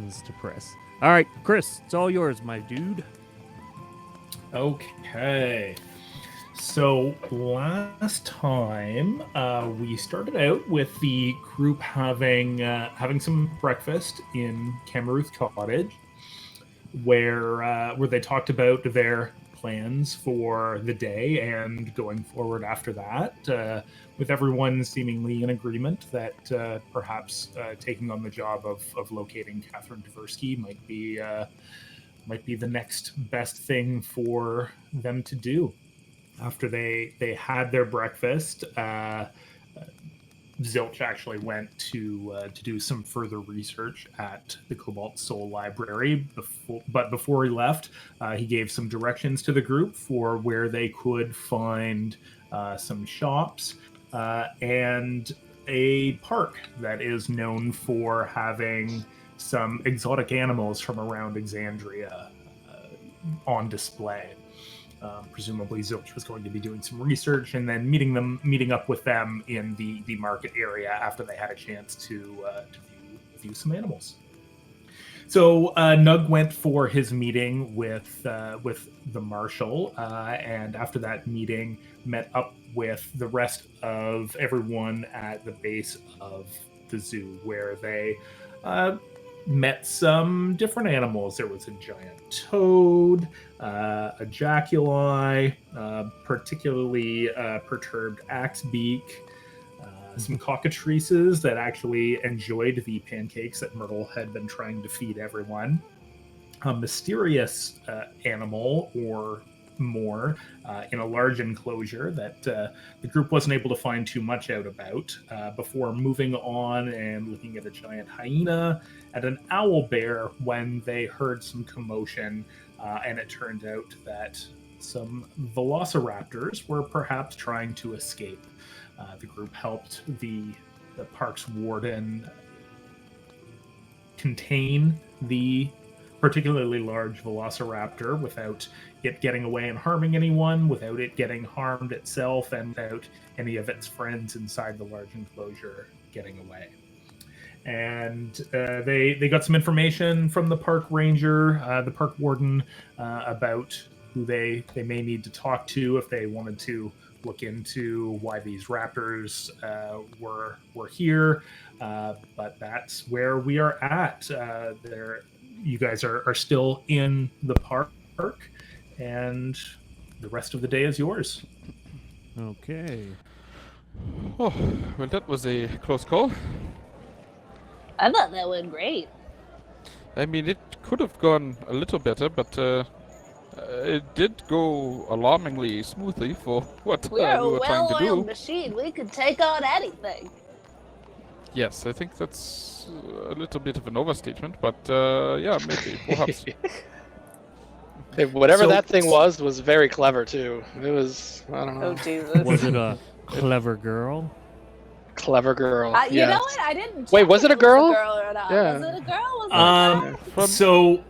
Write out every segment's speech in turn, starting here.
buttons to press. All right, Kris, it's all yours, my dude. Okay. So last time we started out with the group having some breakfast in Camaruth Cottage, where they talked about their plans for the day and going forward after that, with everyone seemingly in agreement that perhaps taking on the job of locating Catherine Tversky might be the next best thing for them to do. After they had their breakfast, Zilch actually went to do some further research at the Cobalt Soul Library. Before he left, he gave some directions to the group for where they could find some shops and a park that is known for having some exotic animals from around Exandria on display. Presumably Zilch was going to be doing some research and then meeting up with them in the market area after they had a chance to view some animals. So Nug went for his meeting with the marshal, and after that meeting, met up with the rest of everyone at the base of the zoo, where they met some different animals. There was a giant toad, a jaculi, particularly perturbed axebeak, some cockatrices that actually enjoyed the pancakes that Myrtle had been trying to feed everyone, a mysterious animal or more in a large enclosure that the group wasn't able to find too much out about before moving on and looking at a giant hyena and an owl bear when they heard some commotion, and it turned out that some velociraptors were perhaps trying to escape. The group helped the park's warden contain the particularly large velociraptor without it getting away and harming anyone, without it getting harmed itself, and without any of its friends inside the large enclosure getting away. And they got some information from the park ranger, the park warden, about who they may need to talk to if they wanted to look into why these raptors were here. But that's where we are at. You guys are still in the park, and the rest of the day is yours. Okay. Oh, well, that was a close call. I thought that went great. I mean, it could have gone a little better, but it did go alarmingly smoothly for what we We're were a trying to do. well-oiled machine. We could take on anything. Yes, I think that's a little bit of an overstatement, but yeah, maybe, perhaps. Hey, whatever So- that thing was very clever too. It was, I don't know, Oh, Jesus. Was it a clever girl? clever girl. You yes. know what? I didn't check Wait, was if it a girl? Was a girl or not. Yeah. Was it a girl? Was it a girl? So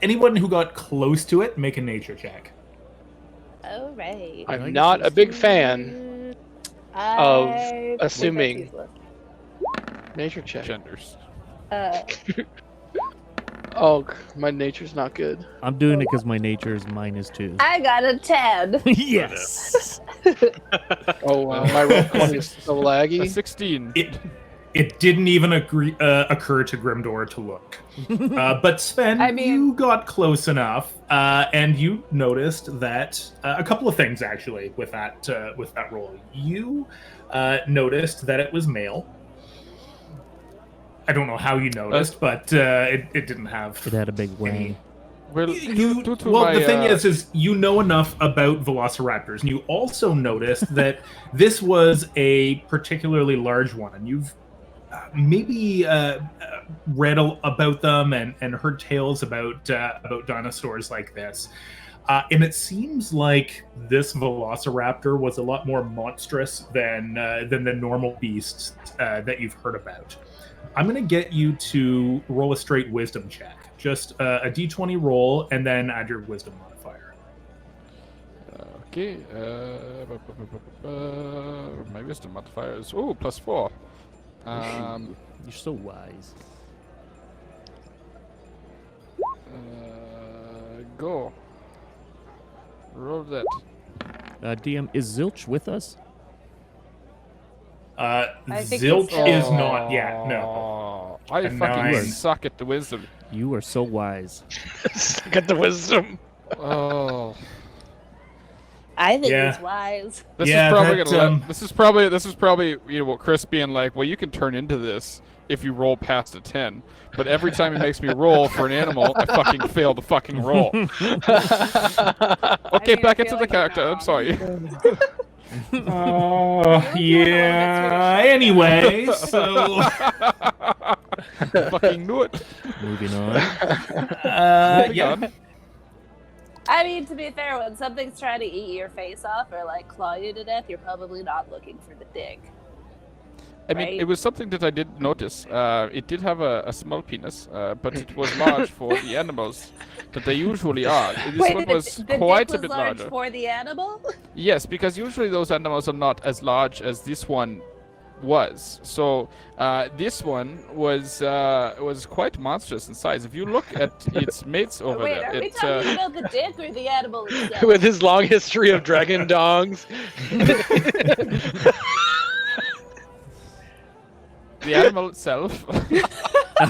anyone who got close to it, make a nature check. All right. I'm not a big fan of I think assuming that's useless. nature check. Genders. Oh, my nature's not good. I'm doing it because my nature is -2. I got a 10. Yes. Oh wow, my roll 20 is so A laggy. 16. It didn't even occur to Grimdor to look. But Sven, I mean- you got close enough, and you noticed that a couple of things actually with that roll. You noticed that it was male. I don't know how you noticed, but it didn't have. It had a big wang. Well, due to Well, my, the thing is you know enough about velociraptors, and you also noticed that this was a particularly large one, and you've maybe read about them and heard tales about dinosaurs like this. And it seems like this velociraptor was a lot more monstrous than the normal beasts that you've heard about. I'm going to get you to roll a straight wisdom check. Just a d20 roll, and then add your wisdom modifier. Okay. My wisdom modifier is +4. You're so wise. Go. Roll that. DM, is Zilch with us? I think Zilch he's is not yet. No. I A fucking 9. suck at the wisdom. You are so wise. Suck at the wisdom. Oh. I think Yeah. he's wise. This Yeah, is probably that, gonna this is probably Chris being like, well, you can turn into this if you roll past a 10. But every time he makes me roll for an animal, I fucking fail the fucking roll. Okay, mean, back I into feel the like character. you're I'm not sorry. Yeah. Anyway, so Fucking knew it. Moving on. Moving yeah. on. I mean, to be fair, when something's trying to eat your face off or like claw you to death, you're probably not looking for the dick. I mean, Right. it was something that I did notice. It did have a small penis, but it was large for the animals that they usually are. This Wait, one the was dick quite was a bit large larger. for the animal? Yes, because usually those animals are not as large as this one was. So this one was quite monstrous in size. If you look at its mates over Wait, there, are we it talking about the dick or the animal itself? With his long history of dragon dongs. the animal itself,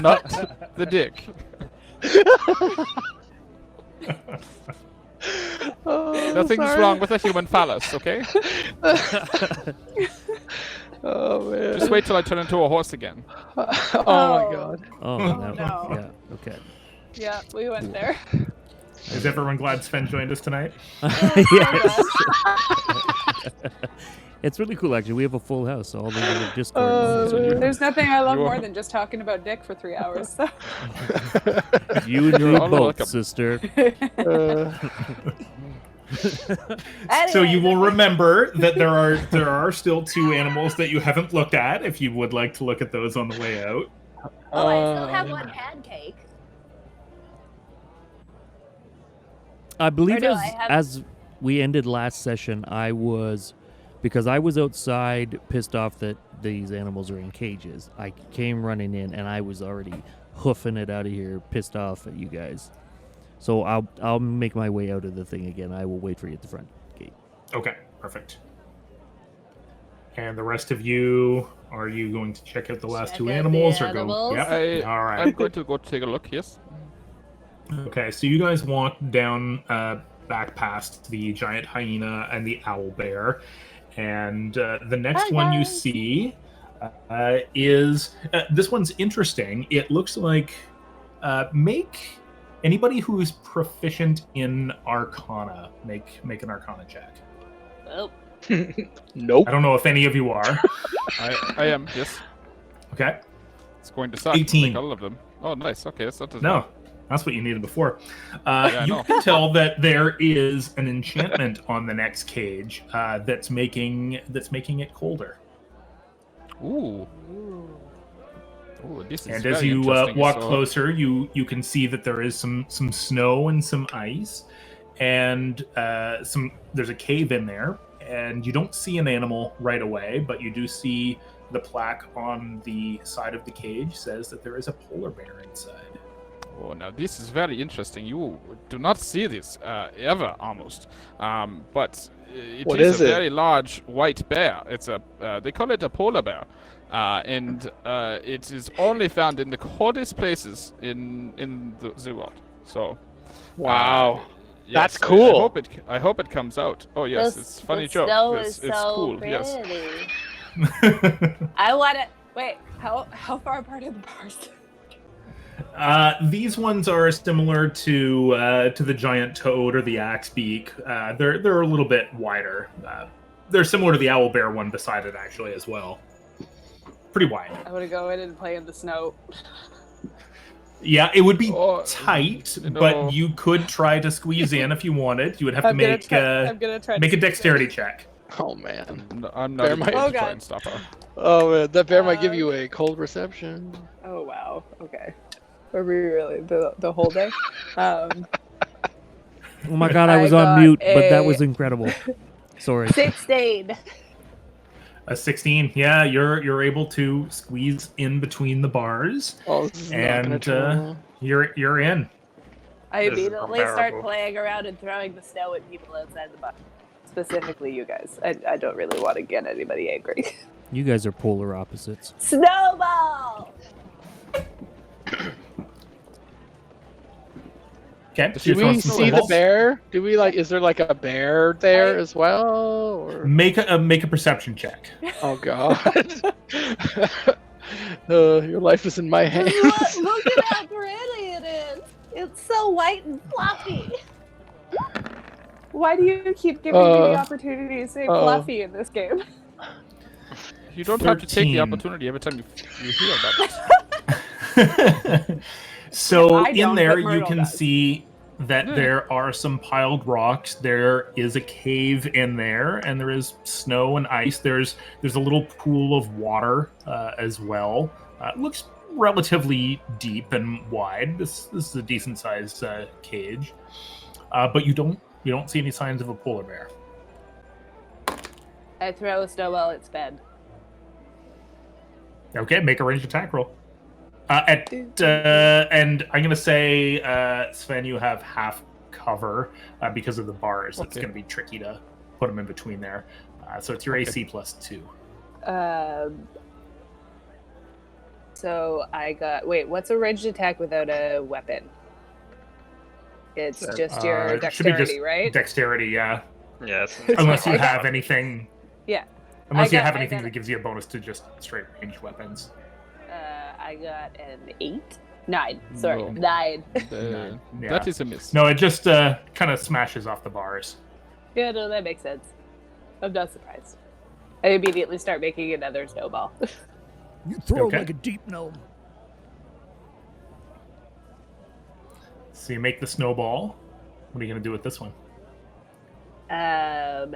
not the dick. Oh, Nothing's sorry. wrong with a human phallus, okay? Oh man. Just wait till I turn into a horse again. Oh my god. Oh, no. Yeah, okay. Yeah, we went there. Is everyone glad Sven joined us tonight? Yes. It's really cool, actually. We have a full house. All the little Discord. There's nothing I love You are- more than just talking about dick for 3 hours. So. You and me You're all both, welcome. sister. So you Anyways, will remember that there are still 2 animals that you haven't looked at. If you would like to look at those on the way out. Oh, I still have one pancake. I believe Or no, I have- as we ended last session, because I was outside pissed off that these animals are in cages. I came running in and I was already hoofing it out of here, pissed off at you guys. So I'll make my way out of the thing again. I will wait for you at the front gate. Okay, perfect. And the rest of you, are you going to check out the last Check 2 out the animals or animals. go? Yep. All right. I'm going to go take a look, yes. Okay, so you guys walk down back past the giant hyena and the owl bear, and the next Hi, one you guys. see is this one's interesting. It looks like make anybody who's proficient in Arcana make an Arcana check. Oh, Nope. I don't know if any of you are. I am, yes. Okay, It's going to suck. 18. Like all of them. Oh, nice. Okay, that's not as no. bad. That's what you needed before. I You know. can tell that there is an enchantment on the next cage that's making it colder. Ooh. Ooh, this is And very as you interesting. walk So- closer, you can see that there is some snow and some ice, and there's a cave in there. And you don't see an animal right away, but you do see the plaque on the side of the cage says that there is a polar bear inside. Oh, now this is very interesting. You do not see this ever, almost. But it What is is a it? very large white bear. It's a they call it a polar bear, and it is only found in the coldest places in the world. So, Wow. yes, That's I cool. hope it comes out. Oh yes, the, it's funny the joke. snow It's, is it's so cool. pretty. Yes. I want to. Wait, how far apart are the bars? These ones are similar to the giant toad or the axe beak. They're a little bit wider. They're similar to the owl bear one beside it actually as well. Pretty wide. I want to go in and play in the snow. Yeah, it would be Oh, tight, no. but you could try to squeeze in if you wanted. You would have to I'm gonna make try. make a to- dexterity check. Oh man. No, I'm not Bear even might- going Oh, to try God. and stop her. Oh man, that bear might give you a cold reception. Oh wow. Okay. Are we really the whole day? Oh my god, I was I on got mute, but that a- was incredible. Sorry. 16. A 16. Yeah, you're able to squeeze in between the bars. Oh, this is not gonna And turn well. you're in. I This is immediately start unbearable. playing around and throwing the snow at people outside the box. Specifically, you guys. I don't really want to get anybody angry. You guys are polar opposites. Snowball! Okay. Do we see the bear? Do we is there like a bear there as well? Or... Make a perception check. Oh god. Your life is in my hands. Look at how pretty it is. It's so white and fluffy. Why do you keep giving me the opportunity to say fluffy in this game? You don't have to take 13. the opportunity every time you hear about it. So I in don't, there but you Myrtle can does. see that there are some piled rocks. There is a cave in there, and there is snow and ice. There's a little pool of water as well. It looks relatively deep and wide. This is a decent sized cage, but you don't see any signs of a polar bear. I throw a snowball at Sven. Okay, make a ranged attack roll. And I'm gonna say, Sven, you have half cover because of the bars. It's Okay. gonna be tricky to put them in between there. So it's your AC plus 2. So I got. Wait, what's a ranged attack without a weapon? It's just your It should be dexterity, just right? Dexterity, yeah. Yes. Unless you I got- have anything. Yeah. Unless you have I anything got that it. gives you a bonus to just straight range weapons. I got an 8? 9. Sorry, No. 9. Yeah. That is a miss. No, it just kind of smashes off the bars. Yeah, no, that makes sense. I'm not surprised. I immediately start making another snowball. You throw Okay. like a deep gnome. So you make the snowball. What are you gonna do with this one? I'm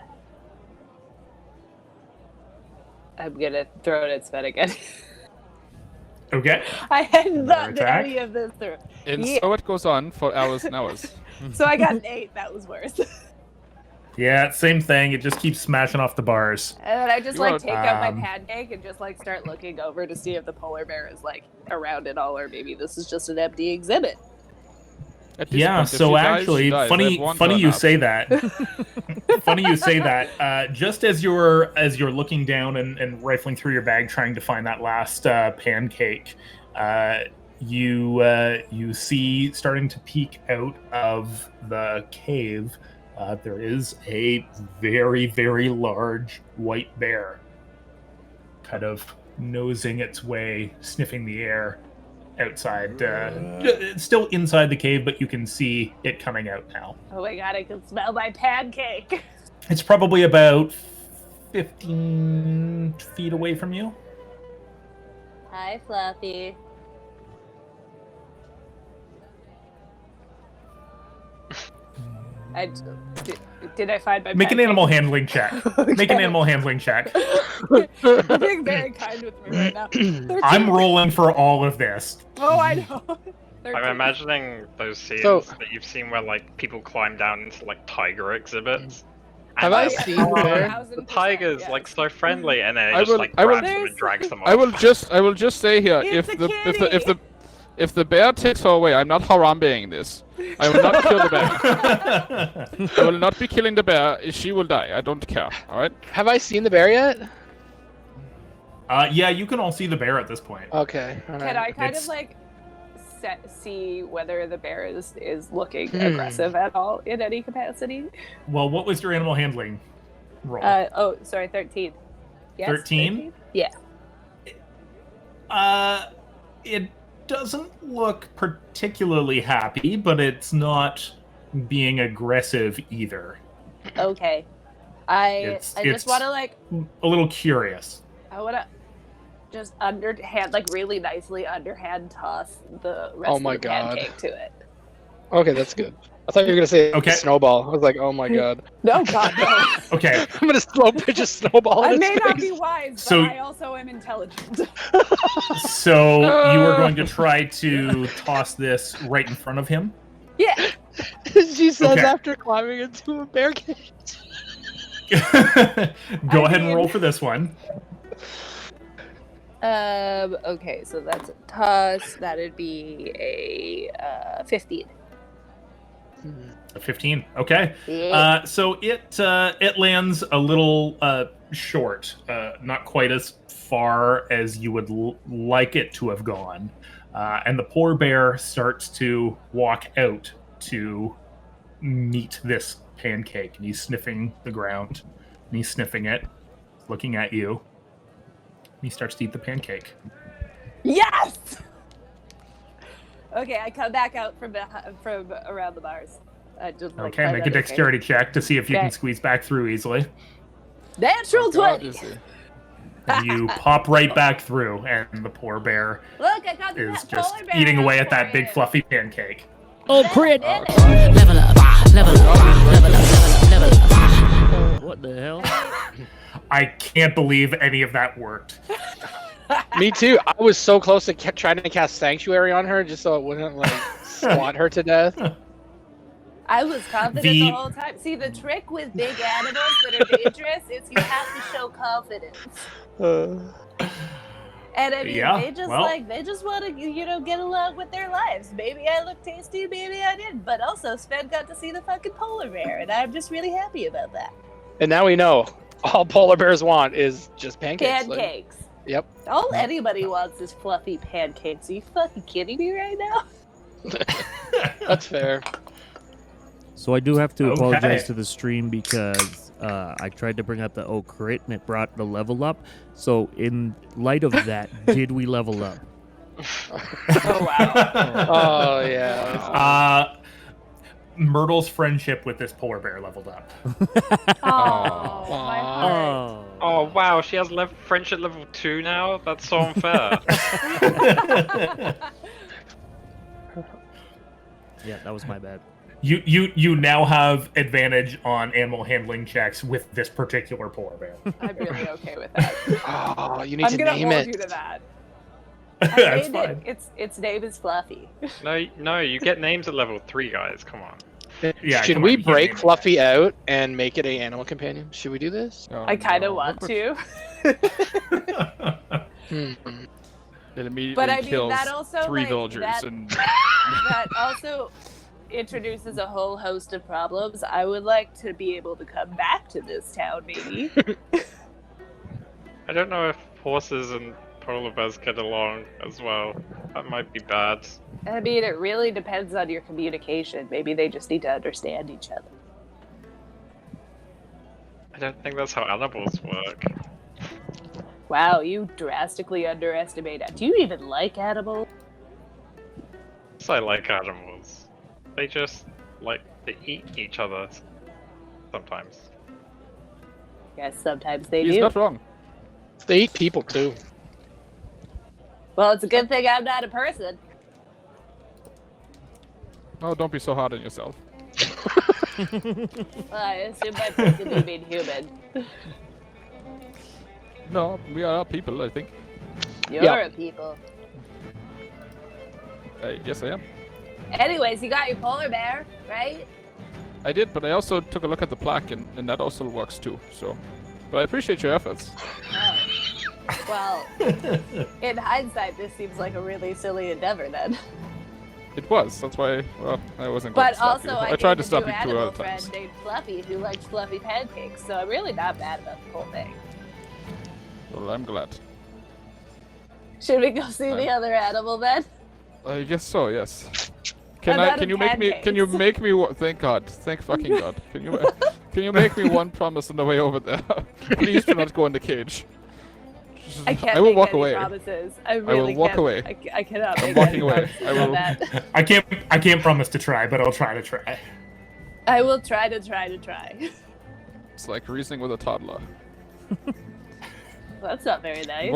gonna throw it at Sven again. Okay. I hadn't Another thought that attack? any of this through. And Yeah. so it goes on for hours and hours. So I got an 8. That was worse. Yeah, same thing. It just keeps smashing off the bars. And then I just You are- take out my Um, pancake and just start looking over to see if the polar bear is around at all, or maybe this is just an empty exhibit. At this Yeah, point, if so she dies, actually, she dies. I have one funny turn you up. say that. Funny you say that. Just as you're looking down and rifling through your bag trying to find that last pancake, you see starting to peek out of the cave. There is a very, very large white bear, kind of nosing its way, sniffing the air outside. It's still inside the cave, but you can see it coming out now. Oh my god, I can smell my pancake. It's probably about 15 feet away from you. Hi, Fluffy. Did I find my Make an pancake? animal handling check. Make an animal handling check. You're being very kind with me right now. 13. I'm rolling for all of this. Oh, I know. 13. I'm imagining those scenes So- that you've seen where people climb down into tiger exhibits. Have And I they're seen like, the bear? 1000%, The tiger's yes. so friendly, and then it I just will- I will- grabs them and drags them off. I will just say here, It's if a kitty! if the bear takes her away, I'm not harambeing this. I will not kill the bear. I will not be killing the bear. She will die. I don't care. All right. Have I seen the bear yet? Yeah, you can all see the bear at this point. Okay. all Can right. I kind It's- of see whether the bear is looking Hmm. aggressive at all in any capacity? Well, what was your animal handling roll? Oh, sorry, 13. Yes, 13? Yeah. It doesn't look particularly happy, but it's not being aggressive either. Okay. I It's- just it's- want to A little curious. I want to just underhand, really nicely underhand toss the rest Oh of my the God. pancake to it. Okay, that's good. I thought you were gonna say Okay. snowball. I was like, oh my god. No, God, no. Okay, I'm gonna slow pitch a snowball. I in may its not face. be wise, but So- I also am intelligent. so you are going to try to toss this right in front of him? Yeah. She says Okay. after climbing into a bear cage. Go ahead and roll for this one. Okay, so that's a toss. That'd be a 15. A 15. Okay. Yeah. So it lands a little short, not quite as far as you would like it to have gone. And the poor bear starts to walk out to meet this pancake, and he's sniffing the ground, and he's sniffing it, looking at you. And he starts to eat the pancake. Yes. Okay, I come back out from around the bars. I just Okay, make a dexterity check to see if you can squeeze back through easily. Natural 20. And you pop right back through, and the poor bear Look, I got is that just polar bear eating away out at that for big you. fluffy pancake. Oh, crit! Level up. Level up, level up, level up. What the hell? I can't believe any of that worked. Me too. I was so close to trying to cast Sanctuary on her just so it wouldn't like swat her to death. I was confident the whole time. See, the trick with big animals that are dangerous is you have to show confidence. And I mean, Yeah, they just they just want to, get along with their lives. Maybe I look tasty, maybe I didn't. But also, Sven got to see the fucking polar bear, and I'm just really happy about that. And now we know all polar bears want is just pancakes. Pancakes. Yep. All anybody wants is fluffy pancakes. Are you fucking kidding me right now? That's fair. So I do have to apologize Okay. to the stream because I tried to bring up the crit and it brought the level up. So in light of that, did we level up? Oh wow. Oh yeah. Myrtle's friendship with this polar bear leveled up. Oh, my heart. Oh wow, she has friendship level 2 now? That's so unfair. Yeah, that was my bad. You now have advantage on animal handling checks with this particular polar bear. I'm really okay with that. Oh, you need I'm to gonna name hold you it. to that. That's fine. Its name is Fluffy. No, you get names at level 3, guys. Come on. Yeah, Should come we on, you can't break name it. Fluffy out and make it a animal companion? Should we do this? I kind of want to. Hmm. It immediately But I mean, kills that also 3 like, villagers that, and that also introduces a whole host of problems. I would like to be able to come back to this town, maybe. I don't know if horses and polar bears get along as well. That might be bad. I mean, it really depends on your communication. Maybe they just need to understand each other. I don't think that's how animals work. Wow, you drastically underestimate it. Do you even like animals? Yes, I like animals. They just like to eat each other sometimes. Yes, sometimes they he's do. not wrong. They eat people too. Well, it's a good thing I'm not a person. Oh, don't be so hard on yourself. Well, I assume by person you mean human. No, we are people, I think. You're Yeah. a people. Yes, I am. Anyways, you got your polar bear, right? I did, but I also took a look at the plaque, and that also works too. So, but I appreciate your efforts. Oh. Well, in hindsight, this seems like a really silly endeavor then. It was. That's why. Well, I wasn't. Going But to stop also, you. I tried to made a stop new you 2 animal other friend times. named Fluffy who likes fluffy pancakes, so I'm really not mad about the whole thing. Well, I'm glad. Should we go see the other animal then? I guess so. Yes. I'm out Can of you make me? Can you pancakes. make me? Thank God. Thank fucking God. Can you? Can you make me one promise on the way over there? Please do not go in the cage. I can't I will make walk any away. promises. I really walk can't. away. I cannot I'm make walking any away. promises I on will- that. I can't promise to try, but I'll try to try. I will try to try. It's like reasoning with a toddler. Well, that's not very nice.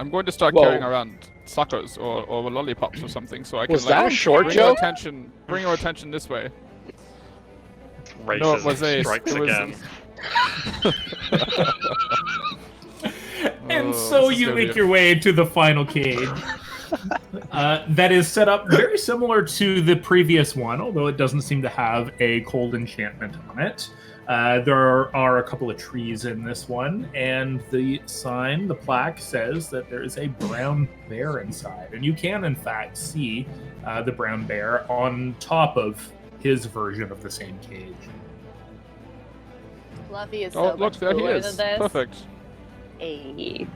I'm going to start Whoa. carrying around suckers or lollipops or something, so I can Was like that a short bring your joke? attention. Bring your attention this way. Racism No, it was a. strikes it was- again. And Oh, so this is you gonna make be- your way to the final cage. That is set up very similar to the previous one, although it doesn't seem to have a cold enchantment on it. There are a couple of trees in this one, and the plaque says that there is a brown bear inside. And you can, in fact, see the brown bear on top of his version of the same cage. Fluffy is Oh, so look, much there he cooler is. than this. Perfect. Hey.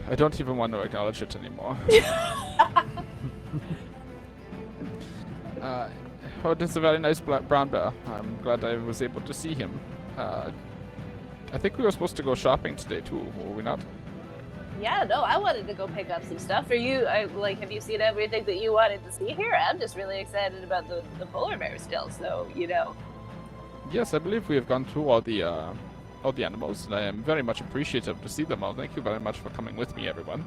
I don't even want to acknowledge it anymore. Oh, this is a very nice brown bear. I'm glad I was able to see him. I think we were supposed to go shopping today too, were we not? Yeah, no, I wanted to go pick up some stuff. Have you seen everything that you wanted to see here? I'm just really excited about the polar bear still, so, Yes, I believe we have gone through all the animals, and I am very much appreciative to see them all. Thank you very much for coming with me, everyone.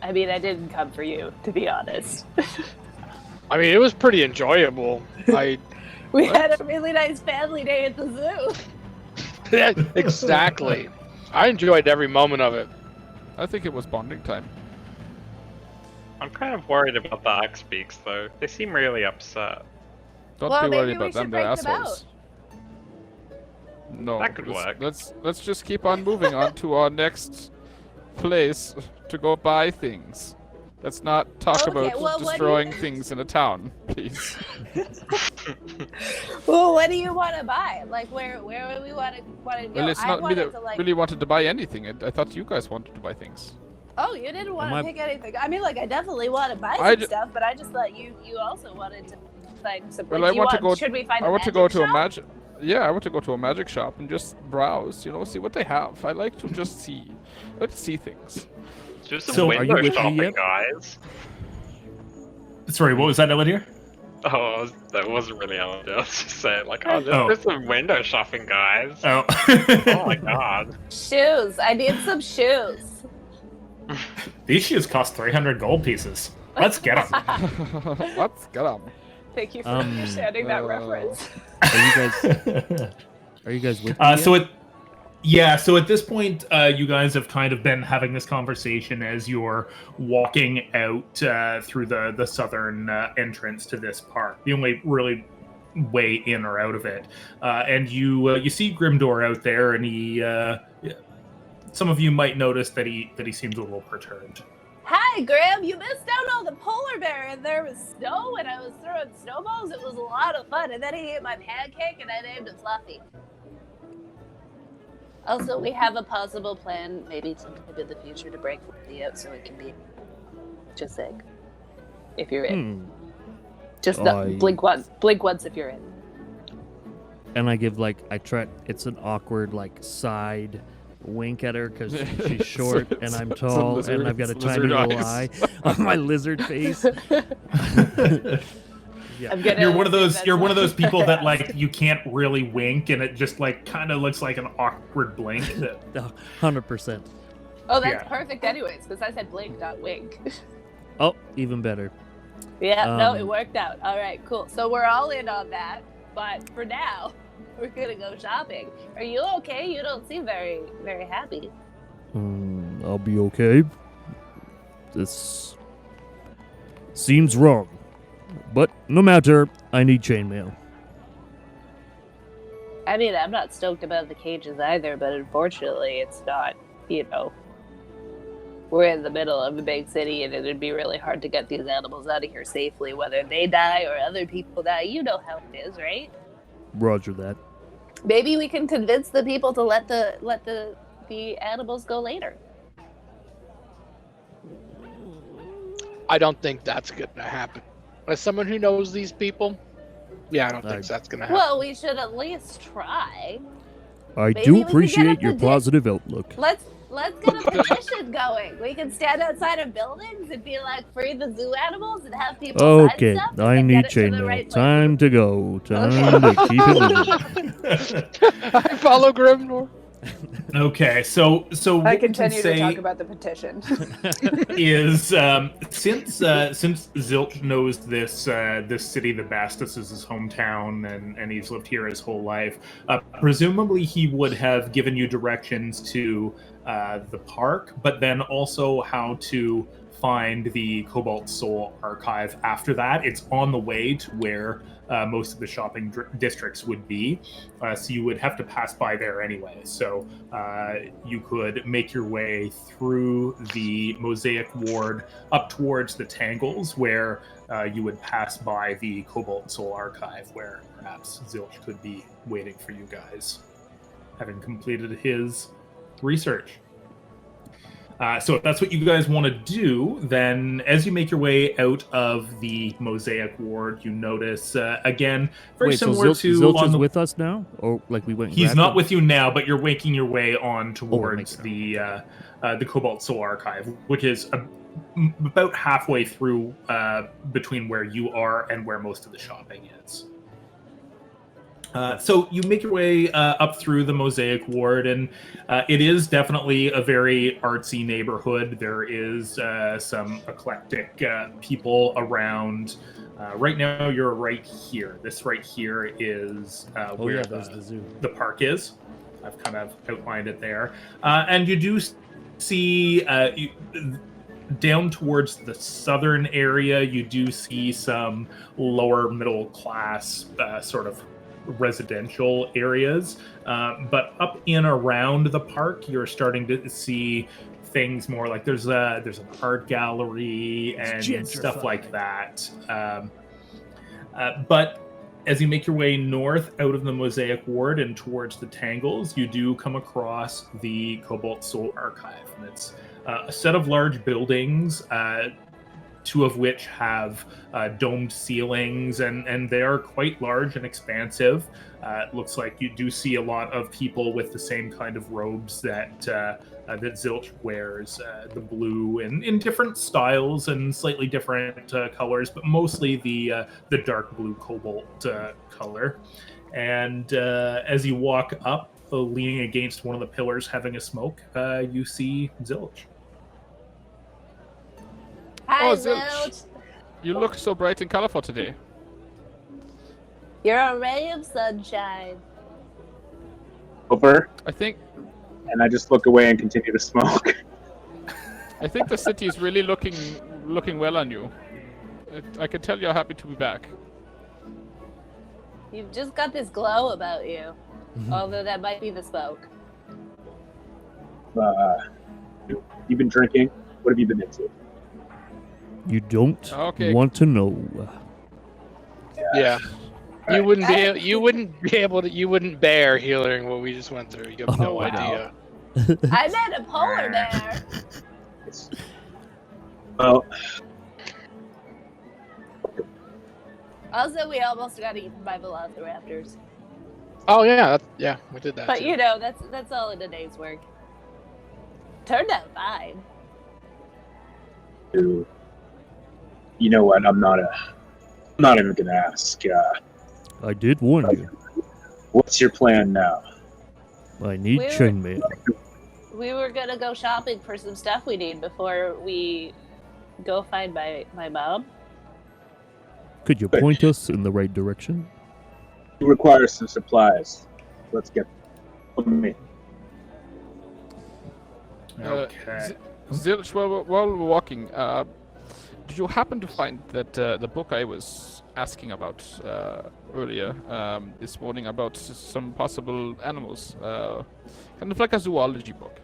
I mean, I didn't come for you, to be honest. I mean, it was pretty enjoyable. We had a really nice family day at the zoo. Exactly. I enjoyed every moment of it. I think it was bonding time. I'm kind of worried about the axe beaks, though. They seem really upset. Don't Well, be worried maybe we about them, should they're break them assholes. No, That could work. Let's just keep on moving on to our next place to go buy things. Let's not talk Okay, about well, what do you- destroying things in a town, please. Well, what do you want to buy? Like, where do we want to go? Well, it's I not me wanted that to, like... really wanted to buy anything. I thought you guys wanted to buy things. Oh, you didn't want Am to I- pick anything. I mean, like, I definitely want to buy I some ju- stuff, but I just thought you also wanted to find some... Well, like, I want to go. Should we find I a want to go magic to a shop? magic. Yeah, I want to go to a magic shop and just browse. See what they have. I like to just see. Let's see things. Do some So, are you window with me shopping, yet? guys. Sorry, what was that, Elidyr? Oh, that wasn't really how I was just saying. Like, Oh. there's some window shopping, guys. Oh. Oh my god. Shoes. I need some shoes. These shoes cost 300 gold pieces. Let's get them. Let's get 'em. Thank you for Um, understanding that reference. Are you guys with me? So at this point, you guys have kind of been having this conversation as you're walking out through the southern entrance to this park. The only really way in or out of it, and you see Grimdor out there, and he. Some of you might notice that he seems a little perturbed. Hi, Graham. You missed out on the polar bear, and there was snow, and I was throwing snowballs. It was a lot of fun, and then he ate my pancake, and I named him Fluffy. Also, we have a possible plan, maybe sometime in the future, to break Fluffy out so it can be just saying. If you're in. Just blink once if you're in. And I give it's an awkward side wink at her because she's short and I'm tall and I've got a tiny little eye on my lizard face. Yeah. You're one of those people that you can't really wink and it just kind of looks like an awkward blink. 100%. Oh, that's perfect anyways, because I said blink, not wink. Oh, even better. Yeah, no, it worked out. All right, cool. So we're all in on that, but for now, we're gonna go shopping. Are you okay? You don't seem very, very happy. I'll be okay. This seems wrong. But no matter, I need chainmail. I mean, I'm not stoked about the cages either, but unfortunately, it's not, we're in the middle of a big city and it'd be really hard to get these animals out of here safely, whether they die or other people die. You know how it is, right? Roger that. Maybe we can convince the people to let the animals go later. I don't think that's going to happen. As someone who knows these people, I don't think that's going to happen. Well, we should at least try. I Maybe do we can appreciate get your positive outlook. Let's get a petition going. We can stand outside of buildings and be like, free the zoo animals and have people Okay, sign stuff. I and need get it to the chainmail. right place. Time to go. Time to keep it moving. I follow Grimdor. Okay, so I what we can continue to say talk about the petition. is since Zilch knows this city, the Bastus is his hometown, and he's lived here his whole life. Presumably, he would have given you directions to the park, but then also how to find the Cobalt Soul archive after that. It's on the way to where most of the shopping districts would be, so you would have to pass by there anyway. So you could make your way through the Mosaic Ward up towards the Tangles, where you would pass by the Cobalt Soul Archive, where perhaps Zilch could be waiting for you guys, having completed his research. So if that's what you guys want to do, then as you make your way out of the Mosaic Ward, you notice, again, very similar to... Zilch is with us now? Or like we went... He's not with you now, but you're making your way on towards the Cobalt Soul Archive, which is about halfway through between where you are and where most of the shopping is. So you make your way up through the Mosaic Ward, and it is definitely a very artsy neighborhood. There is some eclectic people around. Right now, you're right here. This right here is where the park is. I've kind of outlined it there. And you do see down towards the southern area, you do see some lower middle class sort of residential areas, but up in around the park, you're starting to see things more like there's an art gallery and stuff like that. But as you make your way north out of the Mosaic Ward and towards the Tangles, you do come across the Cobalt Soul Archive, and it's a set of large buildings. Two of which have domed ceilings, and they are quite large and expansive. It looks like you do see a lot of people with the same kind of robes that Zilch wears, the blue, and in different styles and slightly different colors, but mostly the dark blue cobalt color. And as you walk up, leaning against one of the pillars, having a smoke, you see Zilch. Hi, Zilch. You look so bright and colorful today. You're a ray of sunshine. Over. I think. And I just look away and continue to smoke. I think the city is really looking well on you. I can tell you're happy to be back. You've just got this glow about you. Although that might be the smoke. You've been drinking? What have you been into? You don't want to know. Yeah. You wouldn't bear hearing what we just went through. You have no idea. I met a polar bear. Well. Also, we almost got eaten by velociraptors. Oh yeah, we did that. But too. you know, that's all in a day's work. Turned out fine. You know what? I'm not even gonna ask. I did warn you. What's your plan now? I need chainmail. We were gonna go shopping for some stuff we need before we go find my mom. Could you point us in the right direction? You require some supplies. Let's get them. Okay. Zilch, while we're walking, did you happen to find that the book I was asking about earlier this morning about some possible animals, kind of like a zoology book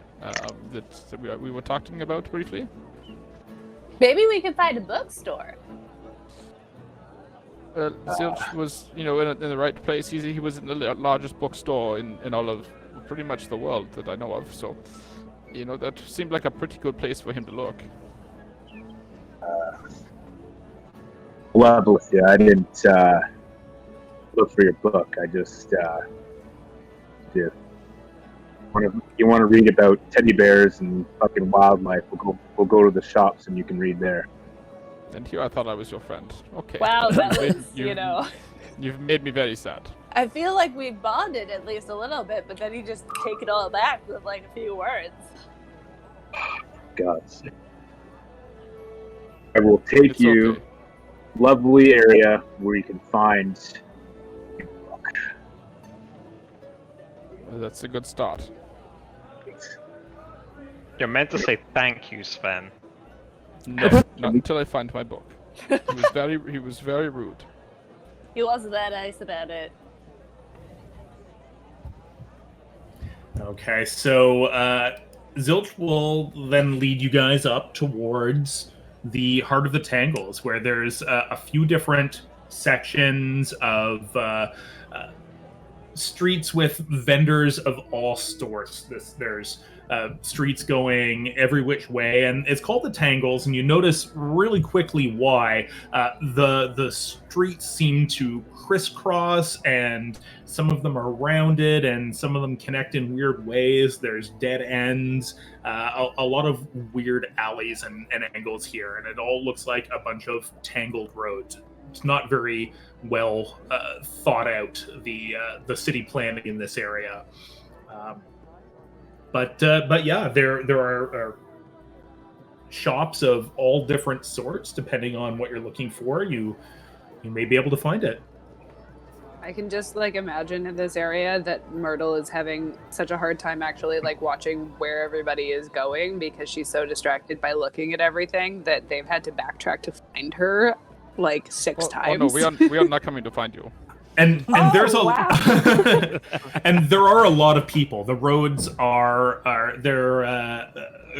that we were talking about briefly? Maybe we could find a bookstore. Zilch was, in the right place. He was in the largest bookstore in all of pretty much the world that I know of. So, that seemed like a pretty good place for him to look. Well, with you, I didn't look for your book. I just did. You want to read about teddy bears and fucking wildlife? We'll go to the shops and you can read there. And here I thought I was your friend. Okay. Wow, that was, You've made me very sad. I feel like we bonded at least a little bit, but then you just take it all back with like a few words. God. I will take you lovely area where you can find your book. That's a good start. You're meant to say thank you, Sven. No, not until I find my book. He was very rude. He wasn't that nice about it. Okay, so Zilch will then lead you guys up towards the heart of the Tangles, where there's a few different sections of streets with vendors of all sorts. There's streets going every which way, and it's called the Tangles. And you notice really quickly why the streets seem to crisscross, and some of them are rounded, and some of them connect in weird ways. There's dead ends, a lot of weird alleys and angles here, and it all looks like a bunch of tangled roads. It's not very well thought out, the city planning in this area. But yeah, there are shops of all different sorts, depending on what you're looking for. You may be able to find it. I can just imagine in this area that Myrtle is having such a hard time actually watching where everybody is going, because she's so distracted by looking at everything that they've had to backtrack to find her 6 times. Oh no, we are not coming to find you. And there's and there are a lot of people. The roads are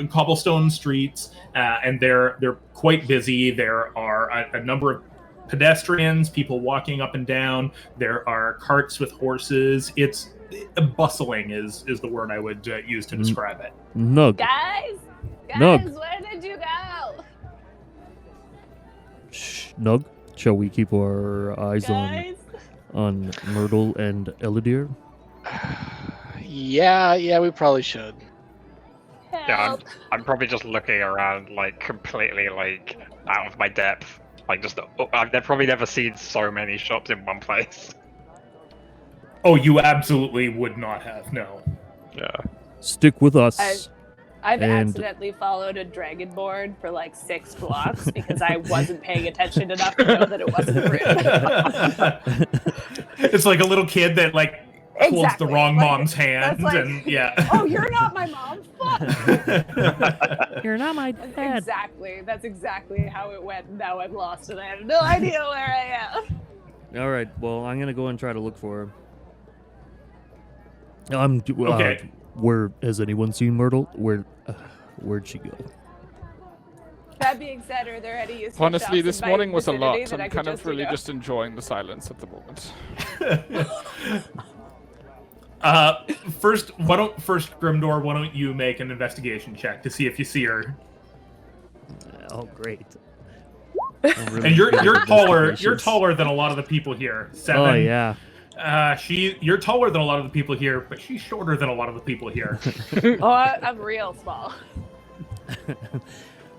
cobblestone streets, and they're quite busy. There are a number of pedestrians, people walking up and down. There are carts with horses. It's bustling is the word I would use to describe it. Nug. Guys, Nug. where did you go? Shh, Nug. Shall we keep our eyes Guys? on Myrtle and Elidyr? Yeah, we probably should. Yeah, I'm probably just looking around completely out of my depth. I've probably never seen so many shops in one place. Oh, you absolutely would not have, no. Yeah. Stick with us. I've And- accidentally followed a dragonborn for 6 blocks because I wasn't paying attention enough to know that it wasn't rude. It's like a little kid that holds the Exactly. wrong mom's hand, that's and yeah. Oh, you're not my mom. Fuck. You're not my dad. Exactly. That's exactly how it went. Now I'm lost and I have no idea where I am. All right. Well, I'm gonna go and try to look for her. Okay. Where has anyone seen Myrtle? Where'd she go? That being said, are there any useful Honestly, shops this in my morning was a vicinity lot. that I I'm could kind of just really go? just enjoying the silence at the moment. First Grimdor, why don't you make an investigation check to see if you see her? Oh, great. And you're taller than a lot of the people here. 7. Oh yeah. You're taller than a lot of the people here, but she's shorter than a lot of the people here. Oh, I'm real small.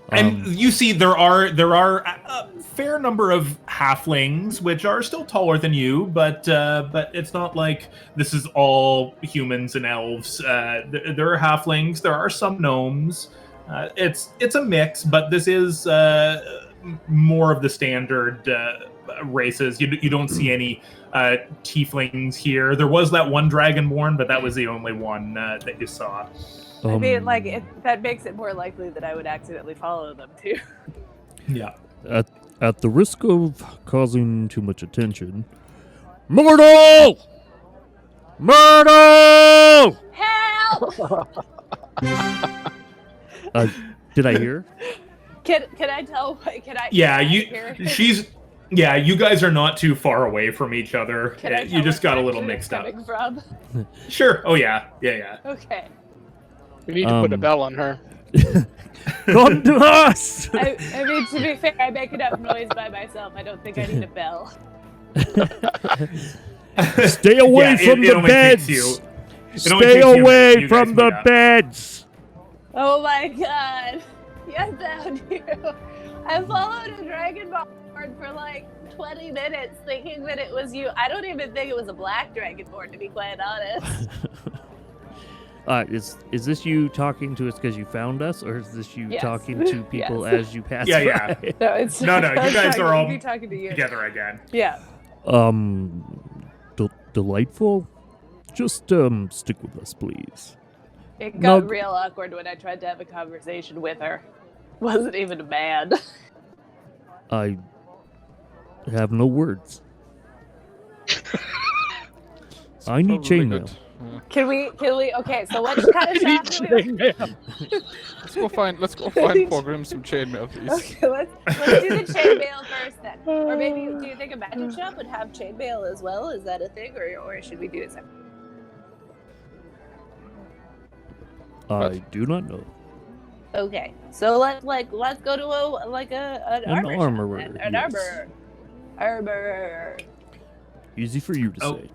And you see, there are a fair number of halflings, which are still taller than you, but it's not like this is all humans and elves. There are halflings. There are some gnomes. It's a mix, but this is more of the standard races. You don't see any tieflings here. There was that one dragonborn, but that was the only one that you saw. I mean, that makes it more likely that I would accidentally follow them too. Yeah. At the risk of causing too much attention, Myrtle! Myrtle! Help! Did I hear? Can I tell? Can I? Yeah, can I you. hear? Yeah, you guys are not too far away from each other. Can I You tell just what got a little direction it's mixed up. coming From? Sure. Oh yeah. Okay. We need to put a bell on her. Come to us! I mean, to be fair, I make enough noise by myself. I don't think I need a bell. Stay away from the beds! Stay away from the beds! Oh my god! Yes, found you. I followed a dragonborn for 20 minutes, thinking that it was you. I don't even think it was a black dragonborn, to be quite honest. Is this you talking to us because you found us, or is this you Yes. talking to people Yes. as you pass Yeah. by? No, it's No, you guys are all talking to you. together again. Yeah. Delightful. Just stick with us, please. It got No. real awkward when I tried to have a conversation with her. Wasn't even a man. I have no words. I need Probably chainmail. good. Can we? Okay, so what kind of shop do we? Let's go find Poor Grim some chainmail, please. Okay, let's do the chainmail first then. Or maybe, do you think a magic shop would have chainmail as well? Is that a thing, or should we do it separate? I do not know. Okay, so let's go to an armor armorer. shop then. Yes. Armor. Easy for you to say.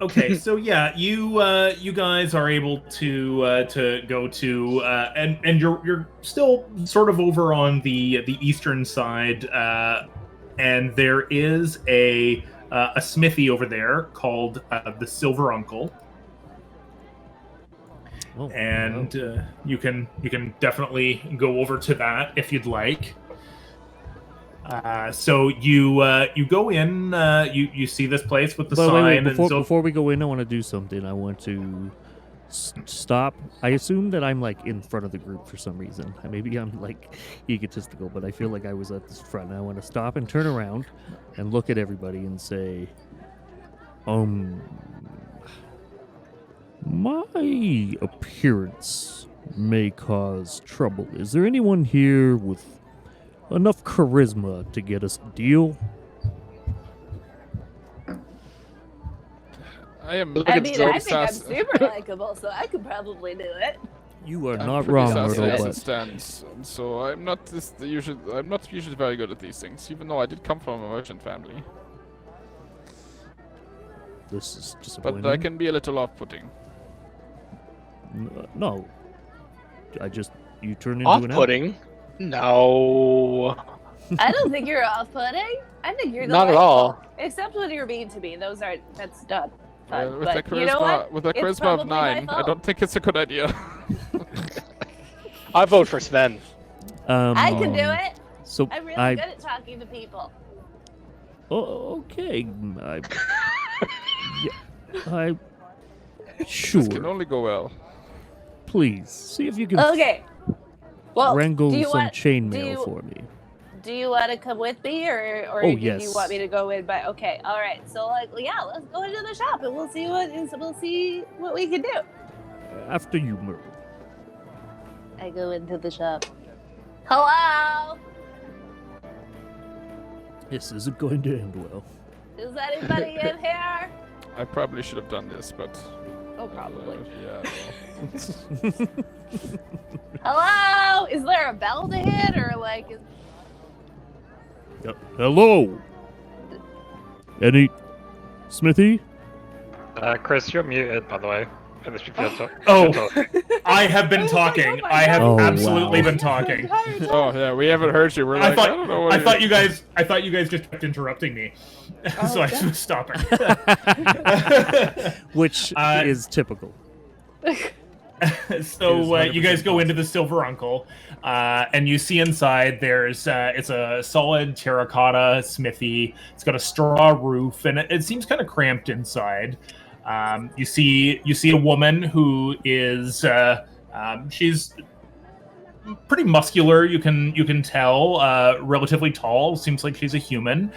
Okay, so yeah, you guys are able to go to and you're still sort of over on the eastern side, and there is a smithy over there called the Silver Uncle. Oh, And wow. you can definitely go over to that if you'd like. So you go in. You see this place with the sign. Wait, and before we go in, I want to do something. I want to stop. I assume that I'm like in front of the group for some reason. Maybe I'm like egotistical, but I feel like I was at the front. I want to stop and turn around and look at everybody and say, my appearance may cause trouble. Is there anyone here with enough charisma to get us a deal? I think I'm super likable, so I could probably do it. You are not wrong, As Myrtle, it stands, so I'm not usually very good at these things, even though I did come from a merchant family. this is disappointing. But I can be a little off-putting. No. You turn into an elf. Off-putting? No. I don't think you're off-putting. I think you're Not at all. Except when you're mean to me. That's not fun. With but a charisma, you know what? with a It's charisma probably of my 9, I fault. don't think it's a good idea. I vote for Sven. I can do it. So I'm really good at talking to people. Oh, okay. This Sure. can only go well. Please see if you can Okay. Well, wrangle do you some want- chainmail for me. Do you want to come with me, or Oh, do you yes. want me to go in? But okay, all right. So let's go into the shop and we'll see what we can do. After you, Myrtle. I go into the shop. Hello. This isn't going to end well. Is anybody in here? I probably should have done this, but Oh, probably. yeah. Hello. Is there a bell to hit, or like? Hello. Any Smithy? Kris, you're muted, by the way. Unless you feel talk. Oh, I have been talking. I have Oh, absolutely wow. been talking. Oh yeah, we haven't heard you. We're I like, I don't know what thought you guys just kept interrupting me, so I was stopping. Which is typical. So you guys go into the Silver Uncle, and you see inside there's it's a solid terracotta smithy. It's got a straw roof, and it seems kind of cramped inside. You see a woman who is she's pretty muscular. You can tell, relatively tall. Seems like she's a human.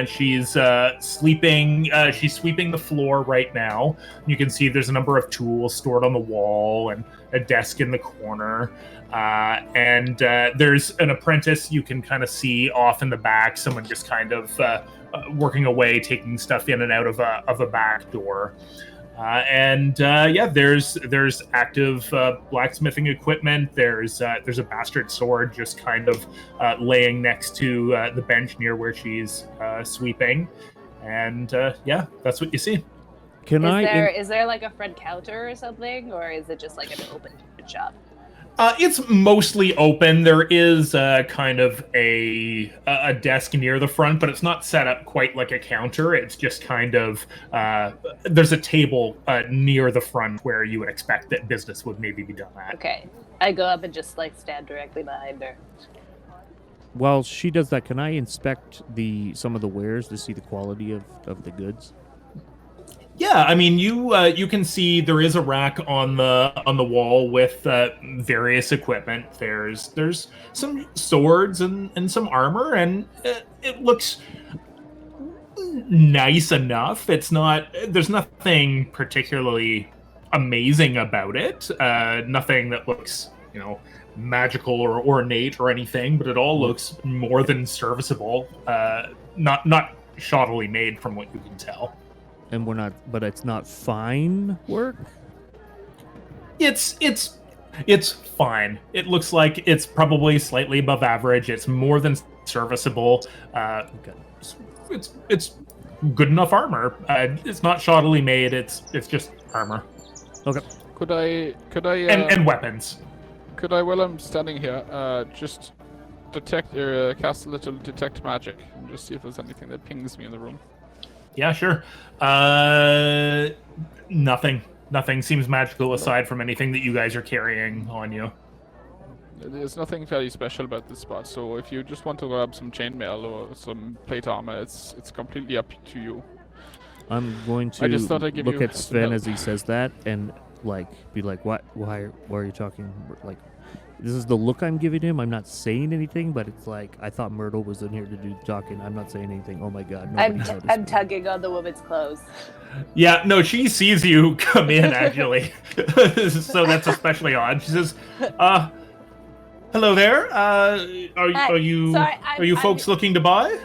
She's sleeping. She's sweeping the floor right now. You can see there's a number of tools stored on the wall and a desk in the corner. And there's an apprentice you can kind of see off in the back. Someone just kind of working away, taking stuff in and out of a back door. There's active blacksmithing equipment. There's a bastard sword just kind of laying next to the bench near where she's sweeping, and that's what you see. Is there like a front counter or something, or is it just like an open shop? It's mostly open. There is kind of a desk near the front, but it's not set up quite like a counter. It's just kind of there's a table near the front where you would expect that business would maybe be done at. Okay, I go up and just like stand directly behind her. While she does that, can I inspect some of the wares to see the quality of the goods? Yeah, I mean, you can see there is a rack on the wall with various equipment. There's some swords and some armor, and it looks nice enough. It's not. There's nothing particularly amazing about it. Nothing that looks, magical or ornate or anything. But it all looks more than serviceable. Not shoddily made, from what you can tell. And but it's not fine work. It's fine. It looks like it's probably slightly above average. It's more than serviceable. Okay. It's good enough armor. It's not shoddily made. It's just armor. Okay. Could I and weapons. Could I, while I'm standing here, just cast a little detect magic and just see if there's anything that pings me in the room? Yeah, sure. Nothing. Nothing seems magical aside from anything that you guys are carrying on you. There's nothing very special about this spot, so if you just want to grab some chainmail or some plate armor, it's completely up to you. I'm going to look at Sven as he says that and be like, what? Why are you talking? Like, this is the look I'm giving him. I'm not saying anything, but it's like I thought Myrtle was in here to do the talking. I'm not saying anything. Oh my god! I'm tugging on the woman's clothes. Yeah, no, she sees you come in actually, so that's especially odd. She says, "Hello there. Are you folks looking to buy?"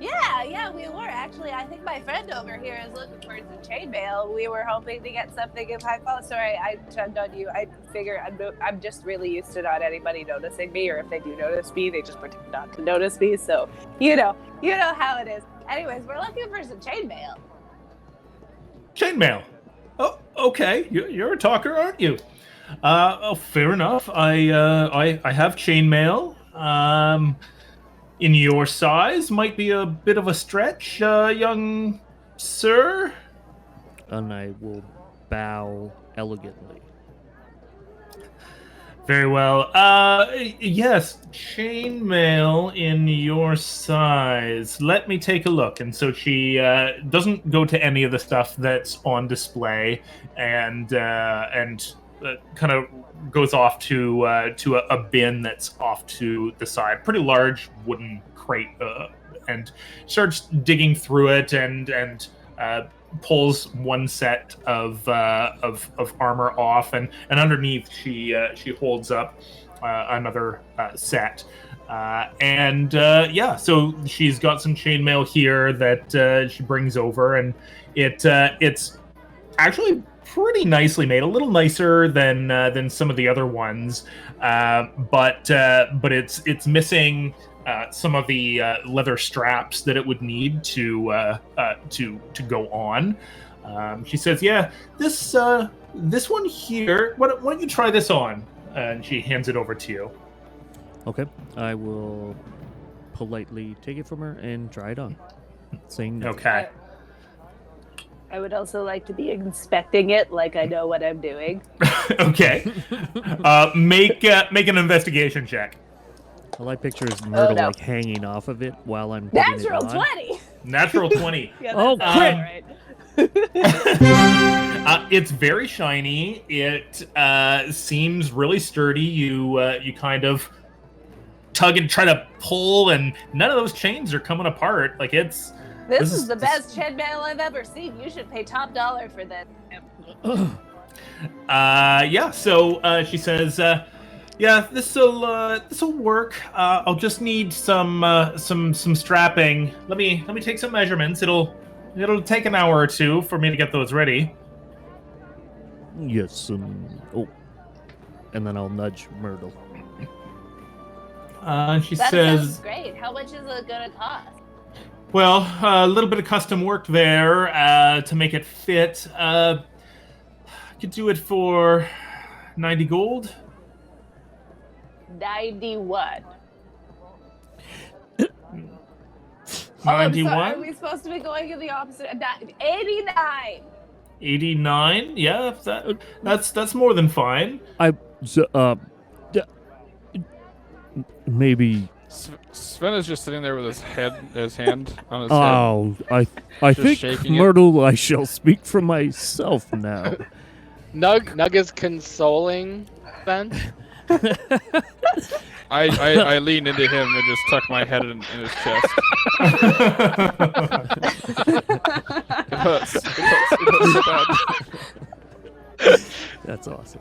Yeah, we were actually. I think my friend over here is looking for some chainmail. We were hoping to get something of high quality. Sorry, I tugged on you. I figure I'm just really used to not anybody noticing me, or if they do notice me, they just pretend not to notice me. So you know how it is. Anyways, we're looking for some chainmail. Chainmail. Oh, okay. You're a talker, aren't you? Fair enough. I have chainmail. In your size, might be a bit of a stretch, young sir. And I will bow elegantly. Very well. Yes, chainmail in your size. Let me take a look. And so she doesn't go to any of the stuff that's on display, and kind of goes off to a bin that's off to the side. Pretty large wooden crate, and starts digging through it and pulls one set of armor off, and underneath she holds up another set. So she's got some chainmail here that she brings over, and it's actually pretty nicely made, a little nicer than some of the other ones, but it's missing some of the leather straps that it would need to go on. She says, "Yeah, this one here. Why don't you try this on?" And she hands it over to you. Okay, I will politely take it from her and try it on, saying no. Okay. I would also like to be inspecting it, like I know what I'm doing. Okay. Make an investigation check. Well, I picture Myrtle hanging off of it while I'm putting it on. 20. Natural 20. Yeah, oh, great! Right. It's very shiny. It seems really sturdy. You kind of tug and try to pull, and none of those chains are coming apart. Like this is the best chainmail I've ever seen. You should pay top dollar for this. So she says, "Yeah, this'll work. I'll just need some strapping. Let me take some measurements. It'll take an hour or two for me to get those ready." Yes. And then I'll nudge Myrtle. She that says, sounds great. How much is it gonna cost? "Well, a little bit of custom work there to make it fit. Could do it for 90 gold." 91. 91? Are we supposed to be going in the opposite? 89. 89? Yeah, that's more than fine. Maybe. Sven is just sitting there with his hand on his head. Oh, I think Myrtle, I shall speak for myself now. Nug is consoling Sven. I lean into him and just tuck my head in his chest. It hurts. It hurts so bad. That's awesome.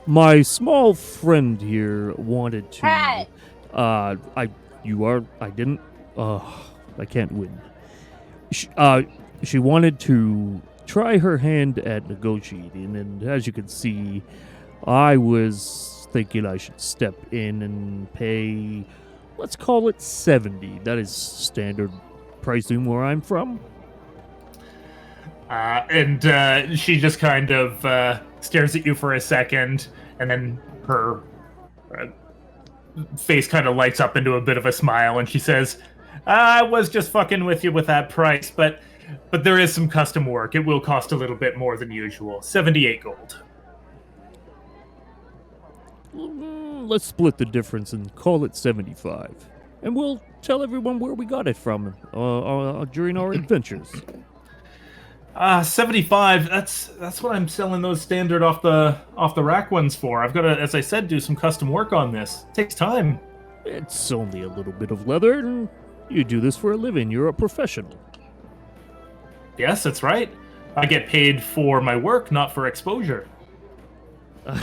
My small friend here wanted to. Hey. I can't win. She wanted to try her hand at negotiating, and as you can see, I was thinking I should step in and pay, let's call it 70. That is standard pricing where I'm from. And she just kind of stares at you for a second, and then her face kind of lights up into a bit of a smile, and she says, I was just fucking with you with that price, but there is some custom work. It will cost a little bit more than usual. 78 gold. Let's split the difference and call it 75. And we'll tell everyone where we got it from during our adventures. 75. That's what I'm selling those standard off the rack ones for. I've got to, as I said, do some custom work on this. It takes time. It's only a little bit of leather, and you do this for a living. You're a professional. Yes, that's right. I get paid for my work, not for exposure. I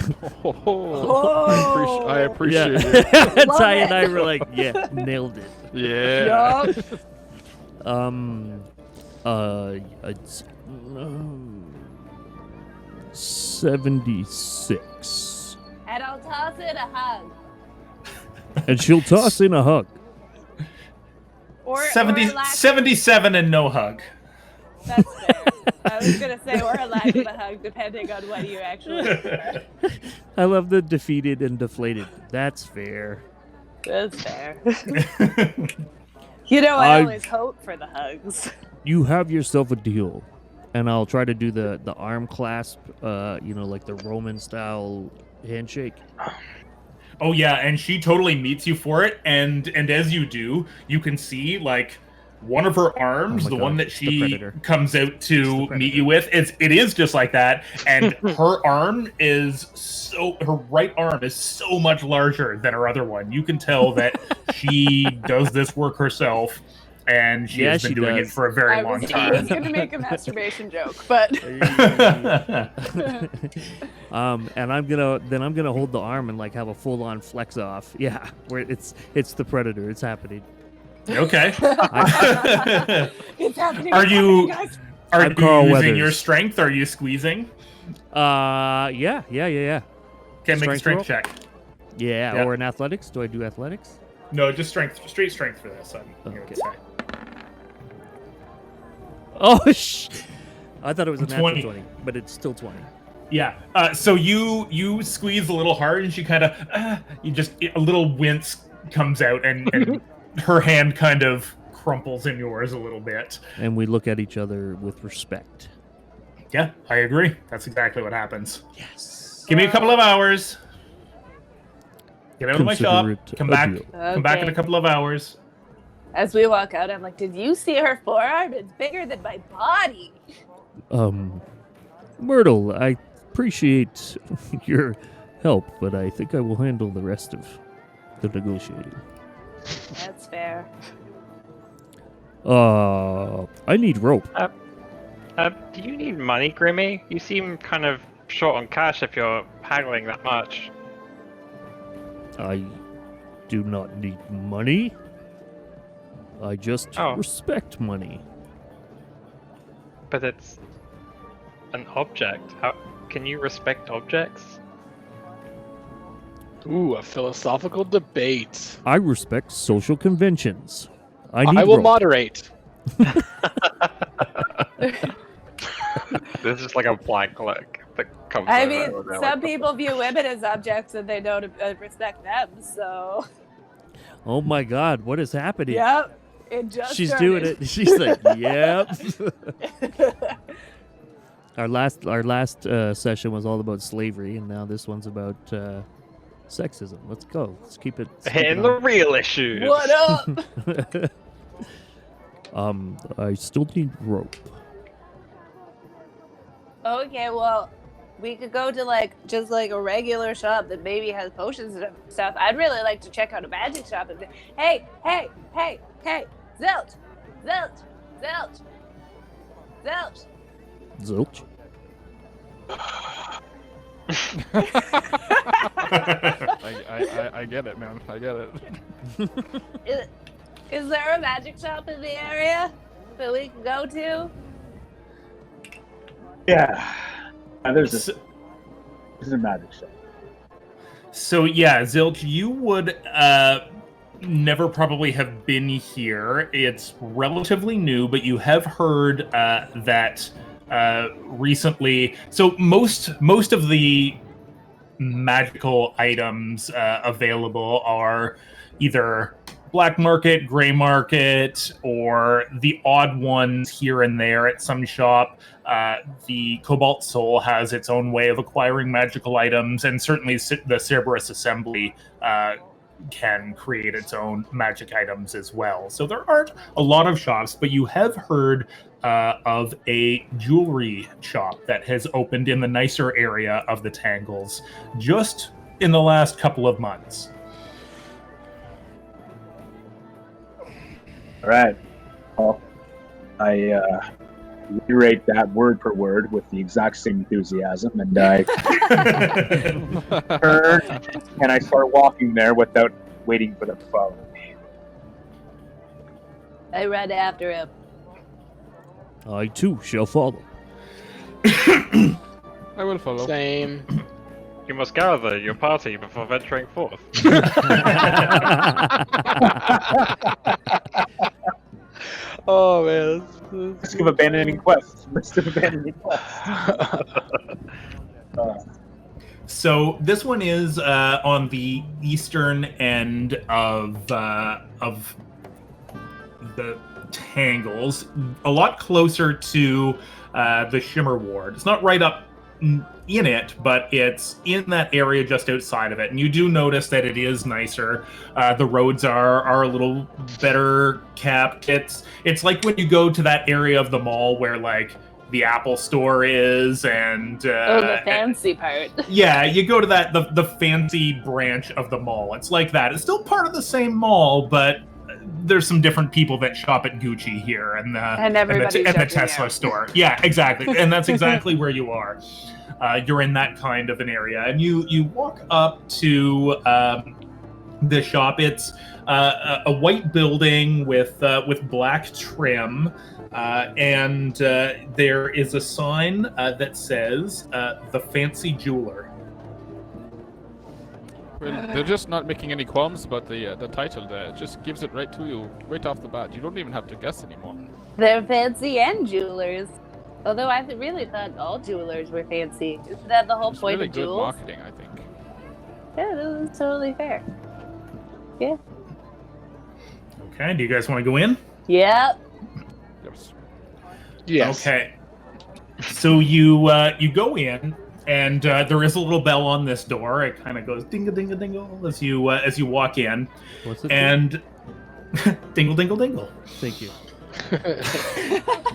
appreciate it. Ty and I were like, yeah, nailed it. Yeah. It's 76. And I'll toss in a hug. And she'll toss in a hug. Or 77 and no hug. That's fair. I was going to say, or a lack of a hug, depending on what you actually prefer. I love the defeated and deflated. That's fair. That's fair. You know, I always hope for the hugs. You have yourself a deal. And I'll try to do the arm clasp, like the Roman-style handshake. Oh, yeah, and she totally meets you for it, and as you do, you can see, like, one of her arms, the one that she comes out to meet you with, it is just like that, and her arm her right arm is so much larger than her other one. You can tell that she does this work herself, and she has been doing it for a very long time. I was going to make a masturbation joke, but and I'm gonna hold the arm and like have a full on flex off. Yeah, where it's the predator. It's happening. Okay. it's happening. Are you using Weathers. your strength? Are you squeezing? Yeah. Can make a strength roll? check. Yeah, or in athletics. Do I do athletics? No, just strength, straight strength for this. I'm here to say. Oh, I thought it was a natural 20, but it's still 20. Yeah. So you squeeze a little hard, and she kind of, a little wince comes out, and her hand kind of crumples in yours a little bit. And we look at each other with respect. Yeah, I agree. That's exactly what happens. Yes. Give me a couple of hours. Get out of my shop. Come back. Deal. Come back in a couple of hours. As we walk out, I'm like, did you see her forearm? It's bigger than my body. Myrtle, I appreciate your help, but I think I will handle the rest of the negotiating. That's fair. I need rope. Do you need money, Grimmy? You seem kind of short on cash if you're haggling that much. I do not need money. I just respect money. But it's an object. How can you respect objects? Ooh, a philosophical debate. I respect social conventions. I will rope. moderate. This is like a blank look that comes I over mean, and they're some like, people view women as objects and they don't respect them, so. Oh my God, what is happening? Yep. It just She's started. doing it. She's like, yep. Our last session was all about slavery, and now this one's about sexism. Let's go. Let's keep it. hitting the real issues. What up? I still need rope. Okay, well, we could go to like just like a regular shop that maybe has potions and stuff. I'd really like to check out a magic shop. And hey, Zilch, Zilch. I get it, man. I get it. Is there a magic shop in the area that we can go to? Yeah. There's a magic shop. So yeah, Zilch, you would never probably have been here. It's relatively new, but you have heard that recently. So most of the magical items available are either black market, gray market, or the odd ones here and there at some shop. The Cobalt Soul has its own way of acquiring magical items, and certainly the Cerberus Assembly can create its own magic items as well. So there aren't a lot of shops, but you have heard of a jewelry shop that has opened in the nicer area of the Tangles just in the last couple of months. All right. Well, I reiterate that word per word with the exact same enthusiasm, and I turn and I start walking there without waiting for them to follow me. I run after him. I too shall follow. I will follow. Same. You must gather your party before venturing forth. Oh man. List of abandoning quests. So this one is on the eastern end of the Tangles, a lot closer to the Shimmer Ward. It's not right up in it, but it's in that area just outside of it. And you do notice that it is nicer. The roads are a little better kept. It's like when you go to that area of the mall where like the Apple store is, and the fancy part. Yeah, you go to that the fancy branch of the mall. It's like that. It's still part of the same mall, but there's some different people that shop at Gucci here and the Tesla store. Yeah, exactly. And that's exactly where you are. You're in that kind of an area, and you walk up to the shop. It's a white building with black trim, and there is a sign that says "The Fancy Jeweler." Well, they're just not making any qualms about the title there. It just gives it right to you, right off the bat. You don't even have to guess anymore. They're fancy and jewelers. Although I really thought all jewelers were fancy. Isn't that the whole point really of jewels? Good marketing, I think. Yeah, that's totally fair. Yeah. Okay, do you guys want to go in? Yep. Yes. Okay. So you go in, and there is a little bell on this door. It kind of goes dingle dingle dingle as you walk in. What's it? And dingle dingle dingle. Thank you.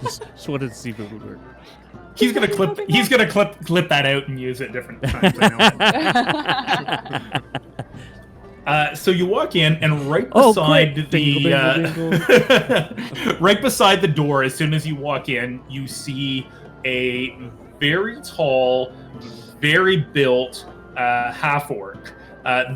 Just wanted to see if it would work. He's gonna clip that out and use it different times. I know. So you walk in, and right beside right beside the door, as soon as you walk in, you see a very tall, very built half-orc.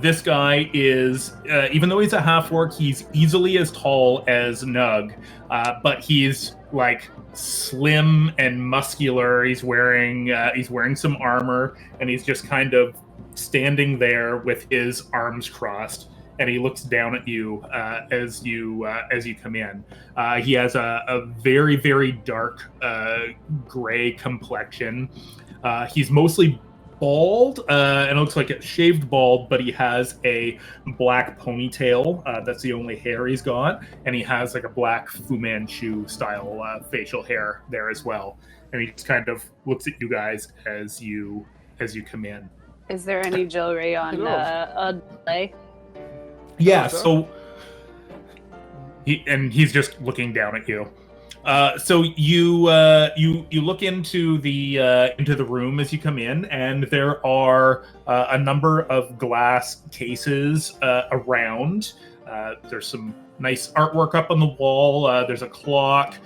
This guy is, even though he's a half-orc, he's easily as tall as Nug, but he's like slim and muscular. He's wearing some armor, and he's just kind of standing there with his arms crossed, and he looks down at you as you come in. He has a very, very dark gray complexion. He's mostly bald, and it looks like it's shaved bald, but he has a black ponytail. That's the only hair he's got, and he has like a black Fu Manchu style facial hair there as well. And he just kind of looks at you guys as you come in. Is there any jewelry on display? Yeah, so he's just looking down at you. So you look into the room as you come in, and there are a number of glass cases around. There's some nice artwork up on the wall. There's a clock.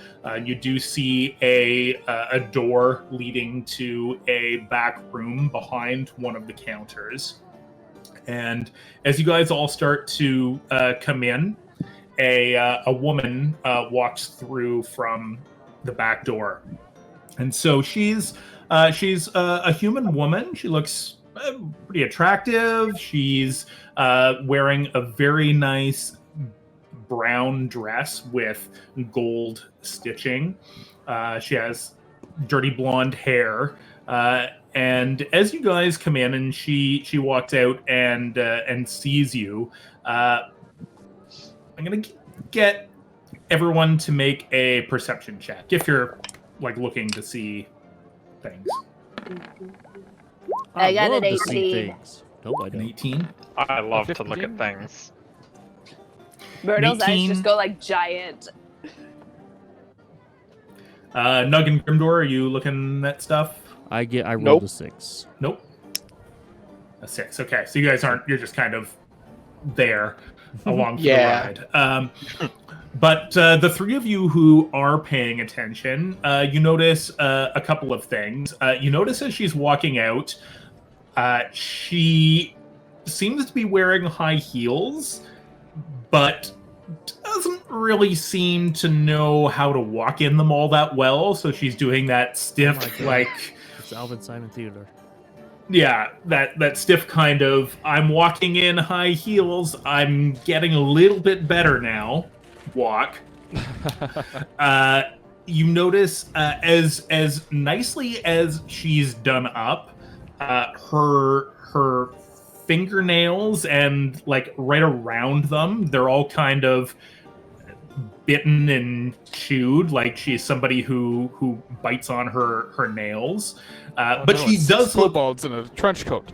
You do see a door leading to a back room behind one of the counters. And as you guys all start to come in, a woman walks through from the back door, and so she's a human woman. She looks pretty attractive. She's wearing a very nice brown dress with gold stitching. She has dirty blonde hair. And as you guys come in, and she walks out and sees you, I'm gonna get everyone to make a perception check if you're like looking to see things. I got love an to see 18. things. Nope, I An don't. 18. I love to look 15? at things. Myrtle's eyes 18. just go like giant. Nug and Grimdor, are you looking at stuff? I rolled Nope. a 6. Nope. A 6. Okay, so you guys aren't. You're just kind of there along for Yeah. the ride. But the three of you who are paying attention, you notice a couple of things. You notice as she's walking out, she seems to be wearing high heels, but doesn't really seem to know how to walk in them all that well. So she's doing that stiff, Oh my God. like, It's Alvin Simon Theodore. yeah, that stiff kind of, I'm walking in high heels, I'm getting a little bit better now walk. You notice as nicely as she's done up, her fingernails and like right around them, they're all kind of bitten and chewed, like she's somebody who bites on her nails. But No, she it's does look. kobolds in a trench coat.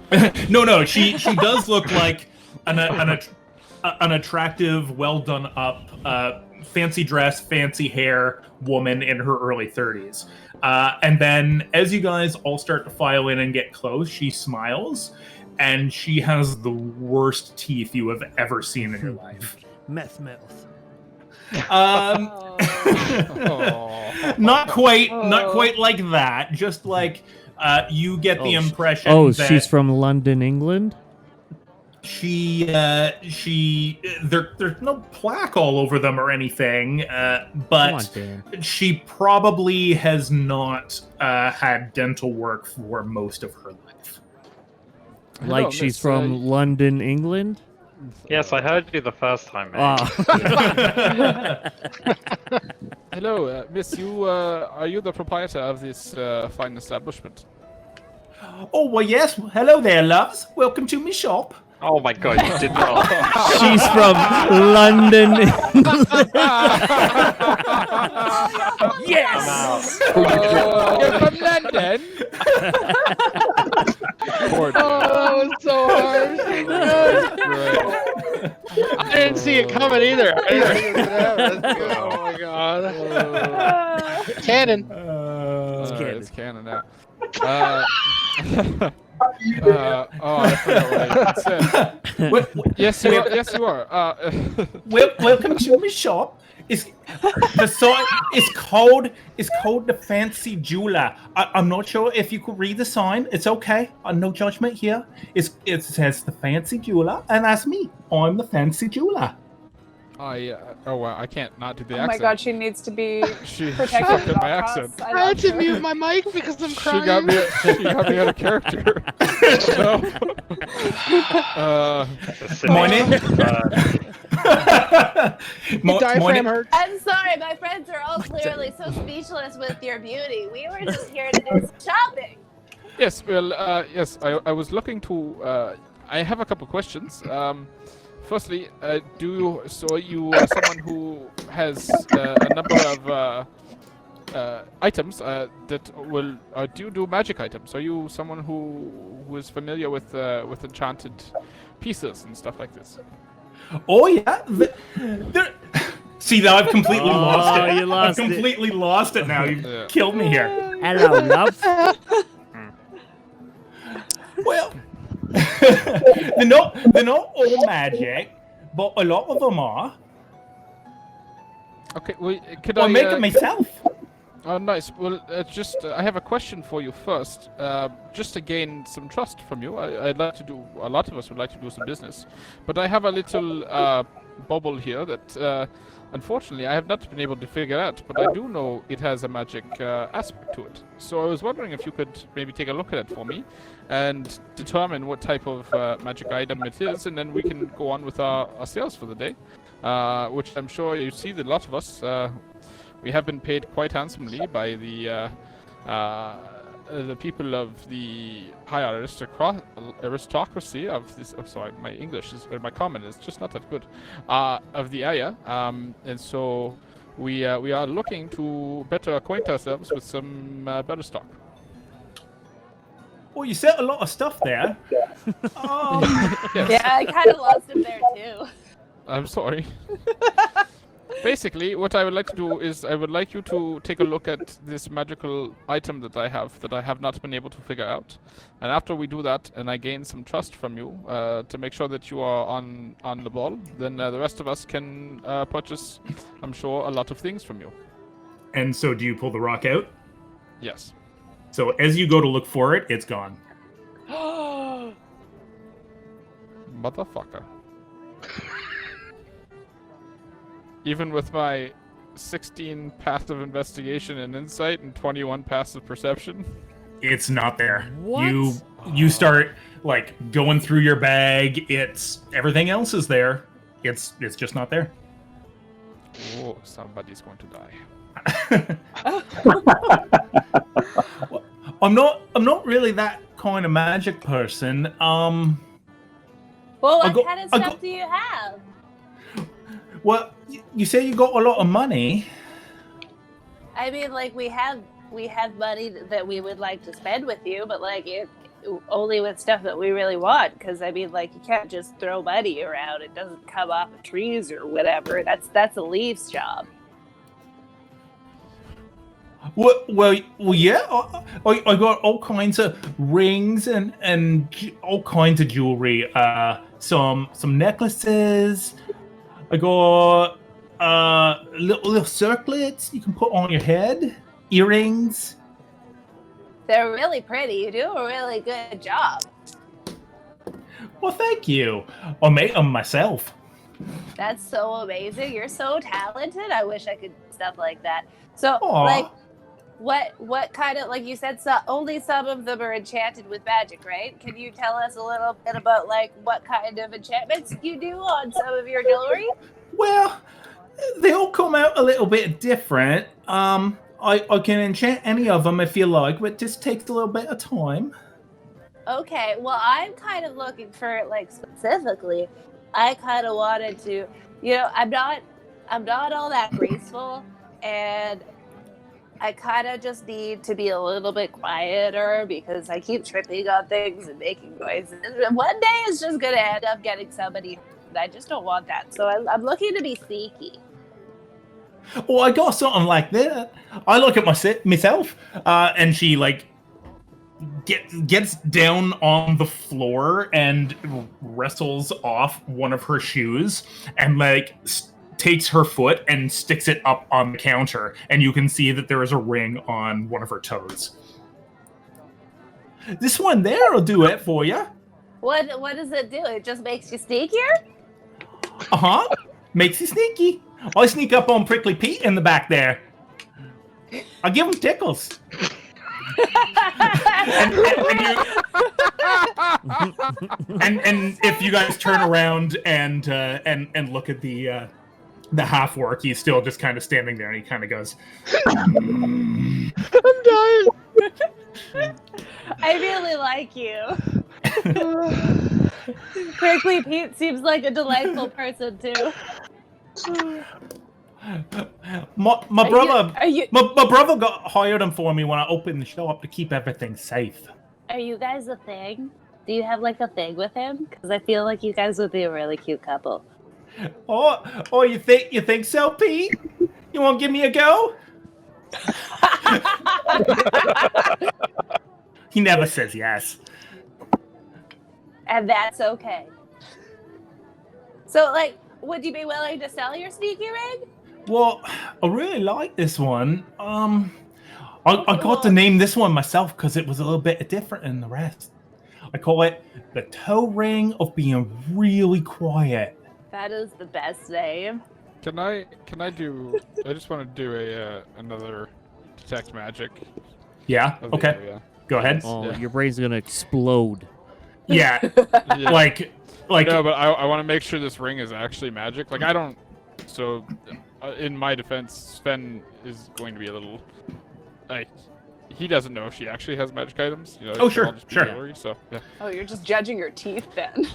No, she does look like an attractive, well done up, fancy dress, fancy hair woman in her early 30s. And then as you guys all start to file in and get close, she smiles, and she has the worst teeth you have ever seen in your life. Meth mouth. Not quite like that. Just like you get the impression. Oh, that she's from London, England? there's no plaque all over them or anything, but Come on, Dan. she probably has not had dental work for most of her life. Hello, Like she's miss, from London, England? Yes, I heard you the first time, mate. Ah. Hello, miss. Are you the proprietor of this fine establishment? Oh, well, yes. Hello there, loves. Welcome to my shop. Oh my god, you did not. She's from London, England. Yes. You're from London. Poor that was so harsh. I didn't see it coming either. I didn't think it was gonna happen. That's good. Oh my god. Cannon. It's canon now. I forgot what I said. Yes, you are. Welcome to my shop. It's called the Fancy Jeweler. I'm not sure if you could read the sign. It's okay. No judgment here. It says the Fancy Jeweler, and that's me. I'm the Fancy Jeweler. I can't not do the Oh accent. my god, she needs to be She protected fucked at up my all accent. costs. I had to mute my mic because I'm She crying. got me out of character. No. Morning. Diaphragm hurt. I'm sorry, my friends are all clearly so speechless with your beauty. We were just here to do some shopping. Yes, well, yes, I was looking to. I have a couple questions. Firstly, you are someone who has a number of items that will. Do you do magic items? Are you someone who is familiar with enchanted pieces and stuff like this? Oh yeah, See, now I've completely lost it. You lost I've completely lost it now. You've Yeah. killed me here. Hello, love. Well, they're not all magic, but a lot of them are. Okay, well, could I I make it myself. Oh, nice. Well, I have a question for you first. Just to gain some trust from you, I'd like to do. A lot of us would like to do some business, but I have a little bubble here that, unfortunately, I have not been able to figure out. But I do know it has a magic aspect to it. So I was wondering if you could maybe take a look at it for me, and determine what type of magic item it is, and then we can go on with our sales for the day. Which I'm sure you see that a lot of us. We have been paid quite handsomely by the people of the higher aristocracy of this. I'm sorry, my English is, or my common is just not that good. Of the area, and so we are looking to better acquaint ourselves with some better stock. Well, you said a lot of stuff there. Yes. Yeah, I kind of lost him there too. I'm sorry. Basically, what I would like to do is I would like you to take a look at this magical item that I have not been able to figure out. And after we do that, and I gain some trust from you to make sure that you are on the ball, then the rest of us can purchase, I'm sure, a lot of things from you. And so, do you pull the rock out? Yes. So, as you go to look for it, it's gone. Motherfucker. Even with my 16 passive investigation and insight and 21 passive perception? It's not there. What? You start like going through your bag. It's everything else is there. It's just not there. Oh, somebody's going to die. I'm not really that kind of magic person. Well, what kind of stuff do you have? Well, you say you got a lot of money. I mean, like we have money that we would like to spend with you, but like only with stuff that we really want. Because I mean, like you can't just throw money around; it doesn't come off of trees or whatever. That's a leaf's job. Well, yeah. I got all kinds of rings and all kinds of jewelry. Some necklaces. I got little circlets you can put on your head. Earrings. They're really pretty. You do a really good job. Well, thank you. I made them myself. That's so amazing. You're so talented. I wish I could do stuff like that. So, Aw. like, what kind of, like you said, so only some of them are enchanted with magic, right? Can you tell us a little bit about, like, what kind of enchantments you do on some of your jewelry? Well, they all come out a little bit different. I can enchant any of them if you like, but it just takes a little bit of time. Okay, well, I'm kind of looking for, like, specifically, I kind of wanted to, I'm not all that graceful, and I kind of just need to be a little bit quieter because I keep tripping on things and making noises. One day it's just going to end up getting somebody hurt. I just don't want that. So I'm looking to be sneaky. Well, I got something like that. I look at myself, and she, like, gets down on the floor and wrestles off one of her shoes and, like, takes her foot and sticks it up on the counter, and you can see that there is a ring on one of her toes. This one there will do it for you. What does it do? It just makes you sneakier? Uh-huh. Makes you sneaky. I sneak up on Prickly Pete in the back there. I give him tickles. and if you guys turn around and look at the half orc, he's still just kind of standing there, and he kind of goes, I'm dying. I really like you. Prickly Pete seems like a delightful person too. My brother got hired him for me when I opened the shop to keep everything safe. Are you guys a thing? Do you have like a thing with him? Because I feel like you guys would be a really cute couple. Oh, you think so, Pete? You won't give me a go? He never says yes. And that's okay. So, like, would you be willing to sell your sneaky rig? Well, I really like this one. I got to name this one myself because it was a little bit different than the rest. I call it the toe ring of being really quiet. That is the best name. Can I do? I just want to do another detect magic. Yeah. of the Okay. area. Go ahead. Oh, Yeah. your brain's gonna explode. Yeah. Yeah. Like. No, but I want to make sure this ring is actually magic. Like I don't. So, in my defense, Sven is going to be a little. Like, he doesn't know if she actually has magic items. You know, Oh, it sure, can all just be sure. jewelry, so yeah. Oh, you're just judging your teeth then.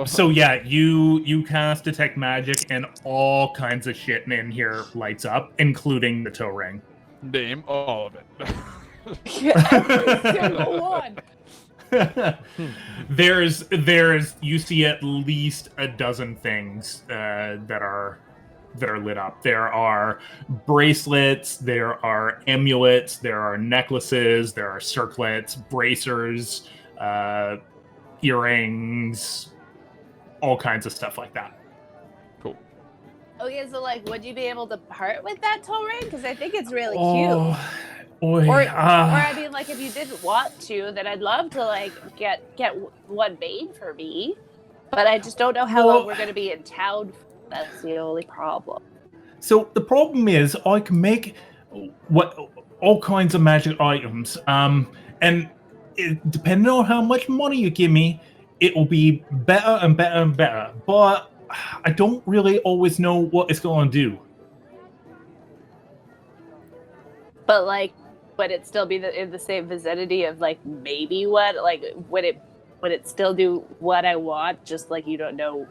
So yeah, you cast detect magic and all kinds of shit in here lights up, including the toe ring. Name all of it. Every single one. there's you see at least a dozen things that are lit up. There are bracelets, there are amulets, there are necklaces, there are circlets, bracers, earrings, all kinds of stuff like that. Cool. Okay, so like, would you be able to part with that toe ring? Because I think it's really Oh, cute. boy, Or I mean, like, if you didn't want to, then I'd love to like get one made for me. But I just don't know how long we're going to be in town. That's the only problem. So the problem is I can make all kinds of magic items, and depending on how much money you give me, it will be better and better and better. But I don't really always know what it's going to do. But like, would it still be in the same vicinity of like maybe what? Like, would it still do what I want? Just like you don't know.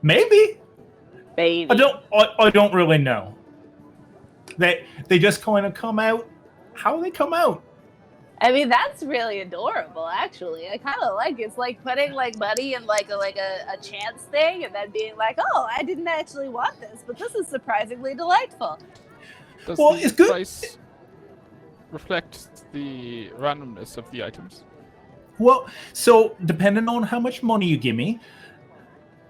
Maybe. Maybe. I don't really know. They just kind of come out how they come out. I mean, that's really adorable, actually. I kind of like it. It's like putting like money in like a chance thing, and then being like, "Oh, I didn't actually want this, but this is surprisingly delightful." Does Well, the it's good. price reflect the randomness of the items? Well, so depending on how much money you give me,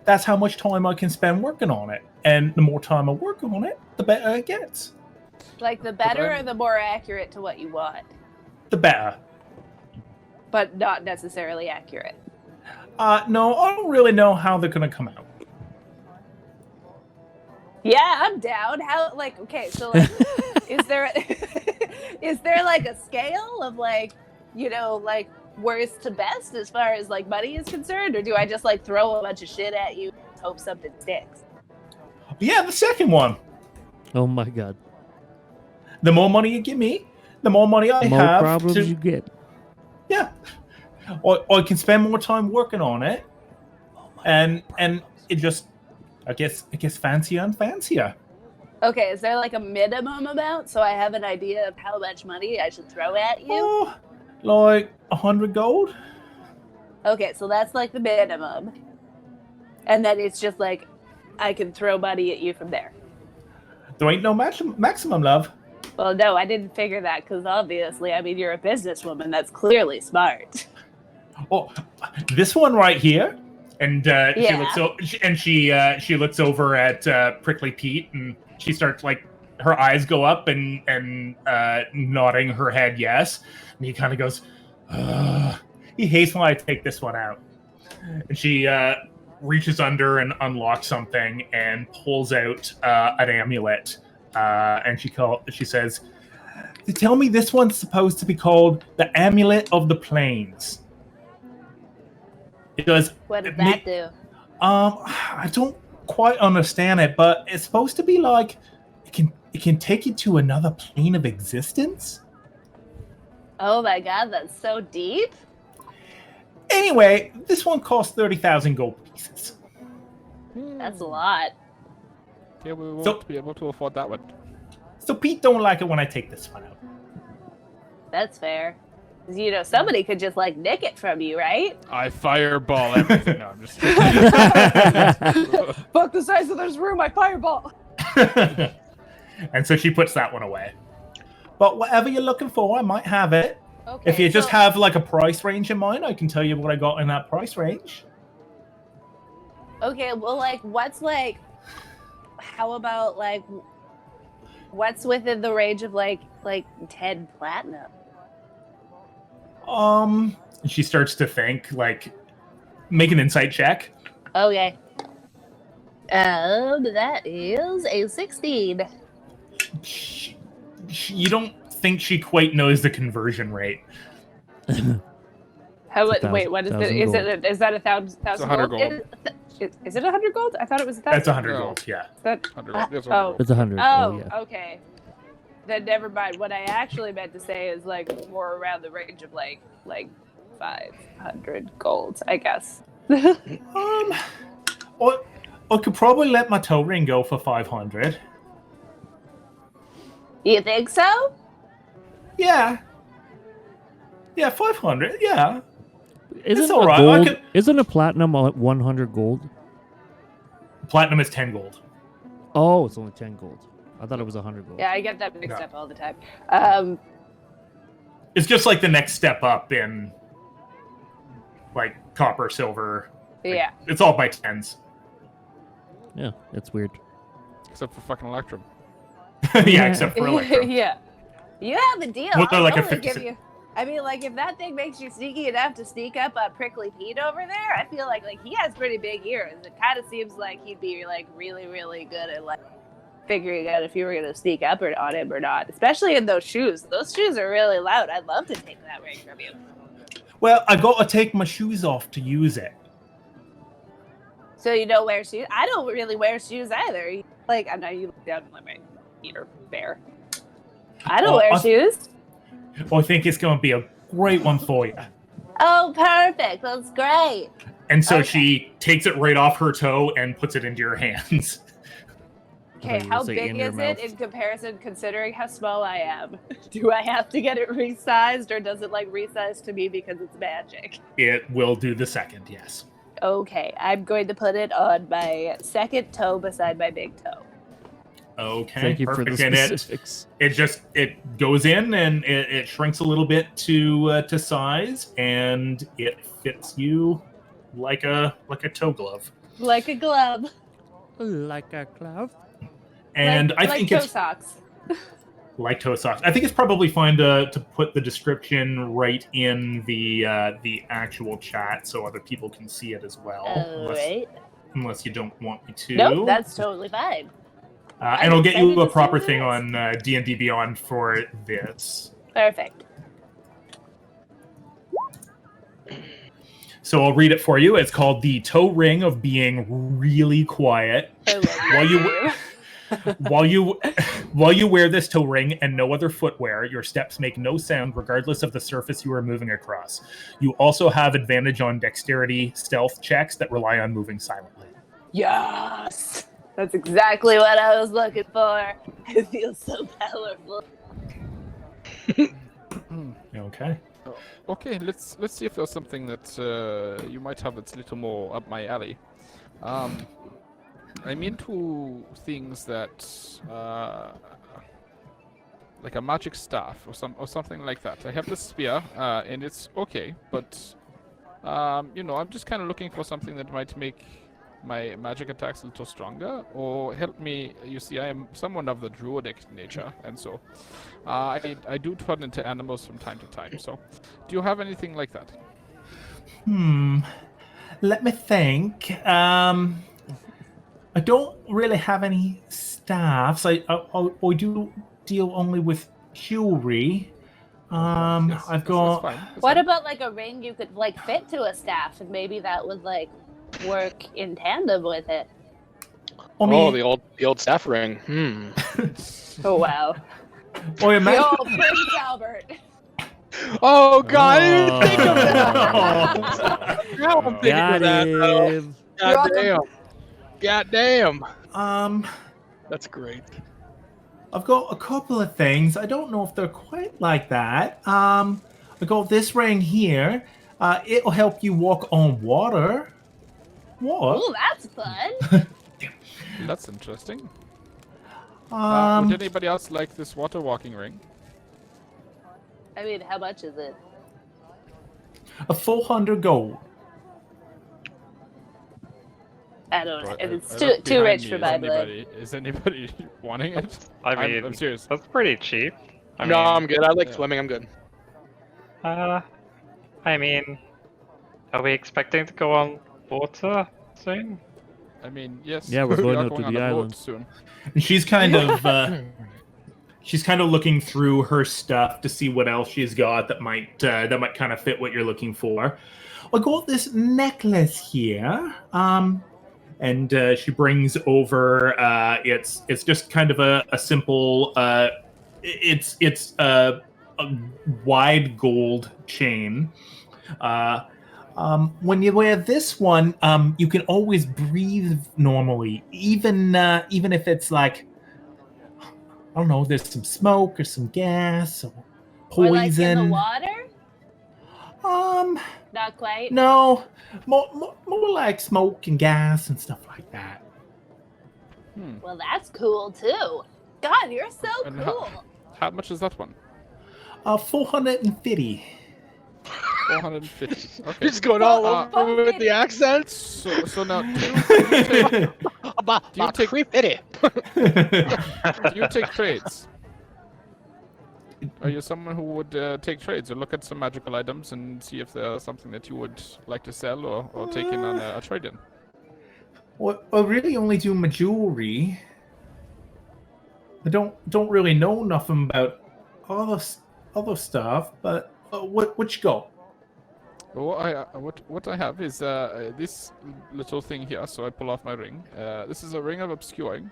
that's how much time I can spend working on it. And the more time I work on it, the better it gets. Like the better or the more accurate to what you want, The better. but not necessarily accurate. No, I don't really know how they're gonna come out. Yeah, I'm down. How like okay, so like is there like a scale of like, you know, like worst to best as far as like money is concerned, or do I just like throw a bunch of shit at you and hope something sticks? Yeah, the second one. Oh my god. The more money you give me, the more money I More have. problems to, you get. Yeah. I can spend more time working on it. And it just I guess fancier and fancier. Okay, is there like a minimum amount so I have an idea of how much money I should throw at you? Oh, like 100 gold? Okay, so that's like the minimum. And then it's just like I can throw money at you from there. There ain't no maximum, love. Well, no, I didn't figure that because obviously, I mean, you're a businesswoman. That's clearly smart. Oh, this one right here, and Yeah. she looks over at Prickly Pete, and she starts like her eyes go up and nodding her head yes, and he kind of goes, he hates when I take this one out, and she reaches under and unlocks something and pulls out an amulet, and she says, "They tell me this one's supposed to be called the Amulet of the Plains." It does. What does that do? I don't quite understand it, but it's supposed to be like it can take you to another plane of existence. Oh my god, that's so deep. Anyway, this one costs 30,000 gold pieces. That's a lot. Yeah, we won't be able to afford that one. So Pete don't like it when I take this one out. That's fair. You know, somebody could just like nick it from you, right? I fireball everything. No, I'm just kidding. Fuck the size of this room, I fireball. And so she puts that one away. But whatever you're looking for, I might have it. Okay. If you just have like a price range in mind, I can tell you what I got in that price range. Okay, well, like, what's like? How about like? What's within the range of like 10 platinum? She starts to think, like, make an insight check. Okay. That is a 16. You don't think she quite knows the conversion rate. How? It's a Wait, what is it? 1,000 Is that 1,000 100 gold? Is it 100 gold? I thought it was 1,000. That's 100 No. gold, yeah. That, 100 gold. Yes, 100 oh. gold. It's 100. oh, Yeah. okay. Then never mind. What I actually meant to say is like more around the range of like 500 gold, I guess. Or I could probably let my toe ring go for 500. You think so? Yeah. Yeah, 500. Yeah. Isn't all a right, gold? Isn't a platinum 100 gold? Platinum is 10 gold. Oh, it's only 10 gold. I thought it was 100 gold. Yeah, I get that mixed No. up all the time. It's just like the next step up in like copper, silver. Like, Yeah. It's all by tens. Yeah, it's weird. Except for fucking Electrum. Yeah, except for Electro. Yeah. You have a deal. Well, they're I'll like a totally 50 give you. I mean, like, if that thing makes you sneaky enough to sneak up on Prickly Pete over there, I feel like he has pretty big ears. It kind of seems like he'd be like really, really good at like figuring out if you were gonna sneak up on him or not. Especially in those shoes. Those shoes are really loud. I'd love to take that ring from you. Well, I got to take my shoes off to use it. So you don't wear shoes? I don't really wear shoes either. Like, I know you look down like my feet are bare. I don't wear shoes. I think it's going to be a great one for you. Oh, perfect. That's great. And so Okay. she takes it right off her toe and puts it into your hands. Okay, you how say big in your is mouth. it in comparison, considering how small I am? Do I have to get it resized, or does it like resize to me because it's magic? It will do the second, yes. Okay, I'm going to put it on my second toe beside my big toe. Okay, Thank you for the perfect. And specifics. it goes in and it shrinks a little bit to size, and it fits you like a toe glove. Like a glove. Like a glove. And I like think toe it's socks. like toe socks. I think it's probably fine to put the description right in the actual chat so other people can see it as well. Alright. Unless you don't want me to. Nope, that's totally fine. And I'll get you excited a to see proper what it thing is. on D&D Beyond for this. Perfect. So I'll read it for you. It's called The Toe Ring of Being Really Quiet. I love While you you. while you wear this toe ring and no other footwear, your steps make no sound regardless of the surface you are moving across. You also have advantage on dexterity stealth checks that rely on moving silently. Yes! That's exactly what I was looking for. It feels so powerful. Okay. Okay, let's see if there's something that you might have that's a little more up my alley. I'm into things that like a magic staff or something like that. I have this spear, and it's okay, but I'm just kind of looking for something that might make my magic attacks a little stronger or help me. You see, I am someone of the druidic nature, and so I do turn into animals from time to time. So, do you have anything like that? Let me think. I don't really have any staffs. I do deal only with jewelry. Yes, I've that's got. fine. That's What fine. about like a ring you could like fit to a staff, and maybe that would like work in tandem with it? I mean, the old staff ring. Oh wow! oh, imagine, Oh, Prince Albert. Oh god, I didn't Oh. think of that. Now I'm thinking Got of that. him. God damn. God damn. That's great. I've got a couple of things. I don't know if they're quite like that. I got this ring here. It'll help you walk on water. What? Ooh, that's fun. That's interesting. Um, Would anybody else like this water walking ring? I mean, how much is it? a 400 gold. I don't know. Right, It's I too look behind rich me. for my blood. Is anybody wanting it? I mean, I'm serious. that's pretty cheap. I No, mean, I'm good. I like yeah. swimming. I'm good. I mean, are we expecting to go on water soon? I mean, yes. Yeah, we're we going are out to on the a boat islands. soon. And she's kind of she's kind of looking through her stuff to see what else she's got that might kind of fit what you're looking for. I got this necklace here. And she brings over. It's just kind of a simple. It's a wide gold chain. When you wear this one, you can always breathe normally, even if it's like, I don't know, there's some smoke or some gas or poison. Or like in the water? Not quite. No, more like smoke and gas and stuff like that. Well, that's cool too. God, you're so And cool. How much is that one? 450. 450. Okay. He's going all over with the accents. So now, do you take, About Do you take- 350. do you take trades? Are you someone who would take trades or look at some magical items and see if there's something that you would like to sell or take in on a trade-in? Well, I really only do my jewelry. I don't really know nothing about other stuff, but what you got? Well, what I have is this little thing here. So I pull off my ring. This is a ring of obscuring,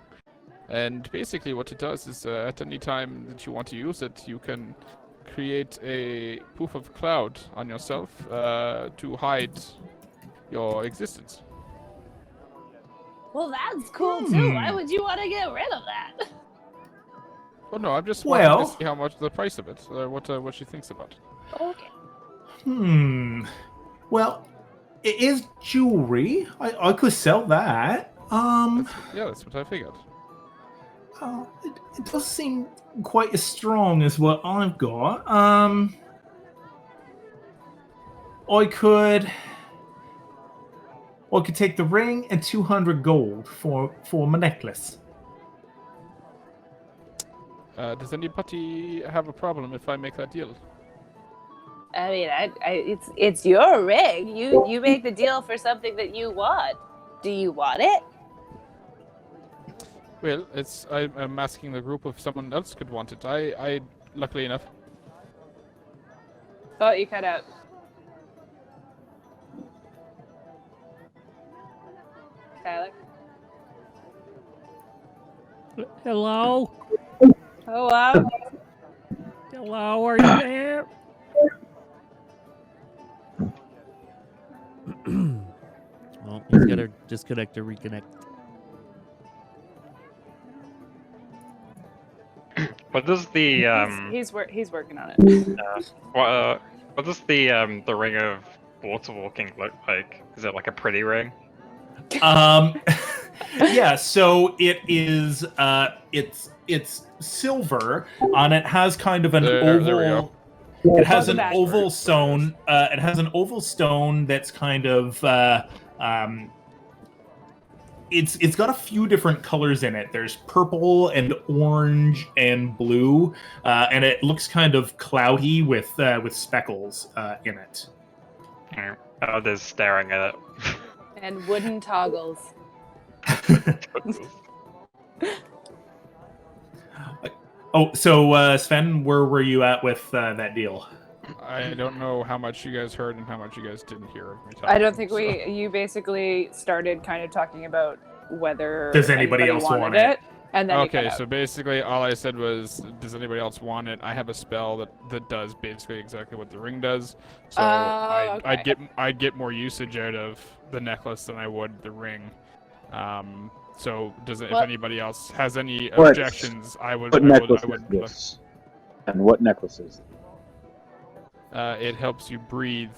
and basically what it does is at any time that you want to use it, you can create a poof of cloud on yourself to hide your existence. Well, that's cool too. Why would you want to get rid of that? Oh no, I'm just Well- wanting to see how much the price of it. What she thinks about it. Okay. Well, it is jewelry. I could sell that. Yeah, that's what I figured. It does seem quite as strong as what I've got. I could take the ring and 200 gold for my necklace. Does anybody have a problem if I make that deal? I mean, it's your ring. You make the deal for something that you want. Do you want it? Well, I'm asking the group if someone else could want it. I luckily enough. Oh, you cut out. Tyler. Hello? Oh wow. Hello, are you there? Well, he's got to disconnect to reconnect. What does the He's working on it. what does the ring of water walking look like? Is it like a pretty ring? Yeah, so it is it's silver and it has kind of an There we oval. go. It has an Back. oval stone. It has an oval stone that's kind of it's got a few different colors in it. There's purple and orange and blue, and it looks kind of cloudy with speckles in it. Oh, there's staring at it. And wooden toggles. Oh, so Sven, where were you at with that deal? I don't know how much you guys heard and how much you guys didn't hear of me talking. I don't think so- you basically started kind of talking about whether Does anybody else wanted want it? and then you cut Okay, out. so basically all I said was, does anybody else want it? I have a spell that does basically exactly what the ring does. So Oh, okay. I'd get more usage out of the necklace than I would the ring. So if What- anybody else has any What- objections, I would. What I would, necklace I is would this? And what necklace is it? It helps you breathe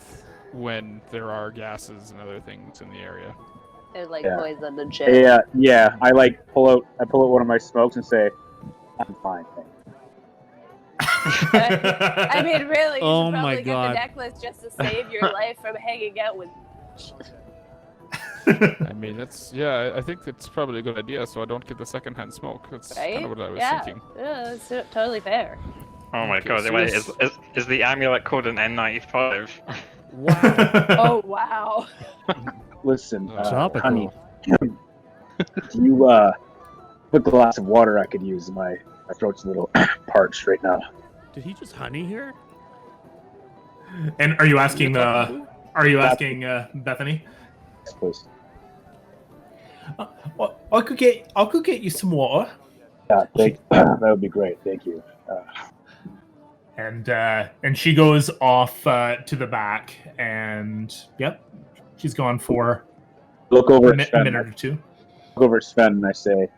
when there are gases and other things in the area. They're like Yeah. poison and shit. Yeah. I pull out one of my smokes and say, "I'm fine, thank you." I mean, really, you Oh should my probably get the God. necklace just to save your life from hanging out with. I mean, I think it's probably a good idea, so I don't get the secondhand smoke. That's Right? kind of what I was Yeah. thinking. Yeah, that's totally fair. Oh my Okay, god, so wait, this- is the amulet called an N95? Wow. Oh, wow. Listen, Topical. honey, do you put a glass of water I could use? My throat's a little parched right now. Did he just honey here? And are you asking Bethany? Yes, please. Well, I could get you some water. Yeah, that would be great. Thank you. And she goes off to the back, and yep, she's gone for Look over a at Sven. minute or two. Look over at Sven, and I say,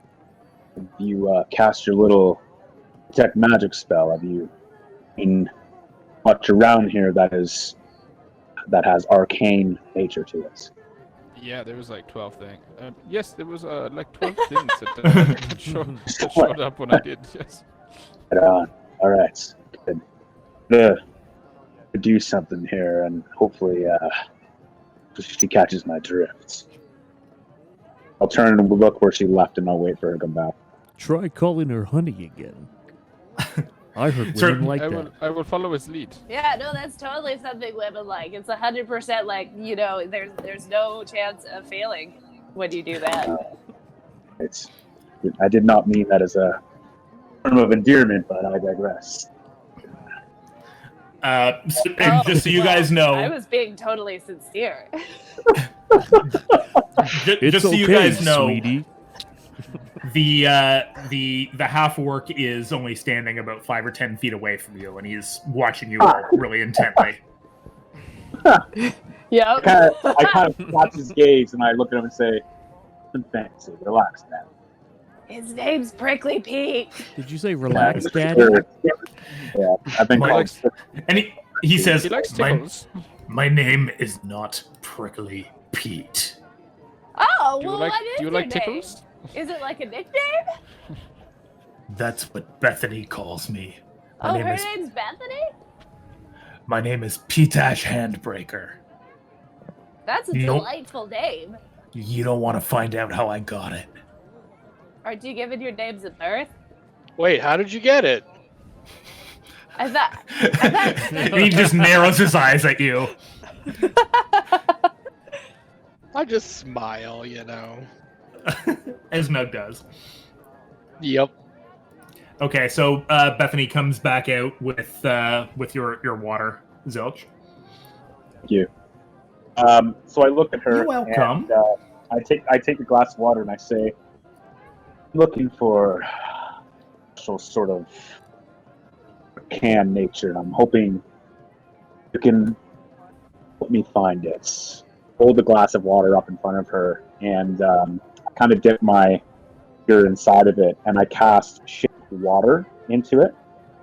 "Have you cast your little detect magic spell? Have you seen much around here that has arcane nature to it?" Yeah, there was like 12 things. Yes, there was like 12 things that showed up when I did. Yes. Right on. All right. Good. To do something here, and hopefully, she catches my drift. I'll turn and look where she left, and I'll wait for her to come back. Try calling her honey again. I heard Sir, women like that. I will follow his lead. Yeah, no, that's totally something women like. It's 100% like, you know, there's no chance of failing when you do that. I did not mean that as a form of endearment, but I digress. And just so you guys know, I was being totally sincere. It's just so okay, you guys know, sweetie. the half orc is only standing about 5 or 10 feet away from you, and he's watching you all really intently. Yep. I kind of watch his gaze, and I look at him and say, "Thanks, relax, man." His name's Prickly Pete. Did you say relax, Daddy? Sure. Yeah, I've been My called. likes- And he says, He likes my, tickles. my name is not Prickly Pete. Oh, Do you well, like, what is do you your like name? tickles? Is it like a nickname? That's what Bethany calls me. Oh, her name's Bethany? My name is Pitash Handbreaker. That's a Nope. delightful name. You don't want to find out how I got it. Aren't you given your names at birth? Wait, how did you get it? I thought He just narrows his eyes at you. I just smile, you know. As Nug does. Yep. Okay, so Bethany comes back out with your water, Zilch. Thank you. So I look at her. You're welcome. And, I take the glass of water and I say, "Looking for some sort of arcane nature, and I'm hoping you can help me find it." Hold the glass of water up in front of her, and I kind of dip my finger inside of it, and I cast shape water into it.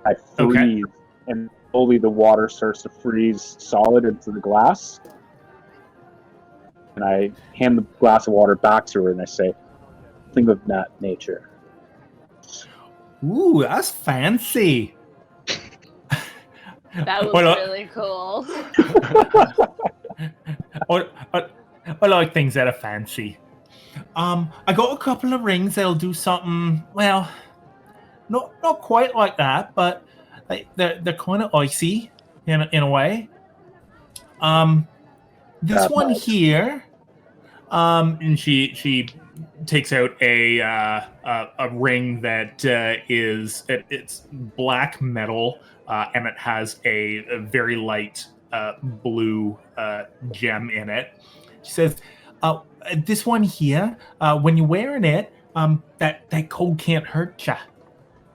I freeze, and slowly the water starts to freeze solid into the glass. And I hand the glass of water back to her, and I say, "Think of that nature." Ooh, that's fancy. that was Well, really cool. I like things that are fancy. I got a couple of rings that'll do something. Well, not quite like that, but they're kind of icy in a way. This That one much. here, and she takes out a ring that it's black metal, and it has a very light blue gem in it. She says, "This one here, when you're wearing it, that cold can't hurt ya.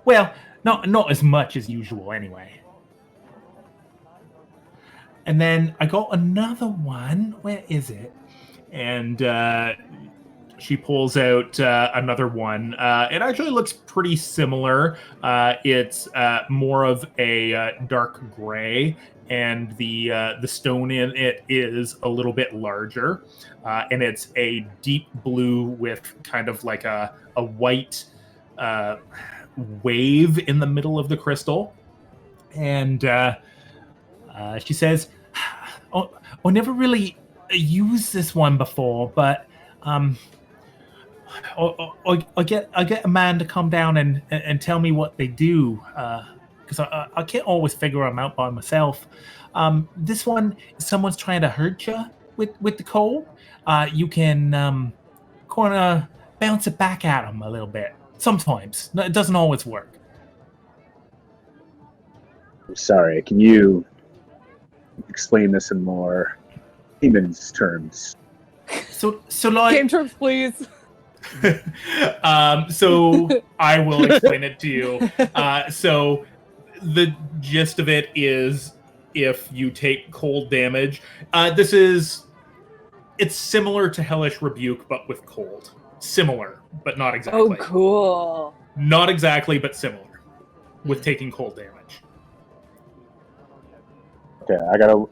Well, not as much as usual, anyway." And then I got another one. Where is it? And she pulls out another one. It actually looks pretty similar. It's more of a dark gray, and the stone in it is a little bit larger, and it's a deep blue with kind of like a white wave in the middle of the crystal. And she says, I never really used this one before, but I get a man to come down and tell me what they do, because I can't always figure them out by myself. This one, if someone's trying to hurt you with the coal, you can kind of bounce it back at them a little bit. Sometimes. No, it doesn't always work. I'm sorry, can you explain this in more Siemens terms? So like Game terms, please. so I will explain it to you. So the gist of it is, if you take cold damage, it's similar to Hellish Rebuke, but with cold. Similar, but not exactly. Oh, cool. Not exactly, but similar, with taking cold damage. Okay, I gotta.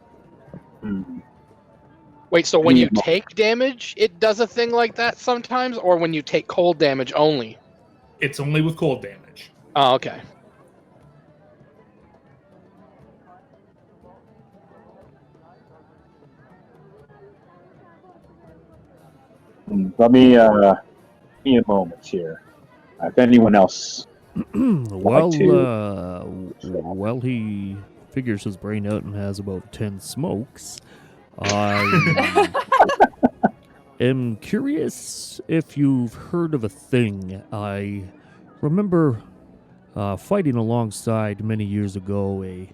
Wait, so when you take damage, it does a thing like that sometimes, or when you take cold damage only? It's only with cold damage. Oh, okay. Let me give me a moment here. If anyone else, Well, he figures his brain out and has about 10 smokes. I am curious if you've heard of a thing. I remember fighting alongside many years ago a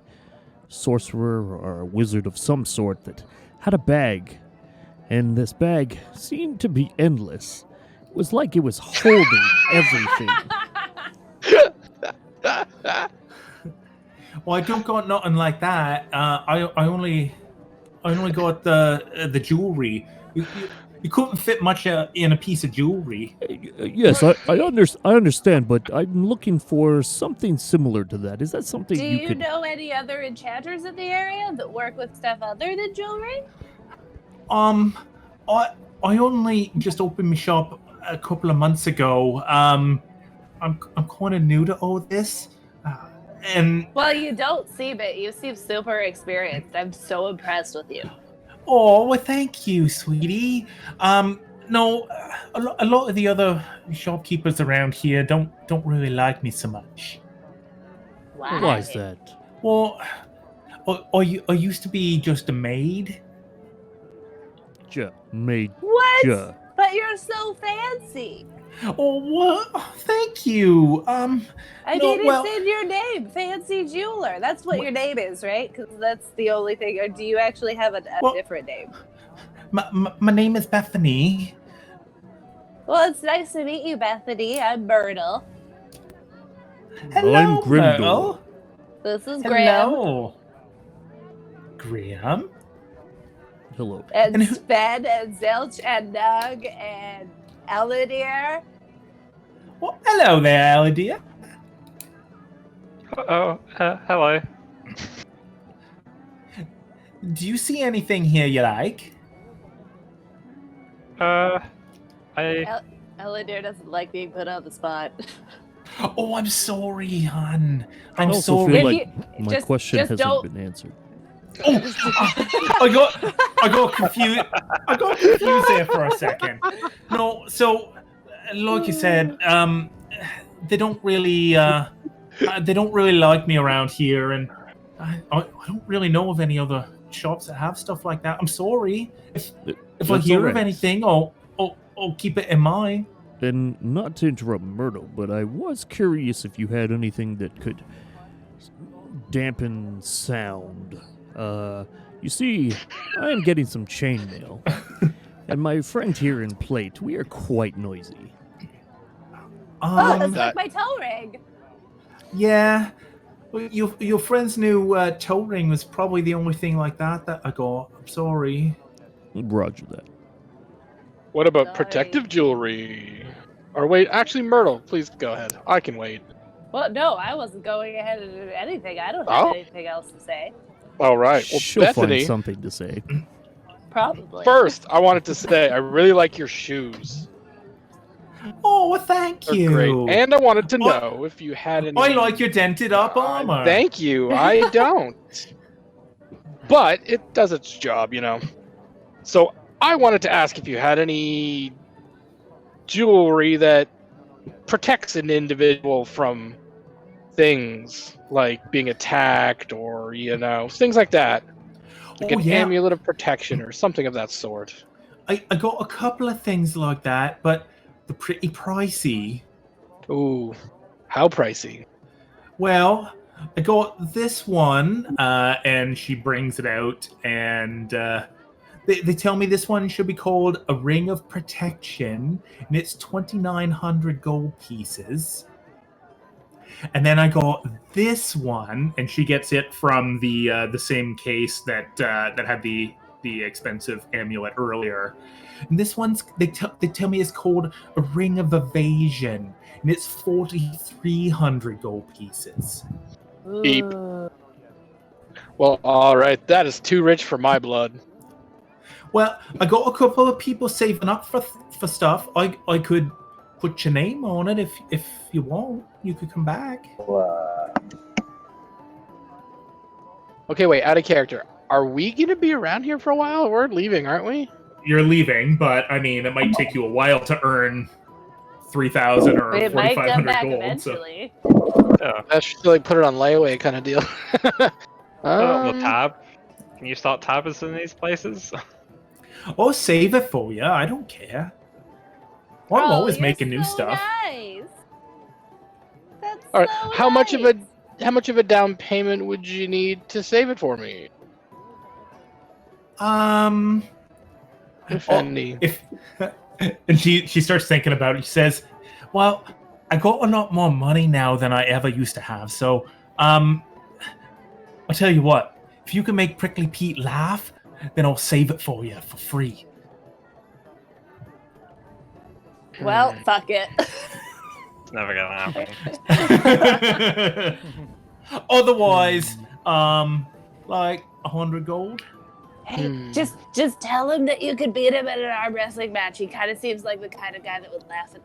sorcerer or a wizard of some sort that had a bag, and this bag seemed to be endless. It was like it was holding everything. Well, I don't got nothing like that. I only got the jewelry. You couldn't fit much in a piece of jewelry. Yes, I understand, but I'm looking for something similar to that. Is that something Do you you could... know any other enchanters in the area that work with stuff other than jewelry? I only just opened my shop a couple of months ago. I'm kind of new to all this, and Well, you don't seem it. You seem super experienced. I'm so impressed with you. oh, well, thank you, sweetie. No, a lot of the other shopkeepers around here don't really like me so much. Why is that? Well, I used to be just a maid. Maid. What? Ja. But you're so fancy. Oh, what? Thank you. I No, mean, well- it's in your name, Fancy Jeweler. That's what your name is, right? Because that's the only thing. Or do you actually have a Well- different name? My name is Bethany. Well, it's nice to meet you, Bethany. I'm Myrtle. Hello, I'm Grindor. Myrtle. This is Graham. Hello. Graham? Hello. And And who- Sven and Zilch and Nug and Elidyr. Well, hello there, Elidyr. Hello. Do you see anything here you like? Elidyr doesn't like being put on the spot. Oh, I'm sorry, hon. I I'm also sorry. feel If like you- my just- question just hasn't don't- been answered. I got confused. I got confused there for a second. No, so like you said, they don't really like me around here, and I don't really know of any other shops that have stuff like that. I'm sorry. If I That's hear all of right. anything, I'll keep it in mind. And not to interrupt Myrtle, but I was curious if you had anything that could dampen sound. You see, I am getting some chainmail, and my friend here in Plate, we are quite noisy. Oh, that's that- like my toe ring. Yeah. Well, your friend's new toe ring was probably the only thing like that I got. I'm sorry. Roger that. What about Sorry. protective jewelry? Or wait, actually, Myrtle, please go ahead. I can wait. Well, no, I wasn't going ahead and do anything. I don't have Oh. anything else to say. All right. Well, She'll Bethany, find something to say. Probably. first, I wanted to say I really like your shoes. Oh, well, thank They're you. great. And I wanted to Oh, know if you had any. I like your dented up armor. Thank you. I don't. But it does its job, you know. So I wanted to ask if you had any jewelry that protects an individual from things like being attacked or, you know, things like that. Like an amulet of protection or something of that sort. I got a couple of things like that, but they're pretty pricey. Ooh, how pricey? Well, I got this one, and she brings it out, and they tell me this one should be called a Ring of Protection, and it's 2,900 gold pieces. And then I got this one, and she gets it from the same case that had the expensive amulet earlier. And this one's they tell me it's called a Ring of Evasion, and it's 4,300 gold pieces. Cheap. Well, all right, that is too rich for my blood. Well, I got a couple of people saving up for stuff. I could put your name on it if you want. You could come back. Okay, wait, out of character. Are we going to be around here for a while? We're leaving, aren't we? You're leaving, but I mean, it might take you a while to earn 3,000 or It might come 4,500 back gold. eventually. That's just like put it on layaway kind of deal. The tab. Can you start tabs in these places? I'll save it for you. I don't care. Well, I'm always making new stuff. Nice. That's All right, so how much nice. of a down payment would you need to save it for me? If any. And she starts thinking about it. She says, "Well, I got a lot more money now than I ever used to have. So, I'll tell you what. If you can make Prickly Pete laugh, then I'll save it for you for free." Well, fuck it. It's never gonna happen. Otherwise, like 100 gold. Hey, just tell him that you could beat him in an arm wrestling match. He kind of seems like the kind of guy that would laugh at.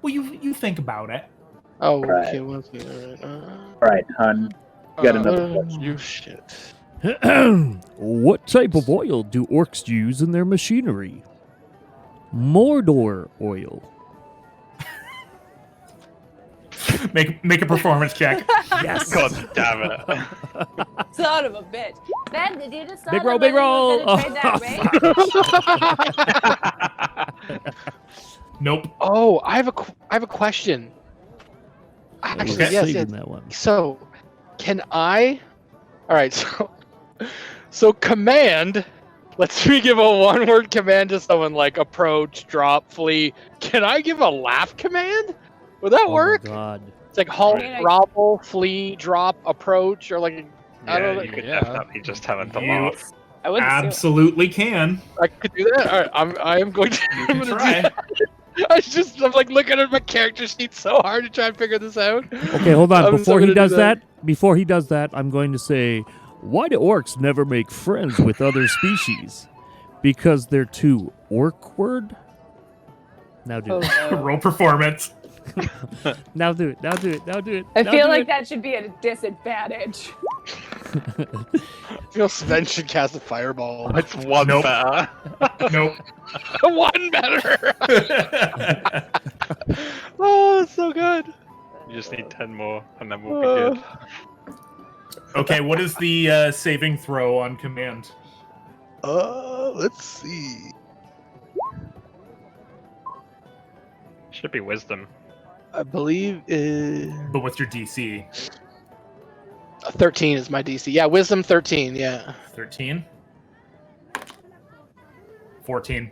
Well, you think about it. Oh, Right. okay. Well, okay, All right, hun. You got another question. You shit. What type of oil do orcs use in their machinery? Mordor oil. Make a performance check. Yes. God damn it. Son of a bitch. Ben, did you decide Big roll, on big whether you roll. were gonna trade that ring? Nope. Oh, I have a question. Actually, Okay. yes, Saving yes. that one. So, can I? All right. So command. Let's give a one-word command to someone like approach, drop, flee. Can I give a laugh command? Would that work? Oh my god. It's like halt, I mean, grovel, flee, drop, approach, or like I don't know. You could definitely just tell him to You laugh. I wouldn't absolutely can. I could do that. All right, I am going to. You I'm can gonna try. do that. I'm like looking at my character sheet so hard to try and figure this out. Okay, hold on. I'm Before so he gonna do does before he does that, I'm going to say, why do orcs never make friends with other species? Because they're too orkward? Now do it. Roll performance. Now do it. Now do it. Now do it. I Now feel do like it. that should be at a disadvantage. I feel Sven should cast a fireball. It's one Nope. better. Nope. One better. Oh, it's so good. You just need 10 more, and then we'll be good. Okay, what is the saving throw on command? Let's see. Should be wisdom. I believe But what's your DC? 13 is my DC. Yeah, wisdom 13. Yeah. 13? 14.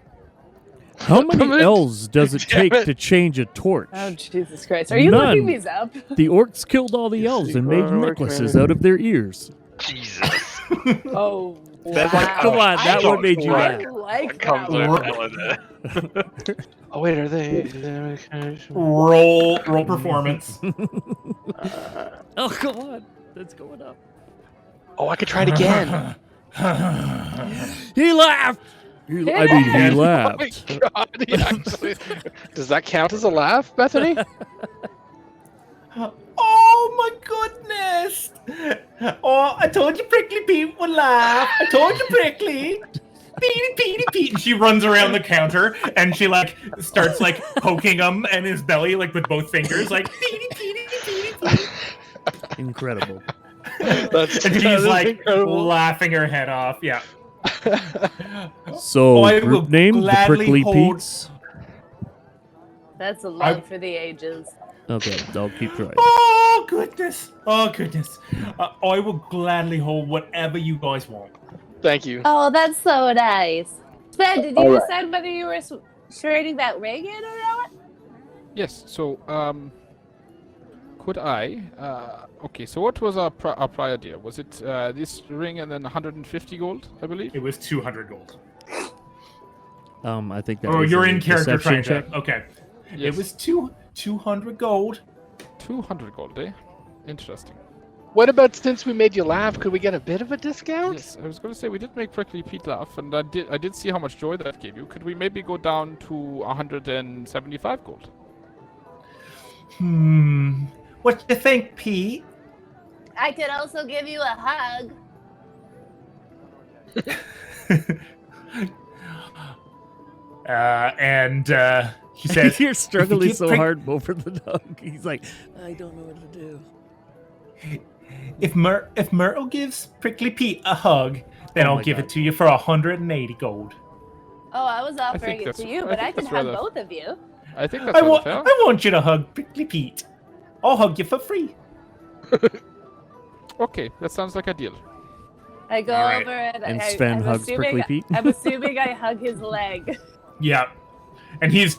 How many elves does it Damn take it. to change a torch? Oh, Jesus Christ. Are you None. looking these up? The orcs killed all the elves and made necklaces out of their ears. Jesus. Oh, That's wow. like- Come on, that I one made you I laugh. like That comes that with one. Elidyr. Oh wait, are they? Roll performance. Oh, come on. That's going up. Oh, I could try it again. He laughed. He Oh my laughed. God, he actually... Does that count as a laugh, Bethany? Oh my goodness! Oh, I told you Prickly Pete would laugh. I told you Prickly. Petey, Pete. And she runs around the counter and she like starts like poking him and his belly like with both fingers, like Petey. Incredible. And she's like incredible. laughing her head off. Yeah. So, I will group name, the gladly Prickly hold- Pete's. That's a love for the ages. Okay, I'll keep trying. Oh goodness! I will gladly hold whatever you guys want. Thank you. Oh, that's so nice. Sven, did you All right. decide whether you were trading that ring in or not? Yes. So, could I? Okay. So, what was our prior deal? Was it this ring and then 150 gold? I believe. It was 200 gold. I think that Oh, was you're a in character deception trying check. to. Okay. Yes. It was 200 gold. 200 gold, eh? Interesting. What about since we made you laugh, could we get a bit of a discount? Yes, I was going to say we did make Prickly Pete laugh, and I did see how much joy that gave you. Could we maybe go down to 175 gold? What you think, Pete? I could also give you a hug. He says, You're struggling give so Prick- hard over the dog. He's like, I don't know what to do. if Myrtle gives Prickly Pete a hug, then Oh I'll my give God. it to you for 180 gold. Oh, I was offering it that's- to you, I but I think can that's hug rather- both of you. I think that's rather fair. I want you to hug Prickly Pete. I'll hug you for free. Okay, that sounds like a deal. I go All right. over and, And I, Sven I'm hugs assuming, Prickly Pete. I'm assuming I hug his leg. Yeah. And he's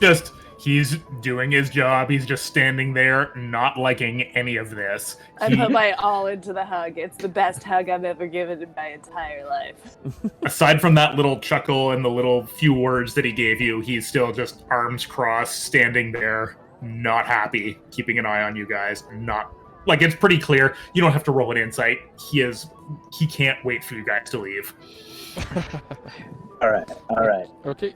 doing his job. He's just standing there, not liking any of this. I put my all into the hug. It's the best hug I've ever given in my entire life. Aside from that little chuckle and the little few words that he gave you, he's still just arms crossed, standing there, not happy, keeping an eye on you guys. Not like it's pretty clear. You don't have to roll an insight. He can't wait for you guys to leave. All right. Okay.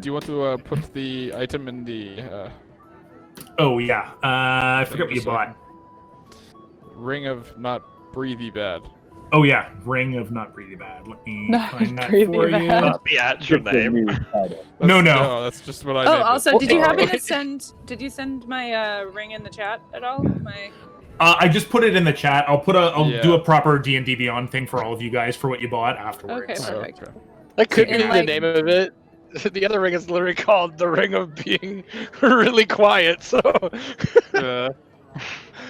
Do you want to put the item in the Oh yeah, I forget what you Sorry. bought. ring of not breathy bad? Oh yeah, Ring of Not Breathy Bad. Let me Not find that Breathy for Bad. you. Not the actual Get the name. new title. No. That's just what I Oh, named it. also, did you happen Oh. to send? Did you send my ring in the chat at all? My I just put it in the chat. I'll Yeah. do a proper D&D Beyond thing for all of you guys for what you bought afterwards. Okay, Oh, perfect. okay. That could And be the like- name of it. The other ring is literally called the Ring of Being Really Quiet, so... in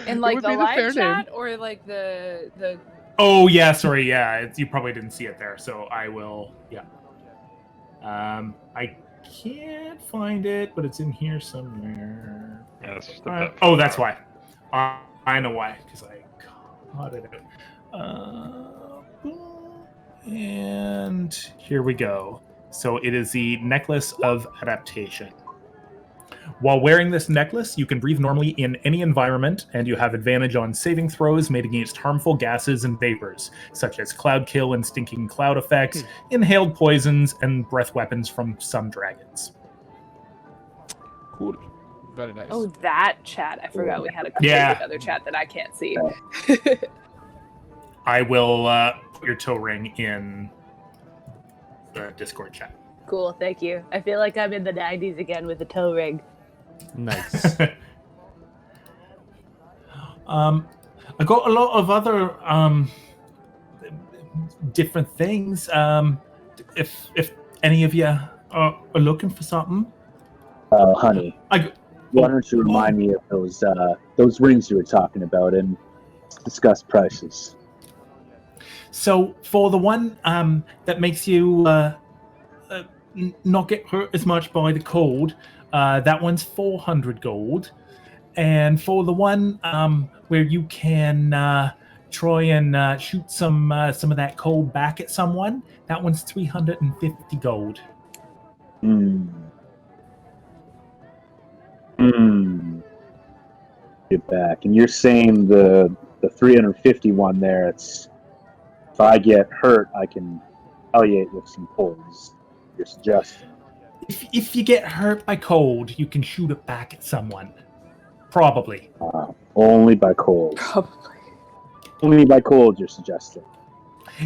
It like would the be the fair live chat or like the. Oh yeah, sorry, yeah. You probably didn't see it there, so I will. Yeah. I can't find it, but it's in here somewhere. Yeah, it's just a bit Oh, that's why. I know why, because I caught it out. And here we go. So it is the Necklace of Adaptation. While wearing this necklace, you can breathe normally in any environment, and you have advantage on saving throws made against harmful gases and vapors, such as cloud kill and stinking cloud effects, inhaled poisons, and breath weapons from some dragons. Cool. Very nice. Oh, that chat! I forgot we had a completely Yeah. other chat that I can't see. I will put your toe ring in the Discord chat. Cool, thank you. I feel like I'm in the 90s again with the toe ring. Nice. I got a lot of other different things. If any of you are looking for something, Honey, I why don't you remind me of those rings you were talking about and discuss prices? so for the one that makes you not get hurt as much by the cold, that one's 400 gold, and for the one where you can try and shoot some of that cold back at someone, that one's 350 gold. Get back. And you're saying the the 350 one there, it's if I get hurt, I can palliate with some pulls. You're suggesting. If you get hurt by cold, you can shoot it back at someone. Probably. Only by cold. Probably. Only by cold, you're suggesting.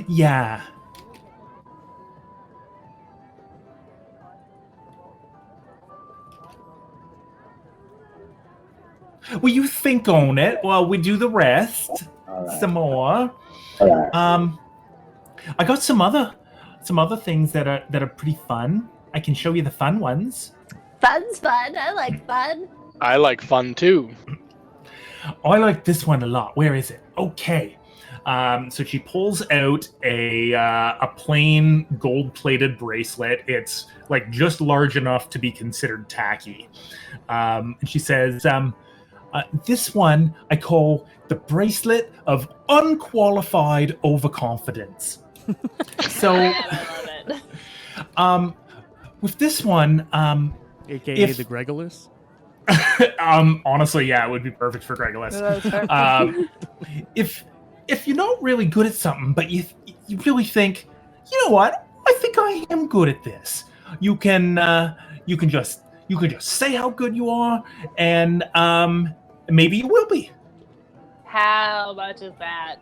Yeah. Well, you think on it while we do the rest. All right. Some more. All right. I got some other things that are pretty fun. I can show you the fun ones. Fun's fun. I like fun. I like fun too. I like this one a lot. Where is it? Okay. So she pulls out a plain gold-plated bracelet. It's like just large enough to be considered tacky. And she says, this one I call the bracelet of unqualified overconfidence. So, I love it. with this one, AKA the Gregulus? honestly, yeah, it would be perfect for Gregulus. That's perfect. If you're not really good at something, but you really think, you know what, I think I am good at this. You can just say how good you are, and maybe you will be. How much is that?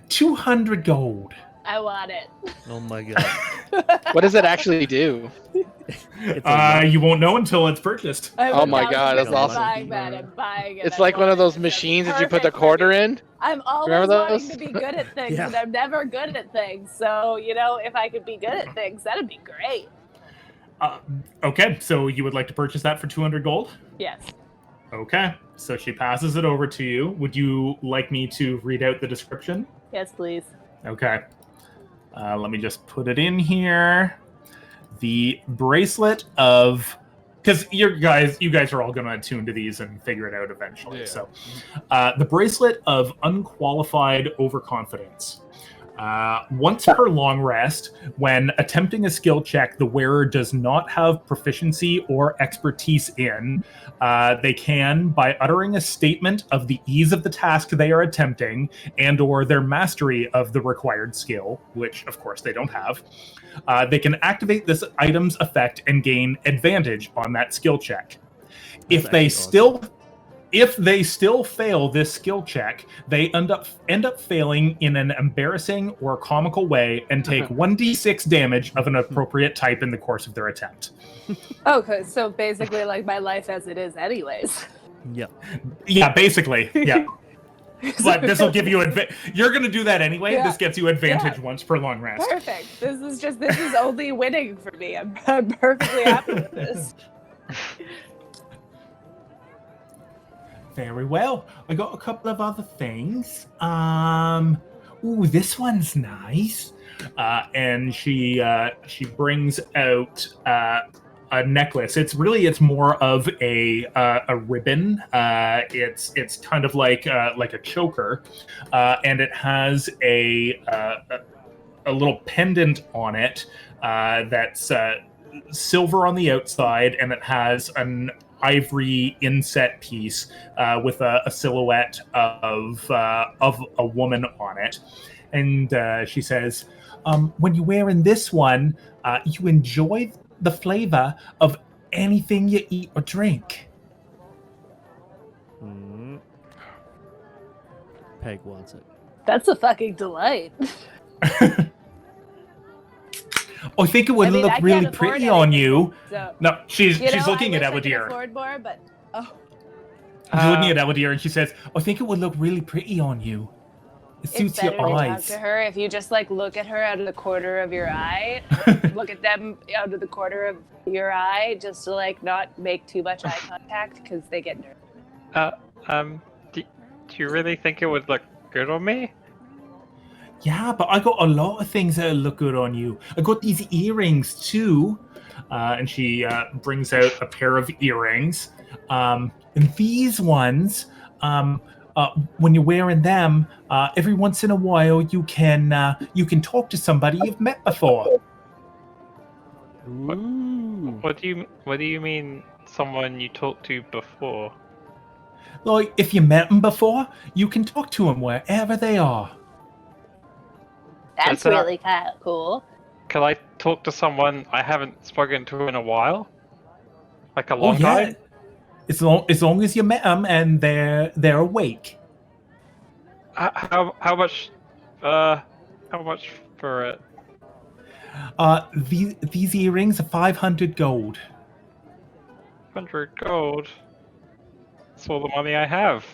200 gold. I want it. Oh my god. What does it actually do? It's a You won't know until it's purchased. Oh my god, that's I'm awesome. Buying that. I'm buying it. It's I like one want of those it. machines It's that you put the perfect for quarter me. in. I'm always Remember wanting those? to be good at things, Yeah. and I'm never good at things. So, if I could be good at things, that'd be great. Okay, so you would like to purchase that for 200 gold? Yes. Okay, so she passes it over to you. Would you like me to read out the description? Yes, please. Okay. Let me just put it in here. The bracelet of... Because you guys are all going to attune to these and figure it out eventually. Yeah. So, the bracelet of unqualified overconfidence. Once per long rest, when attempting a skill check the wearer does not have proficiency or expertise in, they can, by uttering a statement of the ease of the task they are attempting and or their mastery of the required skill, which of course they don't have, they can activate this item's effect and gain advantage on that skill check. If they still fail this skill check, they end up failing in an embarrassing or comical way and take 1d6 damage of an appropriate type in the course of their attempt. Okay, so basically like my life as it is anyways. Yep. Yeah, basically. Yeah. But this will give you you're going to do that anyway. Yeah. This gets you advantage Yeah. once per long rest. Perfect. This is only winning for me. I'm perfectly happy with this. Very well. I got a couple of other things. Ooh, this one's nice. And she brings out a necklace. It's more of a ribbon. It's kind of like a choker, and it has a little pendant on it that's silver on the outside, and it has an ivory inset piece with a silhouette of a woman on it. And she says, when you're wearing this one, you enjoy the flavor of anything you eat or drink. Peg wants it. That's a fucking delight. I think it would I mean, look I really can't afford pretty on you. So, No, she's you know, looking at I wish I could Elidyr. afford more, but She's looking at Elidyr and she says, I think it would look really pretty on you. It it's suits better your to talk eyes. to her if you just like look at her out of the corner of your eye. Look at them out of the corner of your eye, just to like not make too much eye contact because they get nervous. Do you really think it would look good on me? Yeah, but I got a lot of things that look good on you. I got these earrings too. And she brings out a pair of earrings. And these ones, when you're wearing them, every once in a while you can talk to somebody you've met before. Ooh. What do you mean someone you talked to before? Like, if you met them before, you can talk to them wherever they are. That's Is that- really kind of cool. Can I talk to someone I haven't spoken to in a while? Like a long time? As long as you met them and they're awake. How much? How much for it? These earrings are 500 gold. 100 gold. That's all the money I have.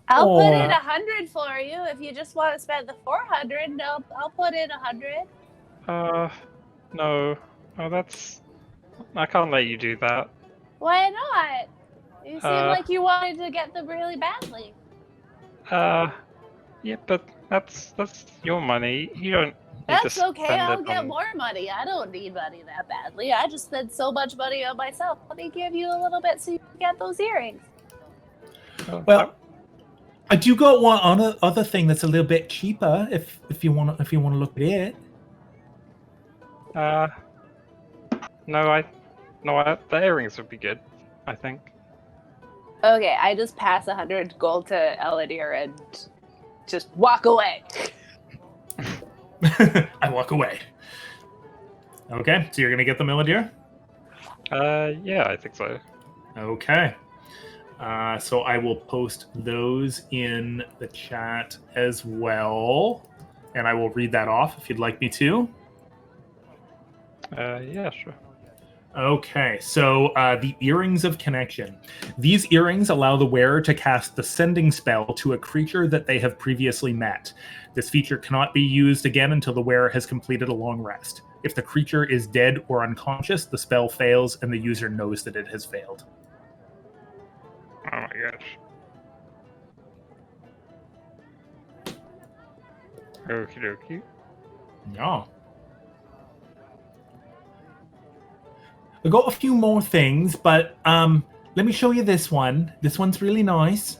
I'll put in Aw. 100 for you if you just want to spend the 400. No, I'll put in 100. No. Oh, that's... I can't let you do that. Why not? You seem like you wanted to get them really badly. Yeah, but that's your money. You don't need to That's spend okay. I'll it get on... more money. I don't need money that badly. I just spend so much money on myself. Let me give you a little bit so you can get those earrings. Well, I do got one other thing that's a little bit cheaper if you want to look at it. No, the earrings would be good, I think. Okay, I just pass 100 gold to Elidyr and just walk away. I walk away. Okay, so you're gonna get them, Elidyr? Yeah, I think so. Okay. So I will post those in the chat as well, and I will read that off if you'd like me to. Yeah, sure. Okay, so the Earrings of Connection. These earrings allow the wearer to cast the Sending spell to a creature that they have previously met. This feature cannot be used again until the wearer has completed a long rest. If the creature is dead or unconscious, the spell fails and the user knows that it has failed. Oh my gosh. Okie dokie. Yeah. I got a few more things, but let me show you this one. This one's really nice.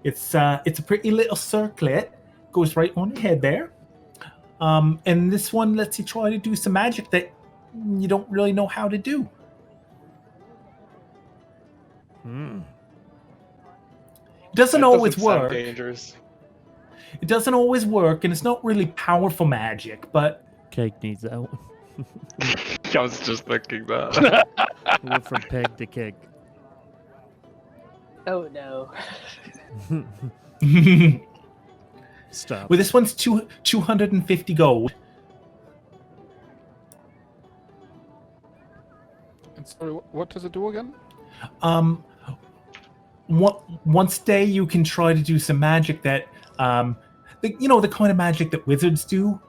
It's a pretty little circlet. Goes right on your head there. And this one lets you try to do some magic that you don't really know how to do. Hmm. It doesn't That always doesn't sound work. dangerous. It doesn't always work, and it's not really powerful magic, but Cake needs that one. I was just thinking that. Went from peg to kick. Oh no. Stop. well, this one's 250 gold. And sorry, what does it do again? Once a day you can try to do some magic that the kind of magic that wizards do,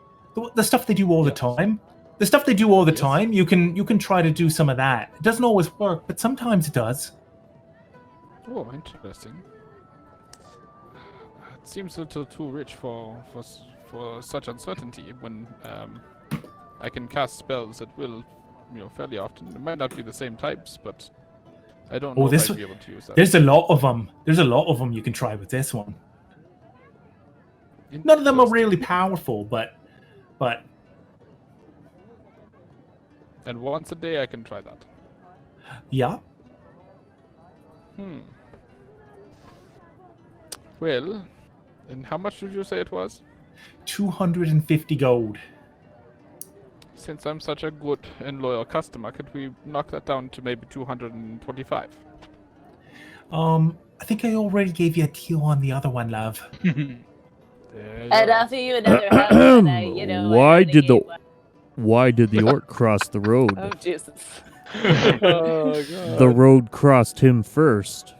the stuff they do all the time. The stuff they do all the time, you can try to do some of that. It doesn't always work, but sometimes it does. Oh, interesting. It seems a little too rich for such uncertainty when I can cast spells that will, fairly often. It might not be the same types, but I don't know if I'd be able to use that. There's a lot of them. There's a lot of them you can try with this one. None of them are really powerful, but. And once a day I can try that. Yeah. Well, and how much did you say it was? 250 gold. Since I'm such a good and loyal customer, could we knock that down to maybe 225? I think I already gave you a deal on the other one, love. I'd offer you another house, and Why did the orc cross the road? Oh Jesus! Oh god. The road crossed him first.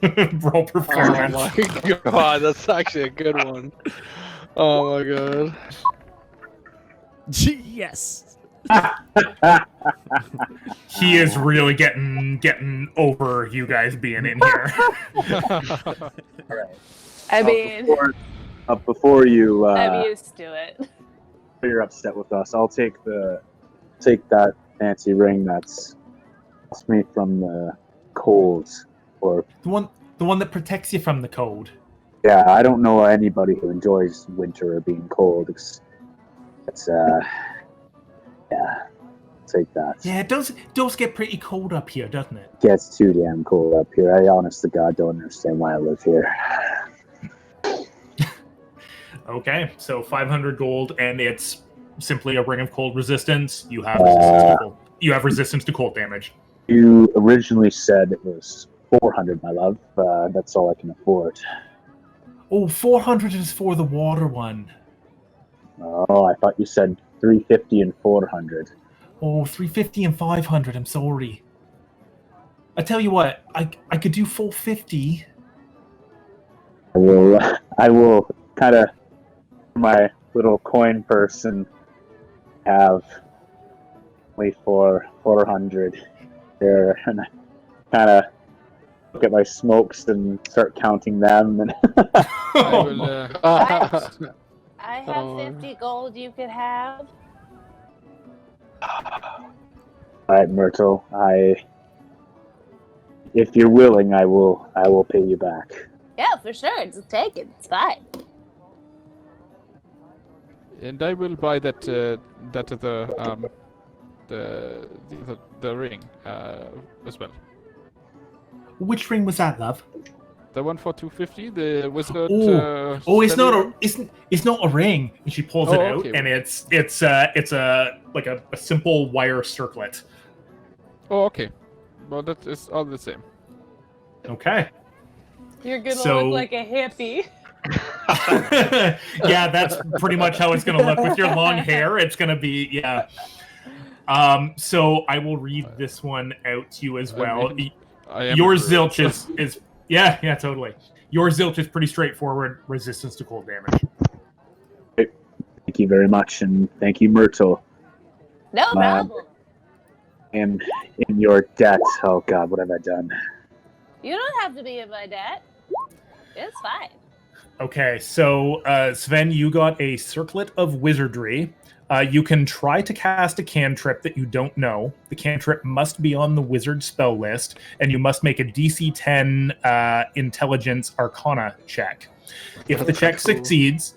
Roll Oh performance. my god, that's actually a good one. Oh my god. Yes. He is really getting over you guys being in here. I mean, Before you I'm used to it. you're upset with us, I'll take that fancy ring that's made from the cold, or The one that protects you from the cold. yeah, I don't know anybody who enjoys winter or being cold. It's take that. Yeah, it does get pretty cold up here, doesn't it? Gets too damn cold up here. I honest to God don't understand why I live here. Okay, so 500 gold, and it's simply a ring of cold resistance. You have resistance to cold. You have resistance to cold damage. You originally said it was 400, my love. That's all I can afford. Oh, 400 is for the water one. Oh, I thought you said 350 and 400. Oh, 350 and 500. I'm sorry. I tell you what, I could do 450. I will kind of my little coin purse and have only for 400 there, and I kind of look at my smokes and start counting them. And I will. I have 50 gold you could have. all right, Myrtle. If you're willing, I will pay you back. Yeah, for sure. Just take it. It's fine. And I will buy the ring as well. Which ring was that, love? The one for 250, the wizard. It's not a ring. And she pulls it out, okay. and it's a simple wire circlet. Oh, okay. Well, that is all the same. Okay. You're gonna So- look like a hippie. Yeah, that's pretty much how it's gonna look with your long hair. It's gonna be So I will read this one out to you as well. I am Your a zilch is yeah, totally. Your zilch is pretty straightforward. Resistance to cold damage. Thank you very much, and thank you, Myrtle. No problem. And in your debt. Oh God, what have I done? You don't have to be in my debt. It's fine. Okay, so Sven, you got a circlet of wizardry. You can try to cast a cantrip that you don't know. The cantrip must be on the wizard spell list, and you must make a DC 10 Intelligence Arcana check. If the check succeeds,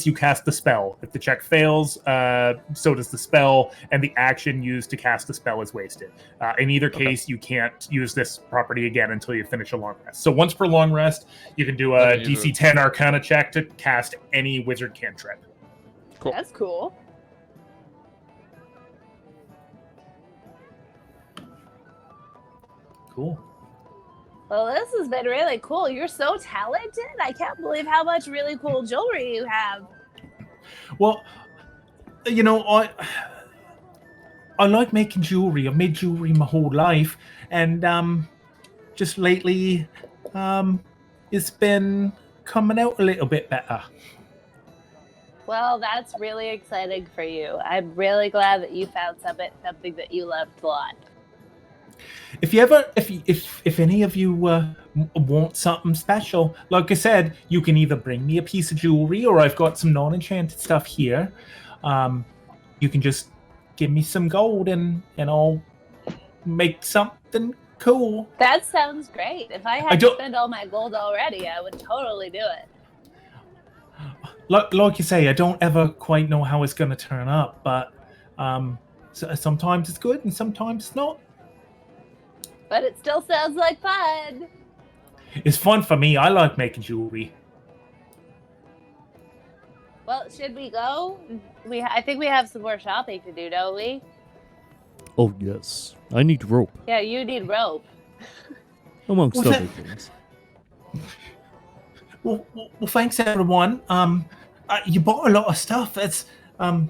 you cast the spell. If the check fails, so does the spell, and the action used to cast the spell is wasted. In either case, you can't use this property again until you finish a long rest. So once per long rest, you can do a DC 10 Arcana check to cast any wizard cantrip. Cool. That's cool. Cool. Well, this has been really cool. You're so talented. I can't believe how much really cool jewelry you have. Well, you know, I like making jewelry. I've made jewelry my whole life, and just lately, it's been coming out a little bit better. Well, that's really exciting for you. I'm really glad that you found something that you loved a lot. If any of you want something special, like I said, you can either bring me a piece of jewelry, or I've got some non-enchanted stuff here. You can just give me some gold, and I'll make something cool. That sounds great. If I had to spend all my gold already, I would totally do it. Like you say, I don't ever quite know how it's going to turn up, but sometimes it's good and sometimes it's not. But it still sounds like fun. It's fun for me. I like making jewelry. Well, should we go? I think we have some more shopping to do, don't we? Oh, yes. I need rope, Yeah, you need rope. amongst What's other that? things. Well, thanks everyone. You bought a lot of stuff. It's I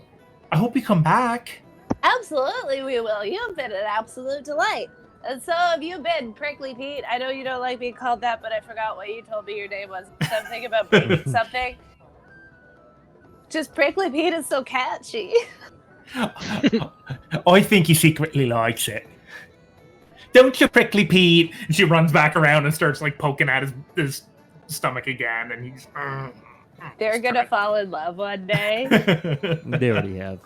hope you come back. Absolutely, we will. You've been an absolute delight. And so have you been, Prickly Pete. I know you don't like being called that, but I forgot what you told me your name was. Something about bringing something. Just Prickly Pete is so catchy. I think he secretly likes it. Don't you, Prickly Pete? And she runs back around and starts like poking at his stomach again, and he's. They're gonna fall in love one day. They already have.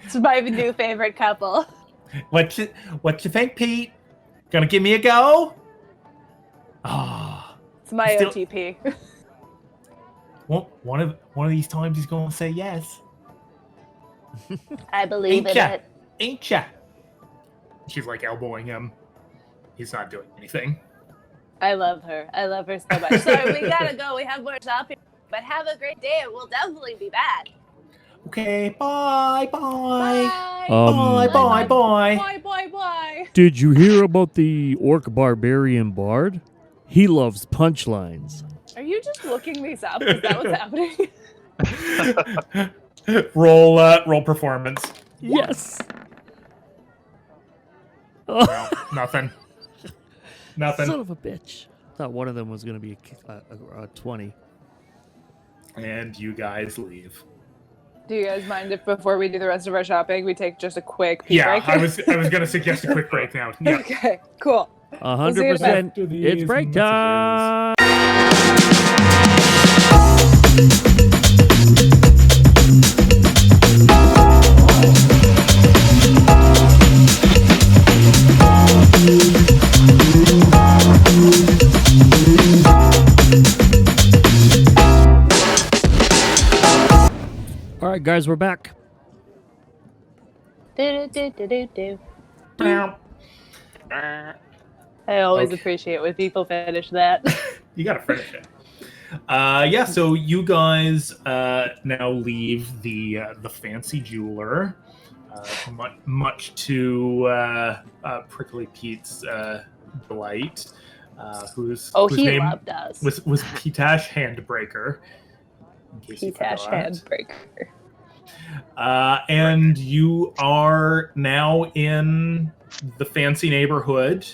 It's my new favorite couple. What you think, Pete? Gonna give me a go? Ah. It's my Still- OTP. One of these times he's gonna say yes. I believe in ya? it. Ain't ya? She's like elbowing him. He's not doing anything. I love her. I love her so much. Sorry, we gotta go. We have more shopping. But have a great day, and we'll definitely be back. Okay, bye. Bye. Bye. Bye. Did you hear about the orc barbarian bard? He loves punchlines. Are you just looking these up? Is that what's happening? Roll performance. Yes. No, nothing. Son of a bitch. Thought one of them was going to be a 20. And you guys leave. Do you guys mind if before we do the rest of our shopping, we take just a quick pee Yeah, break? I was going to suggest a quick break now. Yeah. Okay, cool. 100%. After these It's break time. All right, guys, we're back. Do. Meow. I always Okay. appreciate when people finish that. You got to finish it. Yeah, so you guys now leave the fancy jeweler, much to Prickly Pete's delight. Whose He name loved us. was Pitash Handbreaker. in case you Pitash forgot. handbreaker. And you are now in the fancy neighborhood,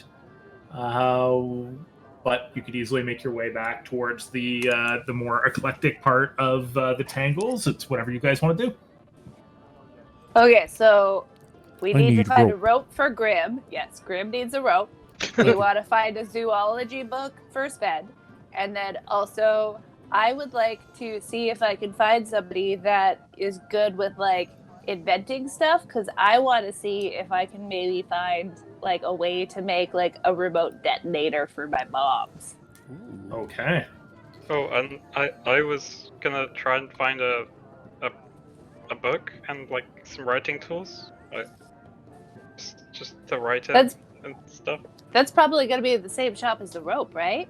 but you could easily make your way back towards the more eclectic part of the Tangles. It's whatever you guys want to do. Okay, so we I need to need find a rope. rope for Grim. Yes, Grim needs a rope. We want to find a zoology book for Sven. And then also, I would like to see if I can find somebody that is good with, like, inventing stuff, because I want to see if I can maybe find, like, a way to make, like, a remote detonator for my moms. Okay. Oh, and I was gonna try and find a book and like some writing tools, like just to write it That's and stuff. that's probably going to be the same shop as the rope, right?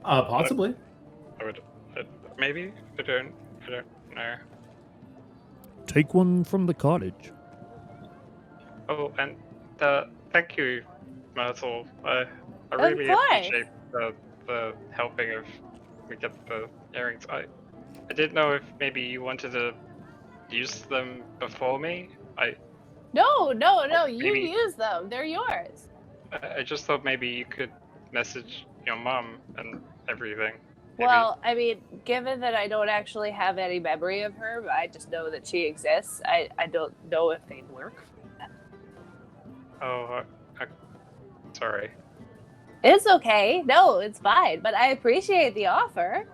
Possibly. I would maybe I don't know. Take one from the cottage. Oh, and thank you, Myrtle. I really course. appreciate the helping of me get the earrings. I didn't know if maybe you wanted to use them before me. No, you Maybe- use them. They're yours. I just thought maybe you could message your mom and everything. Maybe. Well, I mean, given that I don't actually have any memory of her, but I just know that she exists, I don't know if they'd work. Oh, sorry. It's okay. No, it's fine. But I appreciate the offer.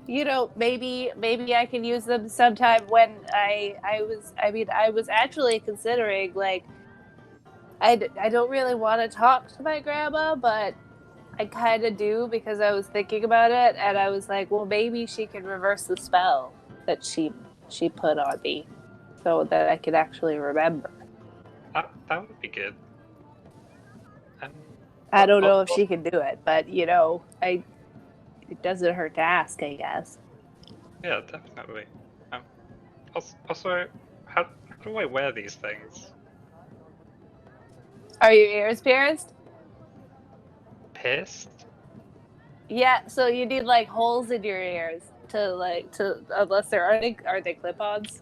You know, maybe I can use them sometime when I was actually considering, like, I don't really want to talk to my grandma, but I kind of do, because I was thinking about it, and I was like, well, maybe she can reverse the spell that she put on me, so that I could actually remember. That would be good. I don't know if she can do it, but you know, it doesn't hurt to ask, I guess. Yeah, definitely. Also, how do I wear these things? Are your ears pierced? Pierced? Yeah, so you need like holes in your ears to unless there are they clip-ons?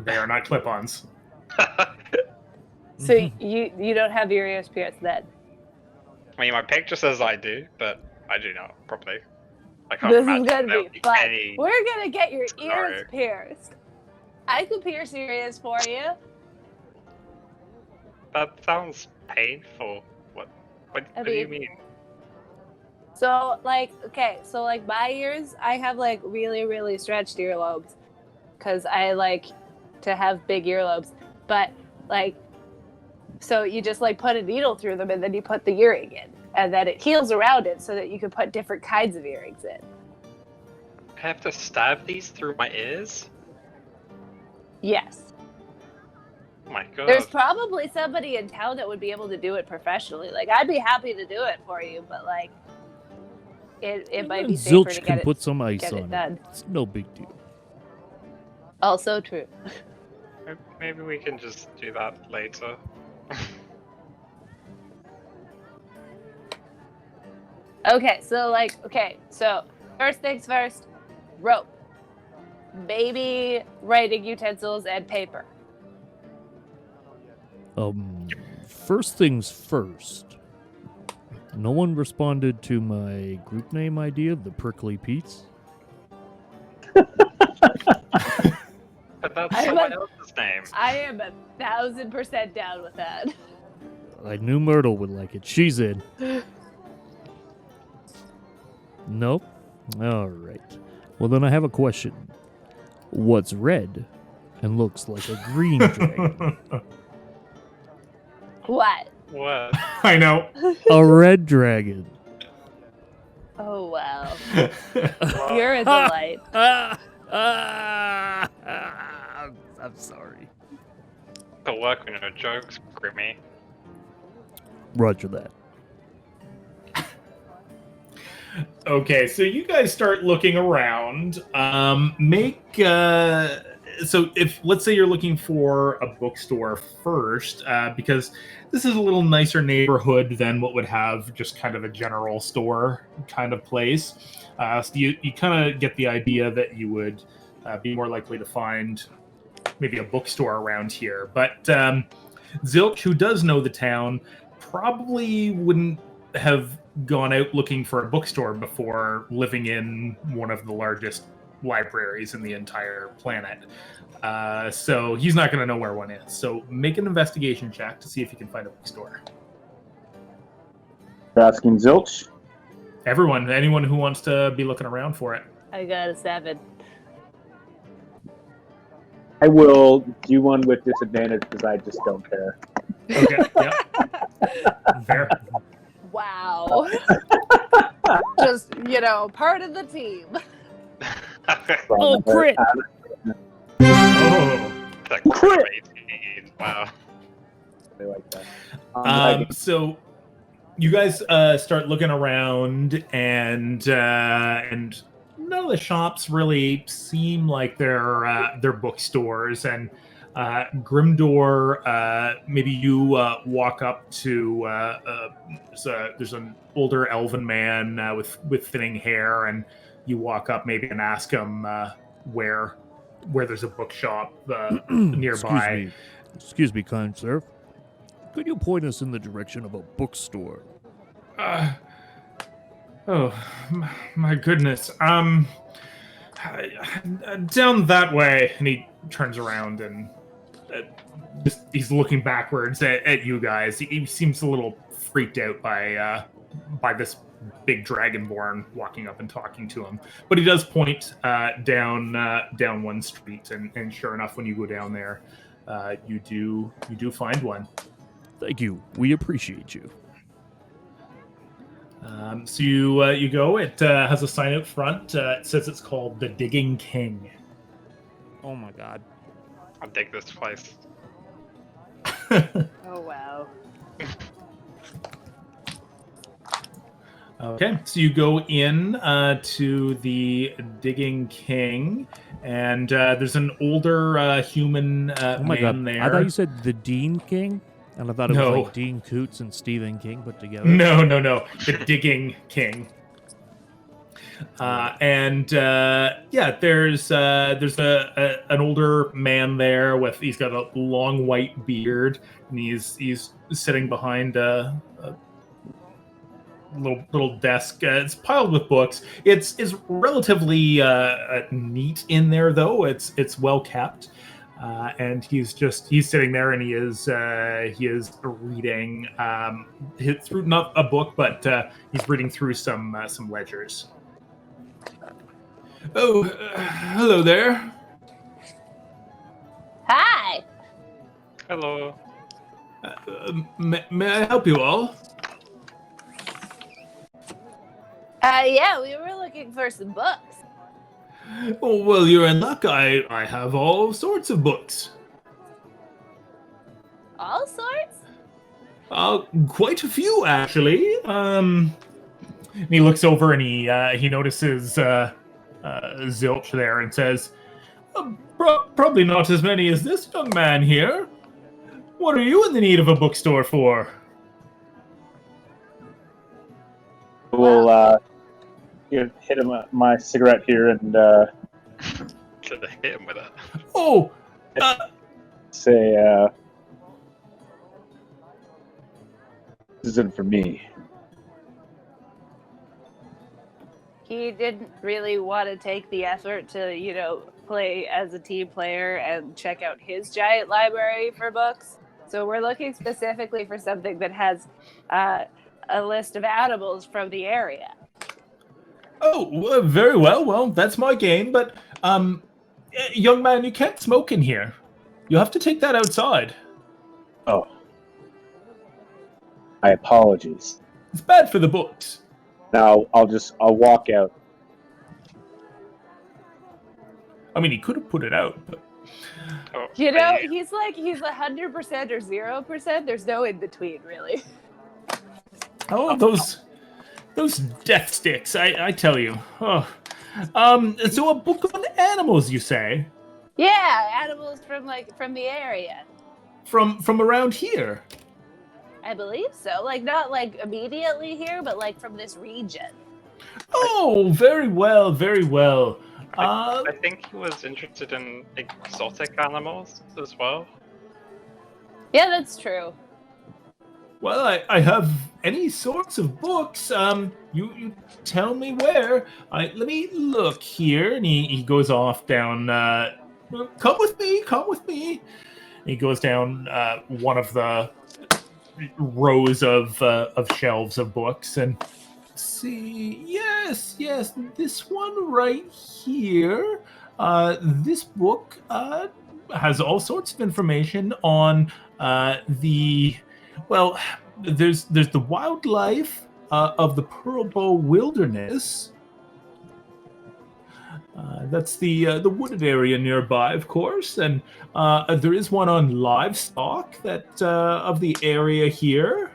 They are not clip-ons. So you don't have your ears pierced then? I mean, my picture says I do, but I do not properly. I can't This is imagine gonna there would be fun. any- We're gonna get your scenario. ears pierced. I could pierce your ears for you. That sounds painful. What do you mean? So like my ears, I have like really, really stretched earlobes because I like to have big earlobes. But like, so you just like put a needle through them and then you put the earring in, and then it heals around it so that you can put different kinds of earrings in. I have to stab these through my ears? Yes. Oh my god. There's probably somebody in town that would be able to do it professionally. Like, I'd be happy to do it for you, but like, it might be safer Zilch to can get put some ice get it on done. it. It's no big deal. Also true. Maybe we can just do that later. Okay, so first things first, rope. Maybe writing utensils and paper. First things first. No one responded to my group name idea of the Prickly Pete's. But that's I someone was- else's name. I am 1,000% down with that. I knew Myrtle would like it. She's in. Nope. All right. Well, then I have a question. What's red and looks like a green dragon? What? What? I know. A red dragon. Oh, wow. You're a delight. I'm sorry. To work on your jokes, Grimmy. Roger that. Okay, so you guys start looking around. So if, let's say you're looking for a bookstore first, because this is a little nicer neighborhood than what would have just kind of a general store kind of place. So you kind of get the idea that you would be more likely to find maybe a bookstore around here. But Zilch, who does know the town, probably wouldn't have gone out looking for a bookstore before living in one of the largest libraries in the entire planet. So he's not going to know where one is. So make an investigation check to see if you can find a bookstore. You're asking Zilch? Anyone who wants to be looking around for it. I got a 7. I will do one with disadvantage because I just don't care. Okay, yeah. Fair. Wow. Just, part of the team. Oh, crit! Oh. That crit! 18. Wow. I like that. So you guys start looking around, and none of the shops really seem like they're bookstores. And Grimdor, maybe you walk up to there's an older elven man with thinning hair, and you walk up maybe and ask him where there's a bookshop nearby. Excuse me, kind sir. Could you point us in the direction of a bookstore? My goodness. Down that way. And he turns around and he's looking backwards at you guys. He seems a little freaked out by this big dragonborn walking up and talking to him. But he does point down one street, and sure enough, when you go down there, you do find one. Thank you. We appreciate you. So you go. It has a sign out front. It says it's called the Digging King. Oh my god. I dig this place. Oh, wow. Okay, so you go in to the Digging King, and there's an older human Oh my man god. there. I thought you said the Dean King, and I thought it No. was like Dean Koontz and Stephen King put together. No, the Digging King. There's an older man there he's got a long white beard, and he's sitting behind a little desk. It's piled with books. It's relatively neat in there, though. It's well kept. And he's sitting there, and he is reading through, not a book, but he's reading through some ledgers. Oh, hello there. Hi. Hello. May I help you all? Yeah, we were looking for some books. Oh, well, you're in luck. I have all sorts of books. All sorts? Quite a few, actually. And he looks over and he notices Zilch there and says, probably not as many as this young man here. What are you in the need of a bookstore for? We'll hit him my cigarette here and Should have hit him with it. Oh, say, this isn't for me. He didn't really want to take the effort to, play as a team player and check out his giant library for books. So we're looking specifically for something that has a list of animals from the area. oh, very well. Well, that's my game. But, young man, you can't smoke in here. You have to take that outside. Oh. I apologize. It's bad for the books. Now, I'll walk out. I mean, he could have put it out, but Oh, He's 100% or 0%. There's no in between, really. oh, those death sticks! I tell you. Oh, so a book on animals, you say? Yeah, animals from the area. From around here? I believe so. Not immediately here, but from this region. Oh, very well, very well. I think he was interested in exotic animals as well. Yeah, that's true. Well, I have any sorts of books. You tell me where. Let me look here. And he goes off down. Come with me. He goes down one of the rows of shelves of books and see. Yes, this one right here. This book has all sorts of information on there's the wildlife of the Purple Wilderness. That's the wooded area nearby, of course, and there is one on livestock that of the area here.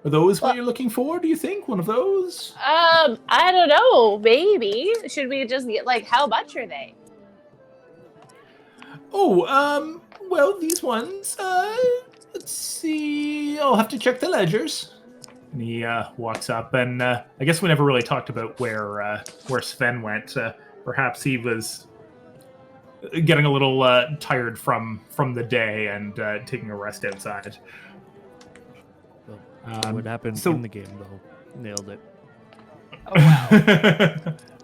Are those what you're looking for? Do you think one of those? I don't know. Maybe should we just get how much are they? Oh, well, these ones. Let's see. I'll have to check the ledgers. And he walks up, and I guess we never really talked about where Sven went. Perhaps he was getting a little tired from the day and taking a rest outside. What happened in the game, though? Nailed it. Oh wow!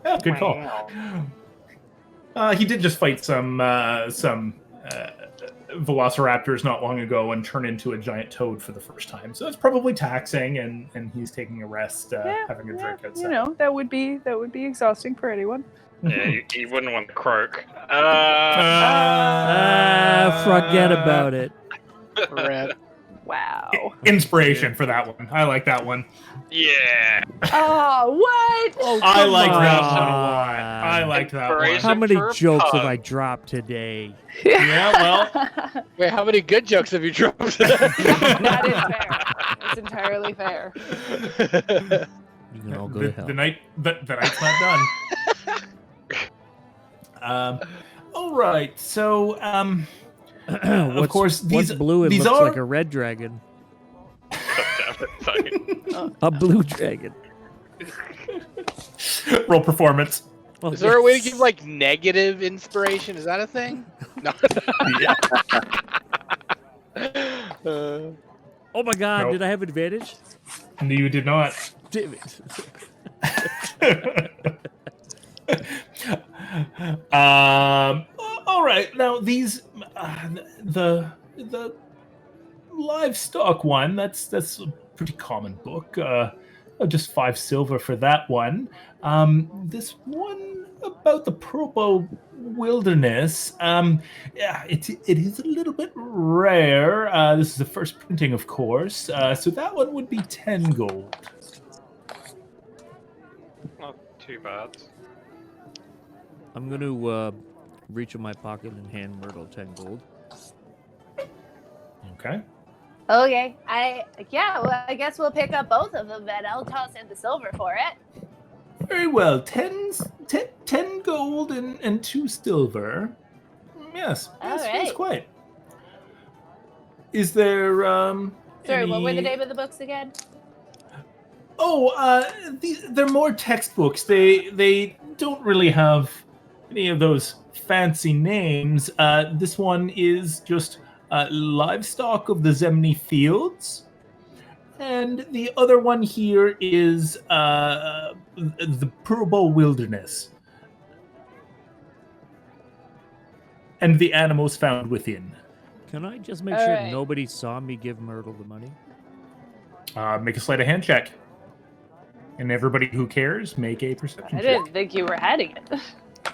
Yeah, good call. He did just fight some velociraptors not long ago and turn into a giant toad for the first time. So it's probably taxing, and he's taking a rest, having a drink outside. That would be exhausting for anyone. Yeah, you wouldn't want to croak. Forget about it. Red. Wow. Inspiration for that one. I like that one. Yeah. Oh, what? Oh, I like come that one a on. lot. I liked that one. Inspiration. How many For a jokes have pug. I dropped today? Yeah, well, Wait, how many good jokes have you dropped? That is fair. It's entirely fair. You can all go to hell. the night's not done. All right, so of course what's these blue? It these looks are like a red dragon. Sorry. A blue dragon. roll performance. Well, Is there a way to yes. give negative inspiration? Is that a thing? No. Oh my god! Nope. Did I have advantage? No, you did not. Damn it! All right. Now these, the livestock one. That's a pretty common book. Just 5 silver for that one. This one about the Purple Wilderness. Yeah, it is a little bit rare. This is the first printing, of course. So that one would be 10 gold. Not too bad. I'm going to reach in my pocket and hand Myrtle 10 gold. Okay. Okay. Well, I guess we'll pick up both of them then. I'll toss in the silver for it. Very well. 10 gold and 2 silver. Yes. All Yes, right. quite. Is there Sorry, what were the any- name of the books again? Oh, they're more textbooks. They don't really have any of those fancy names. This one is just Livestock of the Zemni Fields. And the other one here is the Purple Wilderness. And the animals found within. Can I just make All sure right. nobody saw me give Myrtle the money? Make a sleight of hand check. And everybody who cares, make a perception I check. didn't think you were hiding it. I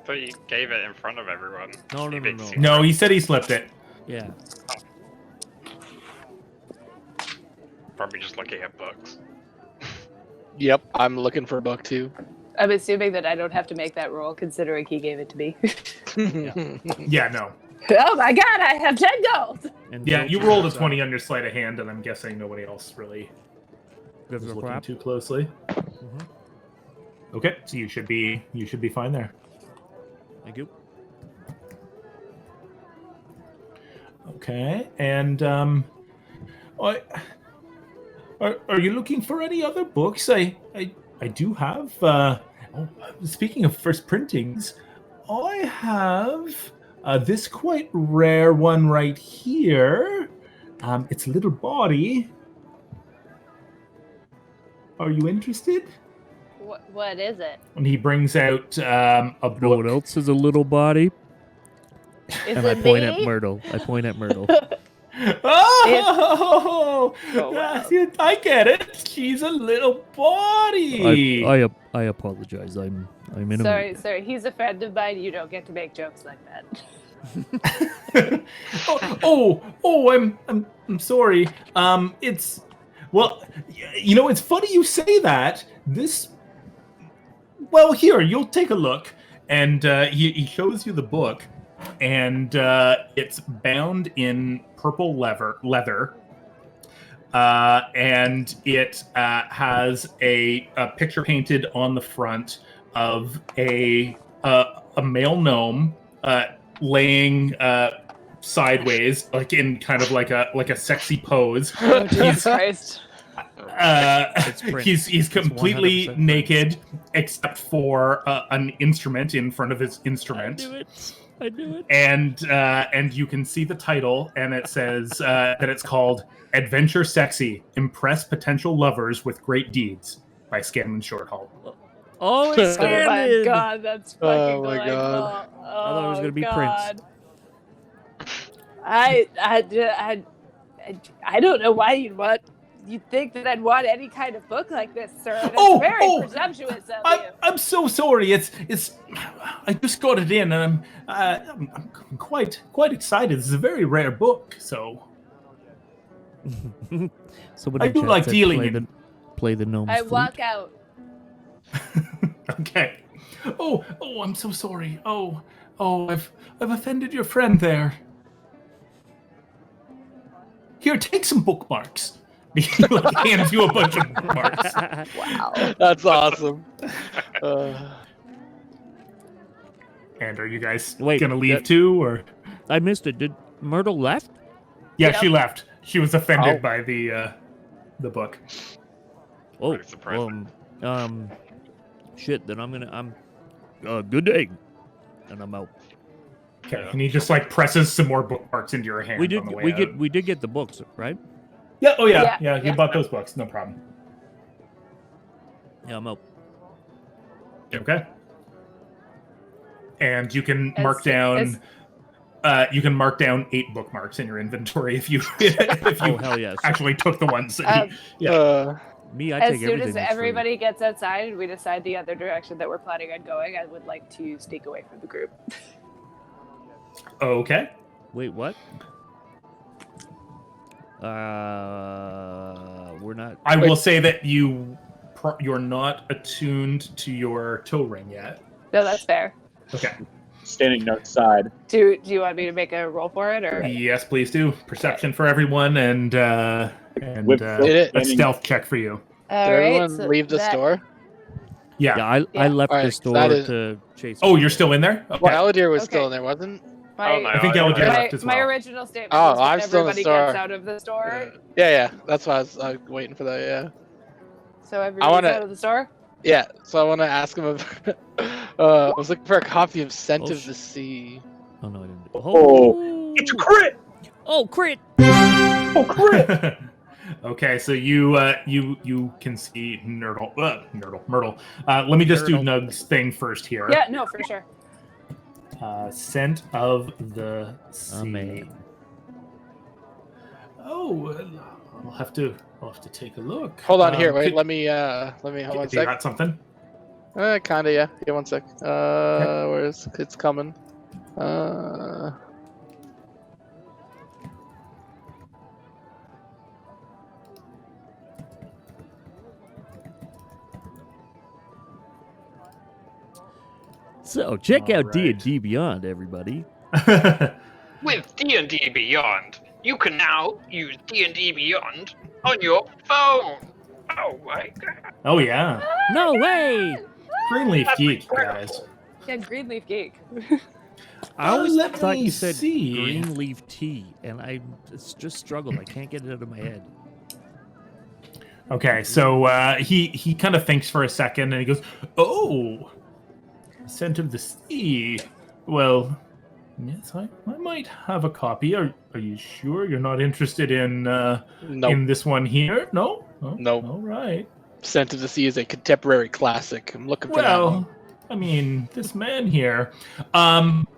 thought you gave it in front of everyone. No, no, You no, big no. secret. No, he said he slipped it. Yeah. Probably just looking at books. Yep, I'm looking for a book too. I'm assuming that I don't have to make that roll, considering he gave it to me. Yeah, no. Oh my god, I have 10 gold! And Yeah, Zilch you rolled a is, 20 on your sleight of hand, and I'm guessing nobody else really Gives was a looking crap. too closely. Mhm. Okay, so you should be fine there. Thank you. Okay, and are you looking for any other books? I do have. Speaking of first printings, I have this quite rare one right here. It's a little body. Are you interested? What is it? And he brings out a You know what book. else is a little body? Is And I it point me? at Myrtle. I point at Myrtle. Oh, Oh, wow. yes, I get it. She's a little body. I apologize. I'm in a mood. Sorry, he's a friend of mine. You don't get to make jokes like that. I'm sorry. It's well, you know, it's funny you say that. Well, here, you'll take a look, and he shows you the book, and it's bound in purple leather, and it has a picture painted on the front of a male gnome laying sideways, like in kind of like a sexy pose. Oh, Jesus Christ. It's Prince. He's It's completely 100% Prince. naked except for an instrument in front of his instrument. I do it. And you can see the title, and it says that it's called "Adventure Sexy: Impress Potential Lovers with Great Deeds" by Scanlan Shorthall. Oh, it's Oh my Scanlan! god, that's Oh fucking my delightful. God. Oh, I thought it was gonna be God. I don't know why you'd think that I'd want any kind of book like this, sir. That's very presumptuous of you. I'm so sorry. It's I just got it in, and I'm quite excited. This is a very rare book, so Somebody I do in chat like said dealing play the gnome's I flute. walk out. okay. Oh, I'm so sorry. Oh, I've offended your friend there. Here, take some bookmarks. He like, hands you a bunch of bookmarks. Wow. That's awesome. And are you guys Wait, gonna leave that- too, or? I missed it. Did Myrtle left? Yeah, Yep. she left. She was offended Oh. by the book. Oh, Pretty surprising. Shit. Then I'm good day, and I'm out. Okay, Yeah. and he just like presses some more bookmarks into your hand. We did on the way out. we did get the books, right? Yeah. Oh yeah. Yeah, Yeah. You yeah. bought those books. No problem. Yeah, I'm out. Okay. And you can As- mark down. You can mark down 8 bookmarks in your inventory if you if Oh you hell yes. actually took the ones. That Um, Yeah. Me, I As take soon everything. as that's free. everybody gets outside and we decide the other direction that we're planning on going, I would like to sneak away from the group. Okay. Wait, what? We're not. I will say that you're not attuned to your toe ring yet. No, that's fair. Okay. Standing outside. Do you want me to make a roll for it, or Yes, please do. Perception for everyone, and With a standing- stealth check for you. all Did right? everyone so leave the that- store? Yeah. Yeah, I Yeah. left Alright, the so store that is- to chase. Oh, you're still in there? Okay. Well, Elidyr was Okay. still in there, wasn't? My, Oh, no. I think Elidyr Yeah. left as well. my original statement Oh, was when I'm still in the everybody store. gets out of the store. Yeah. That's why I was waiting for that. Yeah. So everybody's wanna- out of the store? Yeah. So I want to ask him if I was looking for a copy of Scent Oh, of the Sea. Oh no, I didn't. Oh, it's a crit! Oh, crit! Oh, crit! Okay, so you can see Myrtle. Let me just do Myrtle. Nug's thing first here. Yeah, no, for sure. Scent of the sea. Amazing. Oh, I'll have to take a look. Hold on here. Wait. could- Let me. Hold on one you sec. got something? Kinda. Yeah. Yeah. 1 sec. Where's it's coming? So check out Alright. D&D Beyond, everybody. With D&D Beyond, you can now use D&D Beyond on your phone. Oh my god. Oh yeah, No way! Greenleaf That's Geek, incredible. guys. Yeah, Greenleaf Geek. I always let thought me you said see. green leaf tea, and it's just struggled. I can't get it out of my head. Okay, so he kind of thinks for a second, and he goes, "Oh, Scent of the Sea. Well, yes, I might have a copy. Are you sure you're not interested in Nope. in this one here? No. Oh, Nope. All right. Scent of the Sea is a contemporary classic. I'm looking for that one. Well, I mean, this man here.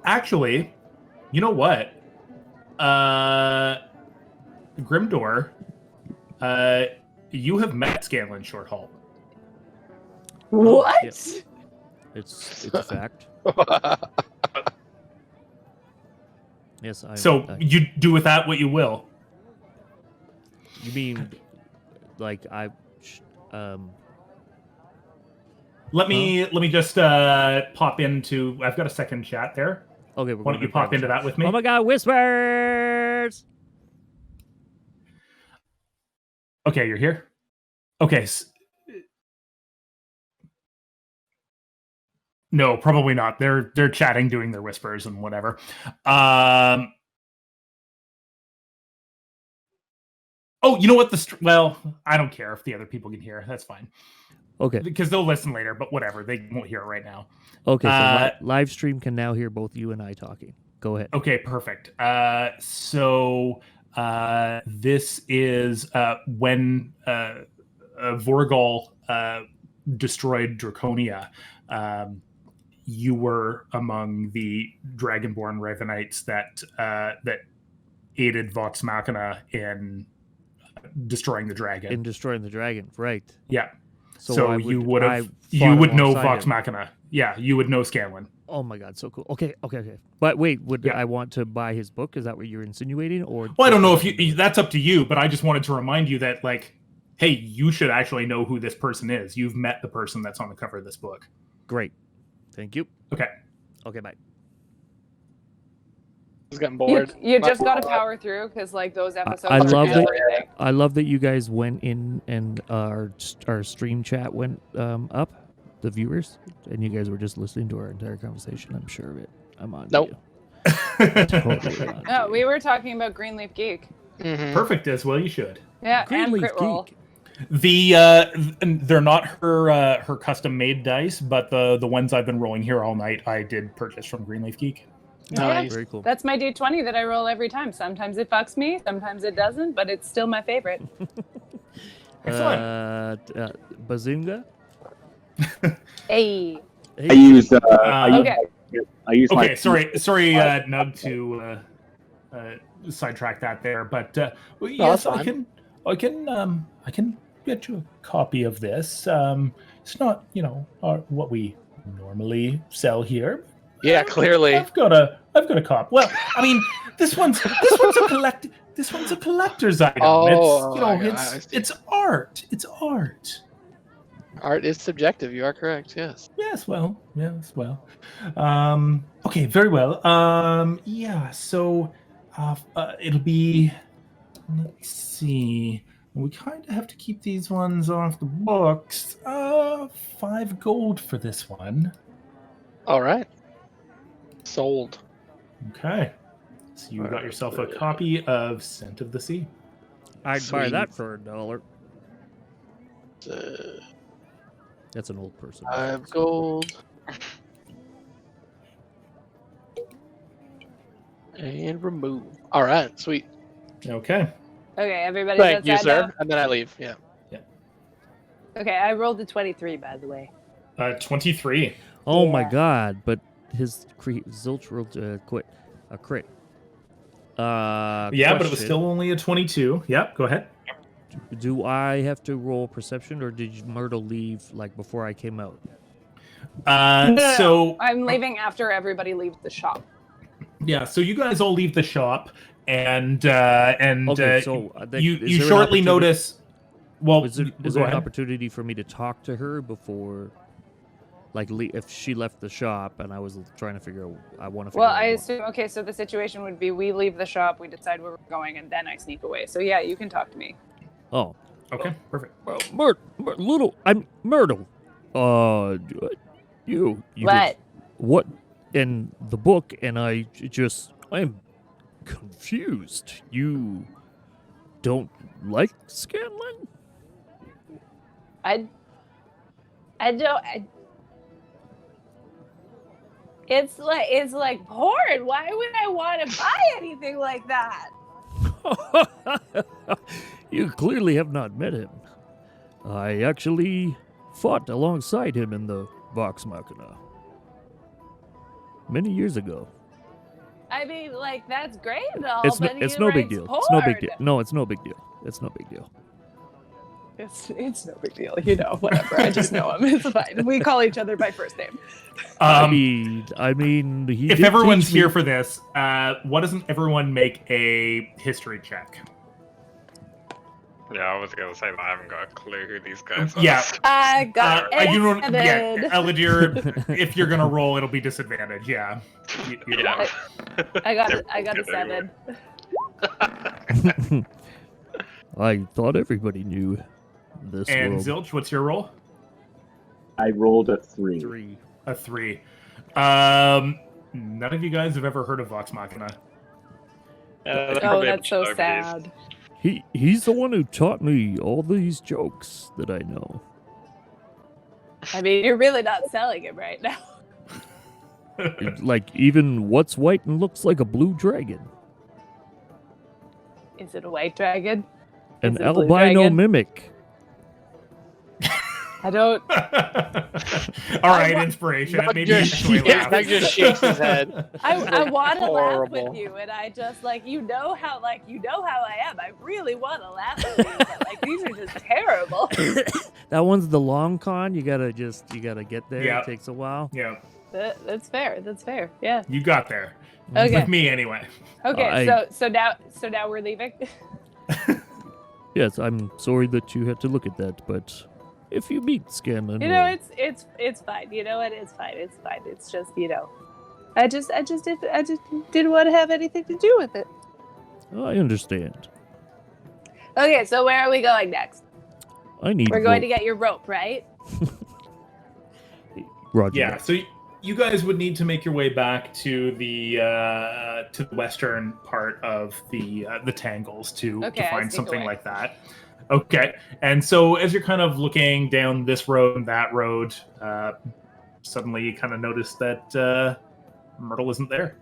Actually, you know what? Grimdor, you have met Scanlan Shorthalt. What? Yes. It's a fact. Yes, I. So you do with that what you will. You mean like Let me just pop into. I've got a second chat there. Okay, Why don't you pop into that with me? Oh my God, whispers! Okay, you're here. Okay. No, probably not. They're chatting, doing their whispers and whatever. Oh, you know what? Well, I don't care if the other people can hear. That's fine Okay, because they'll listen later. But whatever, they won't hear it right now. okay. So live stream can now hear both you and I talking. Go ahead. Okay, perfect. So this is when Vorgal destroyed Draconia. You were among the Dragonborn Ravenites that aided Vox Machina in destroying the dragon. In destroying the dragon, right? Yeah. So, So I you would would I have fought you would know alongside Vox him. Machina. Yeah, you would know Scanlan. Oh my God, so cool. Okay. But wait, would Yeah. I want to buy his book? Is that what you're insinuating? Or Well, I don't know if you. That's up to you. But I just wanted to remind you that, like, hey, you should actually know who this person is. You've met the person that's on the cover of this book. Great. Thank you. Okay. Okay, bye. I was getting bored. You just got to power through because like those episodes. I are love that- everything. I love that you guys went in and our stream chat went up, the viewers, and you guys were just listening to our entire conversation. I'm sure of it. I'm on. Nope. You. Totally on. No, to we you. were talking about Greenleaf Geek. Mhm. Perfect as well. You should. Yeah, Greenleaf and crit roll. Geek. They're not her custom made dice, but the ones I've been rolling here all night, I did purchase from Greenleaf Geek. Nice. Very cool. That's my D20 that I roll every time. Sometimes it fucks me, sometimes it doesn't, but it's still my favorite. Excellent. Bazinga. Hey. Hey, I use Okay. I use my Okay, sorry, Nug, to sidetrack that there, but well, yes, that's I fine. I can get you a copy of this. It's not, what we normally sell here. Yeah, clearly. I've got a copy. Well, I mean, this one's a collector's item. Oh, it's my God. it's art. It's art. Art is subjective. You are correct. Yes. Yes, well. Okay, very well. Yeah, so it'll be, let's see. We kind of have to keep these ones off the books. 5 gold for this one. All right. Sold. Okay. So you got yourself a copy of Scent of the Sea. I'd buy Sweet. that for $1. That's an old person. 5 gold. And remove. All right. Sweet. Okay. Okay, everybody. Thank you, outside sir. now? And then I leave. Yeah. Okay, I rolled a 23, by the way. 23. Oh my Yeah. god! But his Zilch rolled a crit. Yeah, but it was question. still only a 22. Yep, go ahead. Do I have to roll perception, or did Myrtle leave like before I came out? No, So I'm leaving after everybody leaves the shop. yeah, so you guys all leave the shop, and Okay, so you is there an shortly opportunity- notice. Well, Is there go an ahead. opportunity for me to talk to her before, like, if she left the shop and I was trying to figure out, I want to figure Well, out. I what- assume, okay, so the situation would be we leave the shop, we decide where we're going, and then I sneak away. So yeah, you can talk to me. Oh, Okay, perfect. Myrtle. You. What? What in the book? And I'm confused. You don't like Scanlan? I don't. It's like porn. Why would I want to buy anything like that? You clearly have not met him. I actually fought alongside him in the Vox Machina many years ago. I mean, like that's great and all, It's but it's he no big writes deal. Porn. It's no big deal. No, it's no big deal. It's no big deal. It's no big deal, you know, whatever. I just know him. It's fine. We call each other by first name. I mean, he if did everyone's teach me- here for this, why doesn't everyone make a history check? Yeah, I was gonna say that I haven't got a clue who these guys are. Yeah. I got I do not. seven. Yeah, Elidyr, if you're gonna roll, it'll be disadvantage. Yeah. Yeah. I got They're a good 7. I thought everybody knew this And world. Zilch, what's your roll? I rolled a 3. 3. A 3. None of you guys have ever heard of Vox Machina. they're Oh, probably a that's bunch so of nobodies. sad. He's the one who taught me all these jokes that I know. I mean, you're really not selling him right now. Like even what's white and looks like a blue dragon. Is it a white dragon? An Is it a blue albino dragon? mimic. I don't. All right, inspiration. It Doug made me just, actually laugh. Doug just shakes his head. I want to laugh Horrible. with you, and I just like you know how I am. I really want to laugh with you, but like these are just terrible. That one's the long con. You gotta get there. Yeah. It takes a while. Yeah, That's fair. That's fair. Yeah. you got there. Okay. With me, anyway. Okay. So now we're leaving. Yes, I'm sorry that you had to look at that, but if you meet Scanlan, You know, it's fine. You know what? It's fine. It's fine. It's just I just didn't want to have anything to do with it. I understand. Okay. So where are we going next? I need. We're going to get your rope, right? Roger. Yeah, that. so you guys would need to make your way back to the western part of the Tangles to Okay, I find sneak something away. like that. Okay, and so as you're kind of looking down this road and that road, suddenly you kind of notice that Myrtle isn't there.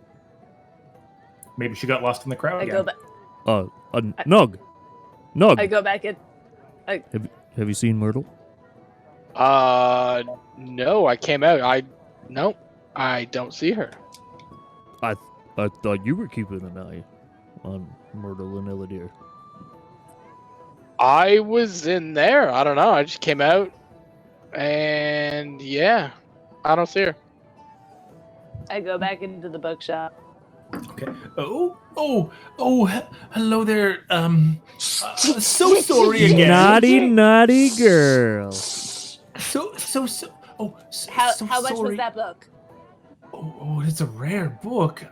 Maybe she got lost in the crowd I go again. back. Nug. Nug. I go back in. Have you seen Myrtle? No, I came out. I don't see her. I thought you were keeping an eye on Myrtle and Elidyr. I was in there. I don't know. I just came out, and yeah, I don't see her. I go back into the bookshop. Okay. Hello there. So sorry again. Naughty girl. So. Oh, How so much sorry. was that book? Oh, it's a rare book.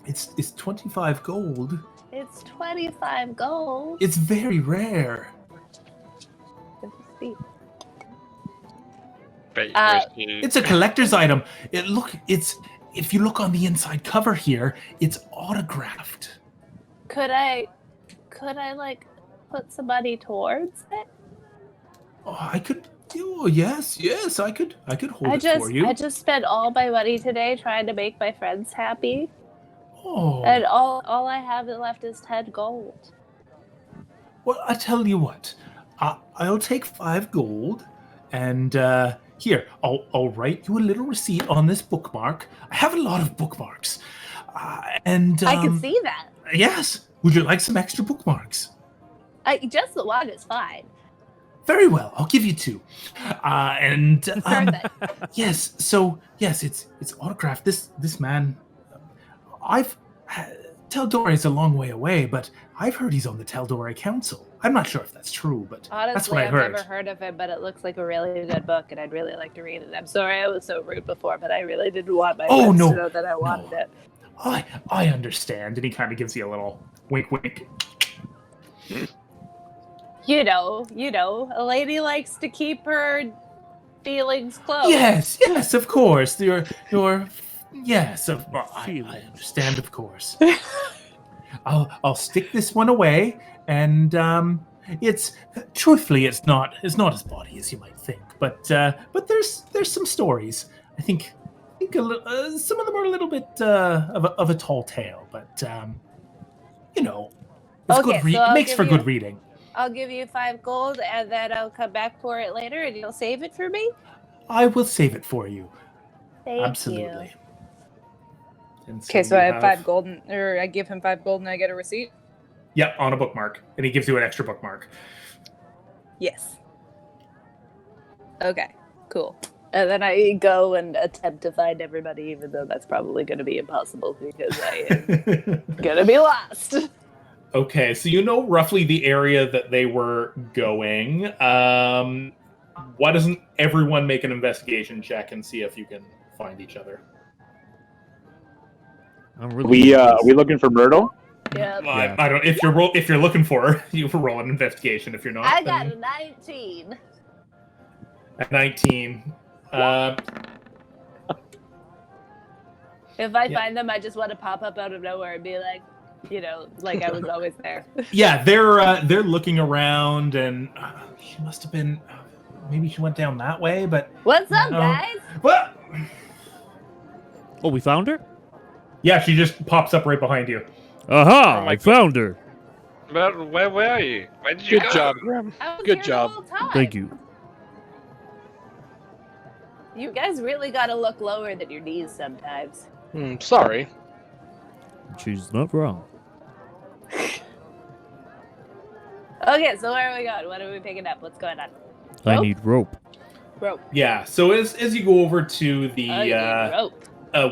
It's 25 gold. It's 25 gold. It's very rare. It's a collector's item. If you look on the inside cover here, it's autographed. Could I like put somebody towards it? Oh, I could. Oh, yes, I could hold it for you. I just spent all my money today trying to make my friends happy, Oh. and all I have left is 10 gold. Well, I tell you what. I'll take 5 gold, and here I'll write you a little receipt on this bookmark. I have a lot of bookmarks, and I can see that. Yes. Would you like some extra bookmarks? Just the one is fine. Very well. I'll give you 2. Perfect. Yes. So yes, it's autographed. This man. Teldora is a long way away, but I've heard he's on the Teldora Council. I'm not sure if that's true, but Honestly, that's what I I've heard. never heard of it, but it looks like a really good book, and I'd really like to read it. I'm sorry I was so rude before, but I really didn't want my friends to know that I wanted it. I understand, and he kind of gives you a little wink, wink. You know, a lady likes to keep her feelings close. Yes, of course. Yes, I understand, of course. I'll stick this one away, and it's truthfully, it's not as bawdy as you might think, but there's some stories. I think some of them are a little bit of a tall tale, but it's Okay, good. so It makes for good reading. I'll give you 5 gold, and then I'll come back for it later, and you'll save it for me? I will save it for you. Thank Absolutely. you. Okay, so I have 5 gold, or I give him 5 gold and I get a receipt? Yep, on a bookmark. And he gives you an extra bookmark. Yes. Okay, cool. And then I go and attempt to find everybody, even though that's probably going to be impossible because I am going to be lost. Okay, so you know roughly the area that they were going. Why doesn't everyone make an investigation check and see if you can find each other? We looking for Myrtle? Yeah. I don't. If you're looking for her, you roll an investigation. If you're not, I got a 19. A 19. If I find them, I just want to pop up out of nowhere and be like, like I was always there. Yeah, they're looking around, and she must have been. Maybe she went down that way, but. What's up, guys? What? Oh, we found her? Yeah, she just pops up right behind you. Aha! I found her. Where were you? Where did you go? Good job, Graham. I was Good here job. The whole time. Thank you. You guys really got to look lower than your knees sometimes. Sorry. She's not wrong. Okay, so where are we going? What are we picking up? What's going on? I need rope. Rope. Yeah, so as you go over to the rope.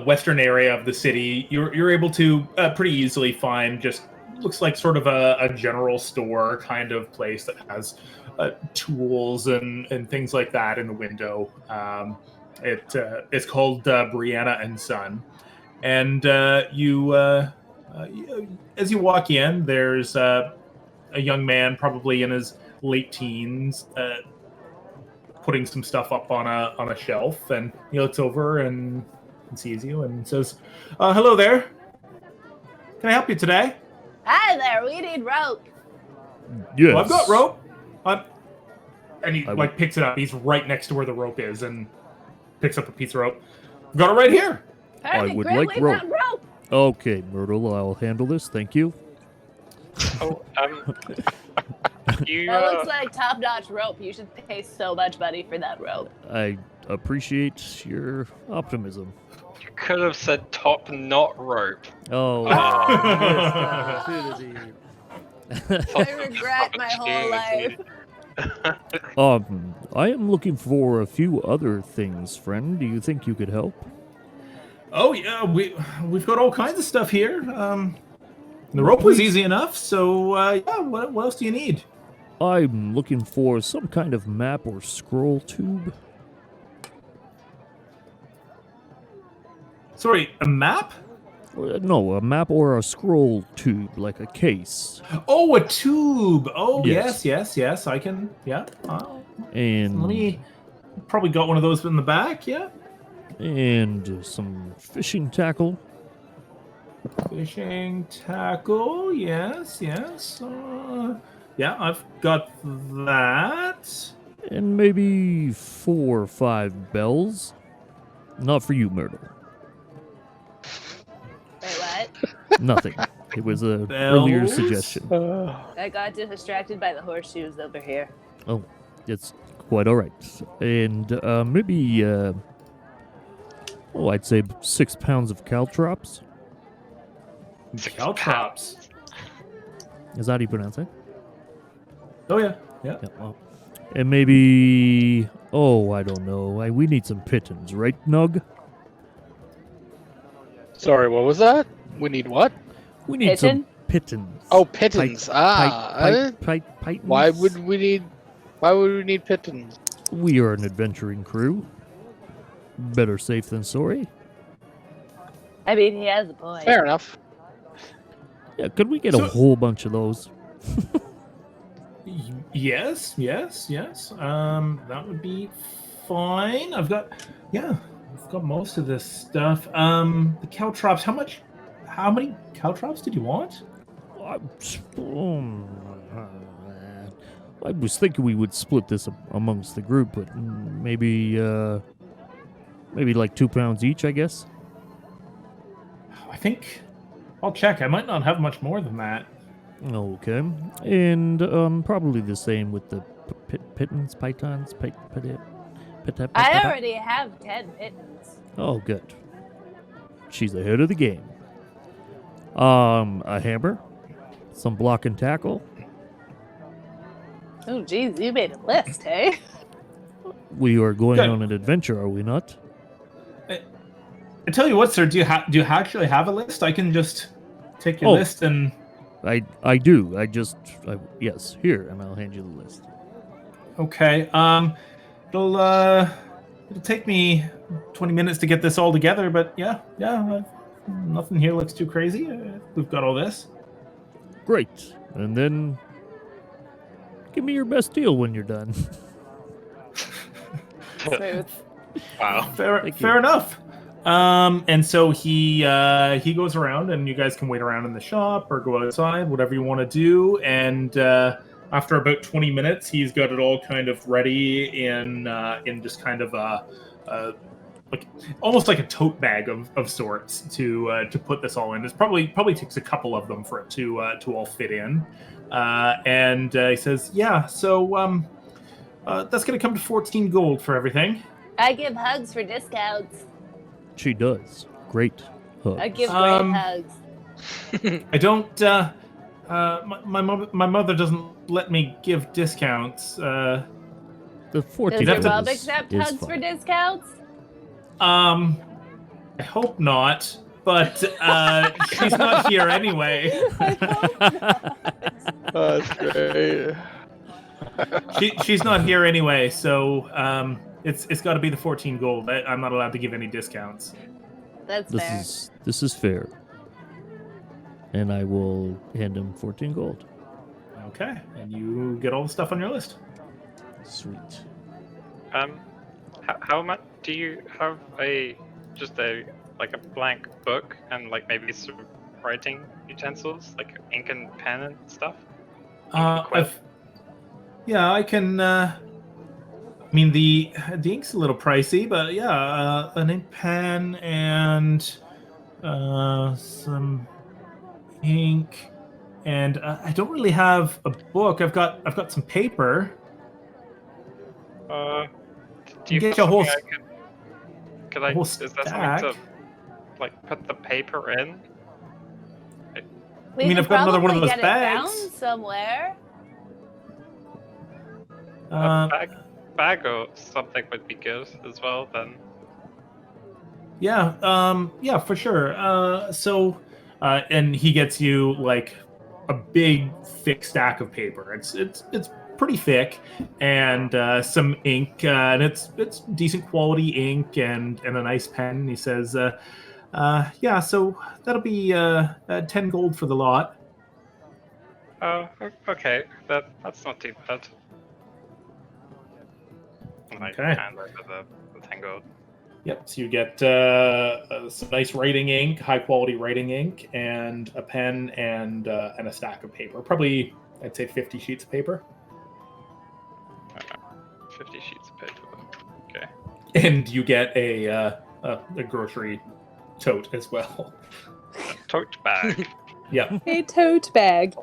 Western area of the city, you're able to pretty easily find just looks like sort of a general store kind of place that has tools and things like that in the window. It's called Brianna and Son, and as you walk in, there's a young man, probably in his late teens, putting some stuff up on a shelf, and he looks over and sees you and says, "Hello there. Can I help you today?" Hi there, we need rope. Yes. Well, I've got rope. And he picks it up. He's right next to where the rope is, and picks up a piece of rope. Got it right here. Perfect, would Grim, like we rope. found rope. Okay, Myrtle, I'll handle this. Thank you. Oh, you. That looks like top-notch rope. You should pay so much money for that rope. I appreciate your optimism. You could have said top knot rope. Oh, I regret my whole life. I am looking for a few other things, friend. Do you think you could help? Oh yeah, we've got all kinds of stuff here. The rope was easy enough, so yeah. What else do you need? I'm looking for some kind of map or scroll tube. Sorry, a map? No, a map or a scroll tube, like a case. Oh, a tube. Oh, Yes. yes. I can. Yeah. And Let me. Probably got one of those in the back. Yeah. and some fishing tackle. Fishing tackle. Yes. Yeah, I've got that. And maybe 4 or 5 bells. Not for you, Myrtle. Wait, what? Nothing. It was a earlier Bells? suggestion. I got distracted by the horseshoes over here. Oh, it's quite all right. And maybe, I'd say 6 pounds of caltrops. Caltrops. Is that how you pronounce it? Oh yeah. Yeah. Well, and maybe, I don't know. We need some pittance, right, Nug? Sorry, what was that? We need what? We need some pittance. Oh, pittance. Pitons. Why would we need pittance? We are an adventuring crew. Better safe than sorry. I mean, he has a point. Fair enough. Yeah, could we get a whole bunch of those? Yes. That would be fine. I've got most of this stuff. The caltrops. How many caltrops did you want? I was thinking we would split this amongst the group, but maybe like 2 pounds each, I guess. I think I'll check. I might not have much more than that. Okay, and probably the same with the pittance, pythons, I already have 10 pittance. Oh, good. She's ahead of the game. A hammer, some block and tackle. Oh, geez, you made a list, hey? We are going Good. on an adventure, are we not? I tell you what, sir. Do you actually have a list? I can just take your list and. I do. Yes, here, and I'll hand you the list. Okay. It'll take me 20 minutes to get this all together, but yeah. Nothing here looks too crazy. We've got all this. Great. And then give me your best deal when you're done. Smooth. Wow. Fair enough. And so he goes around, and you guys can wait around in the shop or go outside, whatever you want to do. And after about 20 minutes, he's got it all kind of ready in just kind of like almost like a tote bag of sorts to put this all in. It probably takes a couple of them for it to all fit in. And he says, "Yeah, so that's going to come to 14 gold for everything." I give hugs for discounts. She does. Great hook. I give great hugs. I don't. My mother doesn't let me give discounts. The 14 Does your mom is accept hugs for fine. discounts? I hope not, but she's not here anyway. That's great. She's not here anyway, so it's got to be the 14 gold. I'm not allowed to give any discounts. That's fair. This is fair. And I will hand him 14 gold. Okay, and you get all the stuff on your list. Sweet. How much do you have? Just a blank book and like maybe some writing utensils, like ink and pen and stuff? I can. I mean, the ink's a little pricey, but yeah, an ink pen and some ink, and I don't really have a book. I've got some paper. Do you Get have your whole. something Could I? whole Is there stack. something to like put the paper in? We I mean, could I've got another one of probably those get it bags. found somewhere. A bag or something would be good as well. Then. Yeah, for sure. And he gets you like a big thick stack of paper. It's pretty thick, and some ink, and it's decent quality ink and a nice pen. He says, "Yeah, so that'll be 10 gold for the lot." Oh, okay. That's not too bad. And I Okay. hand over the 10 gold. Yep. So you get some nice writing ink, high quality writing ink, and a pen and a stack of paper. Probably, I'd say 50 sheets of paper. 50 sheets of paper. Okay. And you get a grocery tote as well. Tote bag. Yep. A tote bag.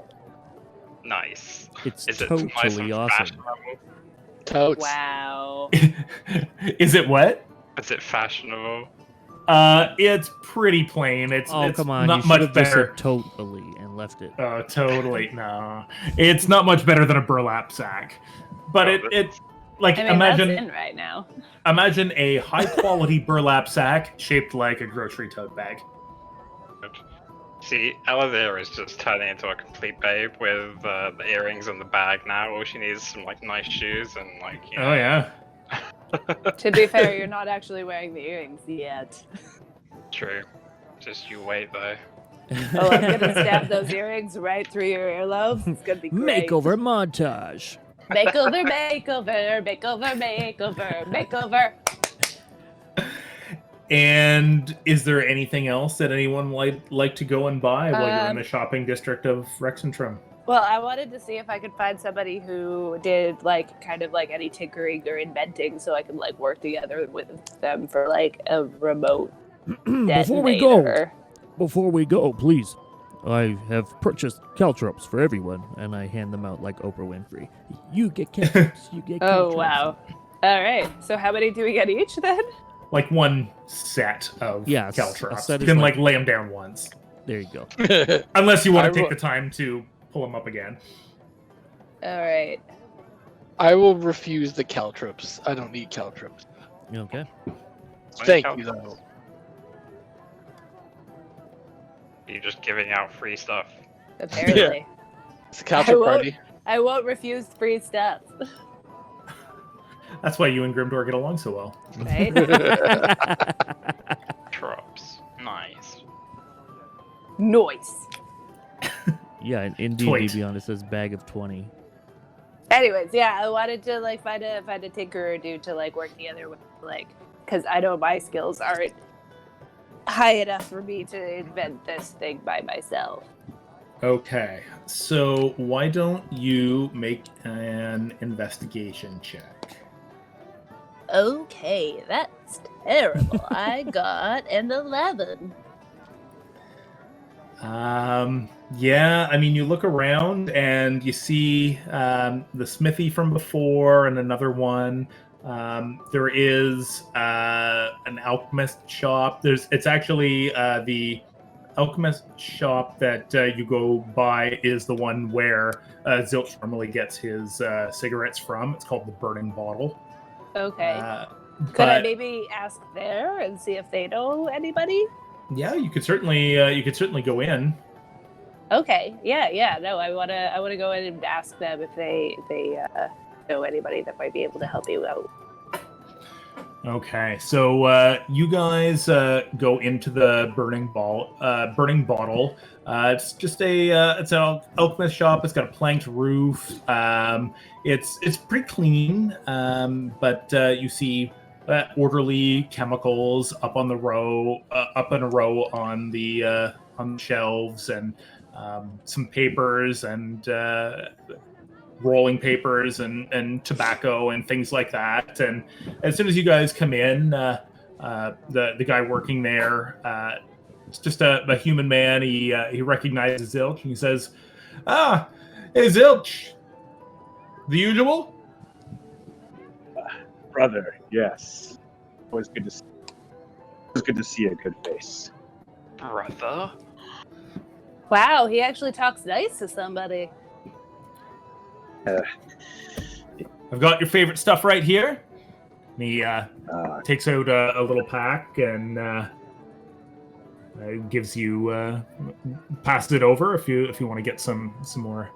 Nice. It's Is it totally nice and awesome. fashionable? Totes. Wow. Is it what? Is it fashionable? It's pretty plain. It's Come on, not you should much have just better. said totally and left it. Totally no. It's not much better than a burlap sack, but it's like I mean, imagine that's in right now. imagine a high quality burlap sack shaped like a grocery tote bag. See, Elidyr is just turning into a complete babe with the earrings and the bag now. All she needs is some like nice shoes and like. You know. Oh yeah. To be fair, you're not actually wearing the earrings yet. True. Just you wait though. Oh, I'm gonna stab those earrings right through your earlobes. It's gonna be great. Makeover montage. Makeover, makeover, makeover, makeover, makeover. And is there anything else that anyone would like to go and buy while you're in the Um, shopping district of Rexentrum? Well, I wanted to see if I could find somebody who did like kind of like any tinkering or inventing, so I could like work together with them for like a remote detonator. Before we go, please. I have purchased caltrops for everyone, and I hand them out like Oprah Winfrey. You get caltrops. You get caltrops. Oh wow! All right. So how many do we get each then? Like one set of Yes, a caltrops. set You is can like- like lay them down once, There you go. unless you want I to take will- the time to pull them up again. All right. I will refuse the caltrops. I don't need caltrops. Okay. Thank you, though. You're just giving out free stuff. Apparently, It's a caltrop won't- party. I won't refuse free stuff. That's why you and Grimdor get along so well. Right? Drops. Nice. Noise. Yeah, in Toit. D&D Beyond it says bag of 20. Anyways, yeah, I wanted to like find a tinker or dude to like work together with, like, because I know my skills aren't high enough for me to invent this thing by myself. Okay, so why don't you make an investigation check? Okay, that's terrible. I got an 11. Yeah, I mean, you look around and you see the smithy from before and another one. There is an alchemist shop. It's actually the alchemist shop that you go by is the one where Zilch normally gets his cigarettes from. It's called the Burning Bottle. Okay. Could But I maybe ask there and see if they know anybody? yeah, you could certainly go in. Okay. Yeah. No, I wanna go in and ask them if they know anybody that might be able to help you out. Okay, so you guys go into the burning bottle. It's just it's an alchemist shop. It's got a planked roof. It's pretty clean, but you see orderly chemicals up in a row on the shelves, and some papers and rolling papers and tobacco and things like that. And as soon as you guys come in, the guy working there, it's just a human man. He recognizes Zilch and he says, "Ah, hey Zilch, the usual." Brother, yes. Always good to see. Always good to see a good face. Brother? Wow, he actually talks nice to somebody. I've got your favorite stuff right here. And he takes out a little pack and gives you passes it over if you want to get some more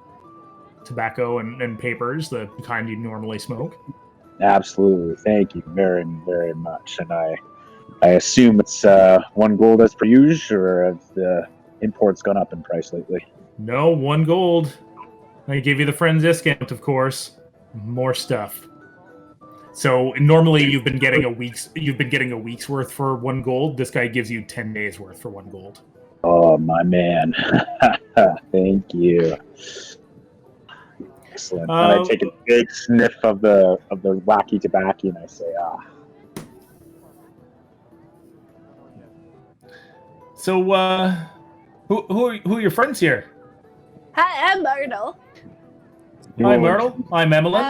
tobacco and papers, the kind you normally smoke. Absolutely. Thank you very, very much. And I assume it's 1 gold as per usual, or have the imports gone up in price lately? No, 1 gold. I give you the friends discount, of course. More stuff. So normally you've been getting a week's worth for 1 gold. This guy gives you 10 days worth for 1 gold. Oh, my man. Thank you. Excellent. And I take a big sniff of the wacky tobacco and I say, So, who are your friends here? Hi, I'm Myrtle. Hi, Myrtle. I'm Emily.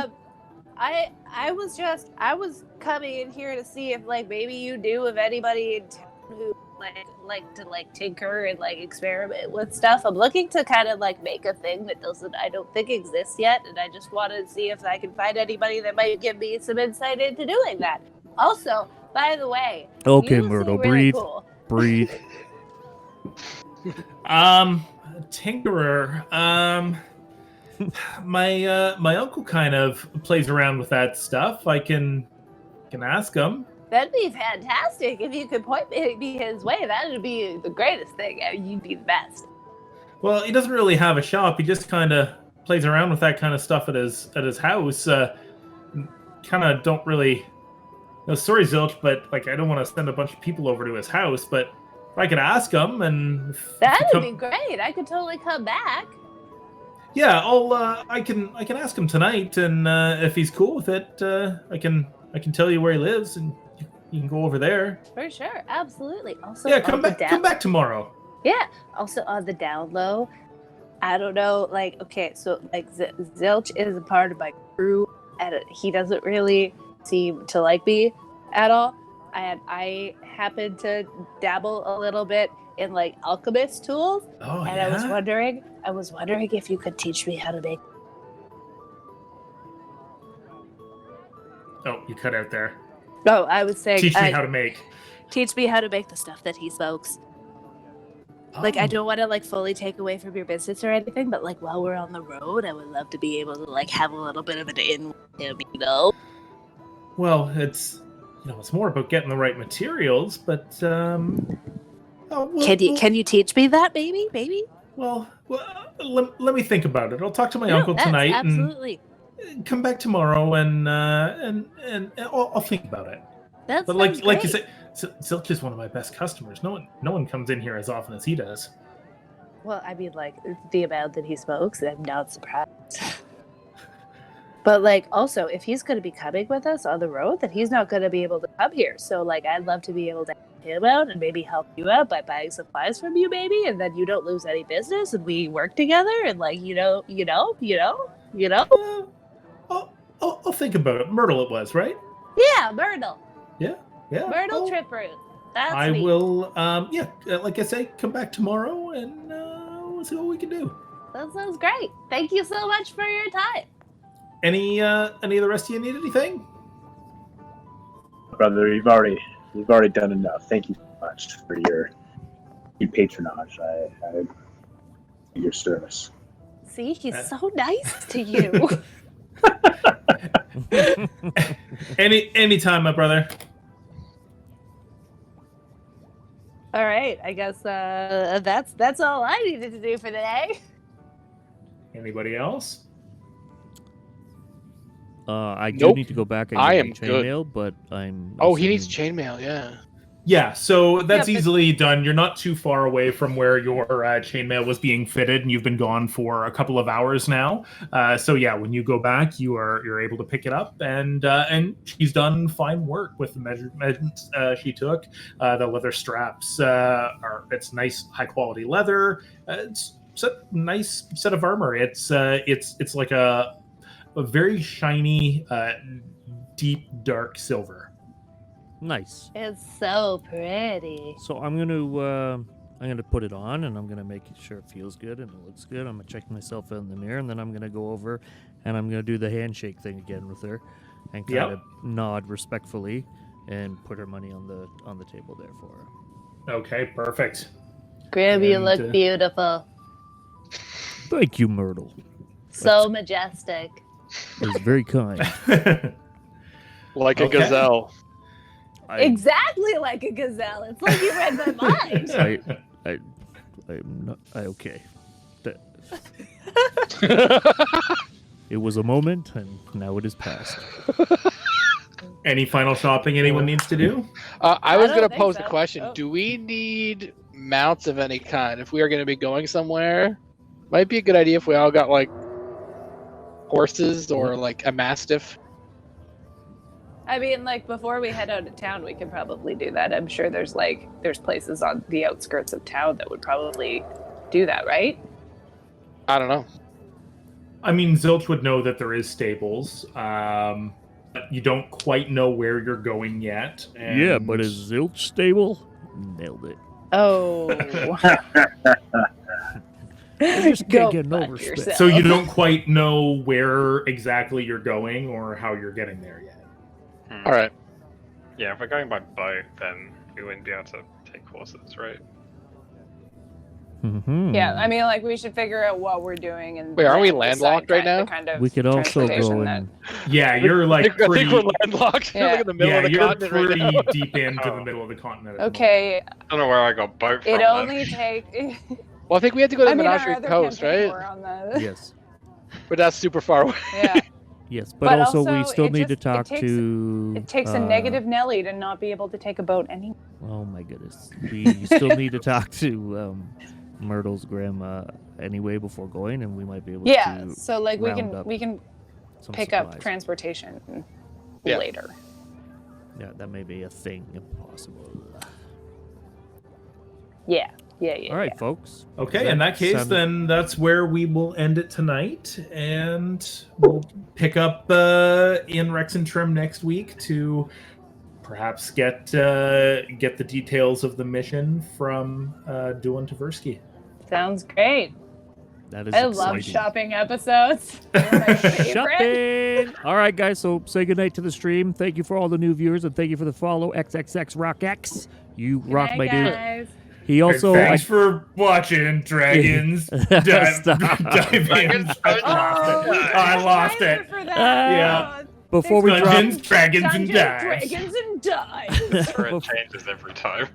I was coming in here to see if like maybe you knew of anybody in town who like to tinker and experiment with stuff. I'm looking to kind of make a thing that I don't think exists yet, and I just wanted to see if I can find anybody that might give me some insight into doing that. Also, by the way, Okay, you Myrtle, seem really breathe. cool. Breathe. Tinkerer. My uncle kind of plays around with that stuff. I can ask him. That'd be fantastic if you could point me his way. That would be the greatest thing. You'd be the best. Well, he doesn't really have a shop. He just kind of plays around with that kind of stuff at his house. Kind of don't really. No, sorry, Zilch, but I don't want to send a bunch of people over to his house. But if I could ask him, and that'd be great. I could totally come back. Yeah, I can ask him tonight, and if he's cool with it, I can tell you where he lives, and you can go over there. For sure, absolutely. Also, yeah, come back tomorrow. Yeah. Also, on the down low, I don't know. Okay, so Zilch is a part of my crew, and he doesn't really seem to like me at all. And I happen to dabble a little bit in alchemist tools. Oh, and yeah? I was wondering if you could teach me how to make. Oh, you cut out there. No, I was saying Teach me how to make. Teach me how to make the stuff that he smokes. I don't want to fully take away from your business or anything, but while we're on the road, I would love to be able to have a little bit of an in with him, Well, it's more about getting the right materials, but can you teach me that, baby? Well, let me think about it. I'll talk to my uncle tonight. Absolutely. And come back tomorrow, and I'll think about it. That's but like you said, Zilch is one of my best customers. No one comes in here as often as he does. Well, I mean, the amount that he smokes, I'm not surprised. But also, if he's going to be coming with us on the road, then he's not going to be able to come here. So I'd love to be able to help him out and maybe help you out by buying supplies from you, maybe, and then you don't lose any business, and we work together, and you know. I'll think about it. Myrtle, it was, right? Yeah, Myrtle. Yeah. Myrtle Trip Route. That's I me. will. Like I say, come back tomorrow, and we'll see what we can do. That sounds great. Thank you so much for your time. Any of the rest of you need anything? Brother, you've already done enough. Thank you so much for your patronage. I your service. See, he's so nice to you. Anytime, my brother. All right, I guess that's all I needed to do for today. Anybody else? I do need to go back and get chainmail, but I'm. Oh, he needs chainmail, yeah. Yeah, so that's easily done. You're not too far away from where your chainmail was being fitted, and you've been gone for a couple of hours now. So yeah, when you go back, you're able to pick it up, and she's done fine work with the measurements she took. The leather straps it's nice, high quality leather. It's a nice set of armor. It's like a very shiny, deep, dark silver. Nice. It's so pretty. So I'm gonna put it on, and I'm gonna make sure it feels good and it looks good. I'm gonna check myself in the mirror, and then I'm gonna go over and I'm gonna do the handshake thing again with her, and kind of nod respectfully, and put her money on the table there for her. Okay, perfect. Grim, you look beautiful. Thank you, Myrtle. So majestic. It was very kind. Like a Okay. gazelle. Exactly like a gazelle. It's like you read my mind. I'm not. Okay. It was a moment, and now it is past. Any final shopping anyone needs to do? I was don't going to think pose so. the question: Oh. do we need mounts of any kind if we are going to be going somewhere? Might be a good idea if we all got like horses or like a mastiff. I mean, like before we head out of town, we can probably do that. I'm sure there's places on the outskirts of town that would probably do that, right? I don't know. I mean, Zilch would know that there is stables. But you don't quite know where you're going yet. And... Yeah, but is Zilch stable? Nailed it. Oh, I just Go can't get no fuck respect. yourself. So you don't quite know where exactly you're going or how you're getting there yet. All right. Yeah, if we're going by boat, then we wouldn't be able to take horses, right? Mm-hmm. yeah. I mean, like we should figure out what we're doing and. Wait, aren't we then landlocked decide right now? the kind of We could also transportation go that- and Yeah, you're like I think pretty. we're landlocked. We're Yeah. like in the middle Yeah, of the you're continent right pretty now. deep into the Oh. middle of the continent. at the Okay, I don't know where I got boat from. it then. only take. Well, I think we had to go to I mean, our Menagerie other Coast, campaign right? were on the. yes, But that's super far away. Yeah, yes, but But also we also, still it need to just- it talk takes- to. it takes a negative Nelly to not be able to take a boat anymore. Oh my goodness, we still need to talk to Myrtle's grandma anyway before going, and we might be able Yeah, to so like round up we can some pick up supplies. transportation Yeah. later. Yeah, that may be a thing impossible. Yeah. All right, folks. Okay, That in that case, sounded- then that's where we will end it tonight, and we'll pick up in Rex and Trim next week to perhaps get the details of the mission from Duan Tversky. Sounds great. That is I love exciting. shopping episodes. They're my favorite. Shopping. All right, guys. So say goodnight to the stream. Thank you for all the new viewers, and thank you for the follow. XXX Rock X. You rock, Good my night, dude. guys. He also. Thanks for watching, Dragons. Stop. Dive in. I lost Timer it. For that. Yeah. Before we drop. Dungeons, Dragons, and Dungeons, Dives. Dragons, and Dives. It changes every time.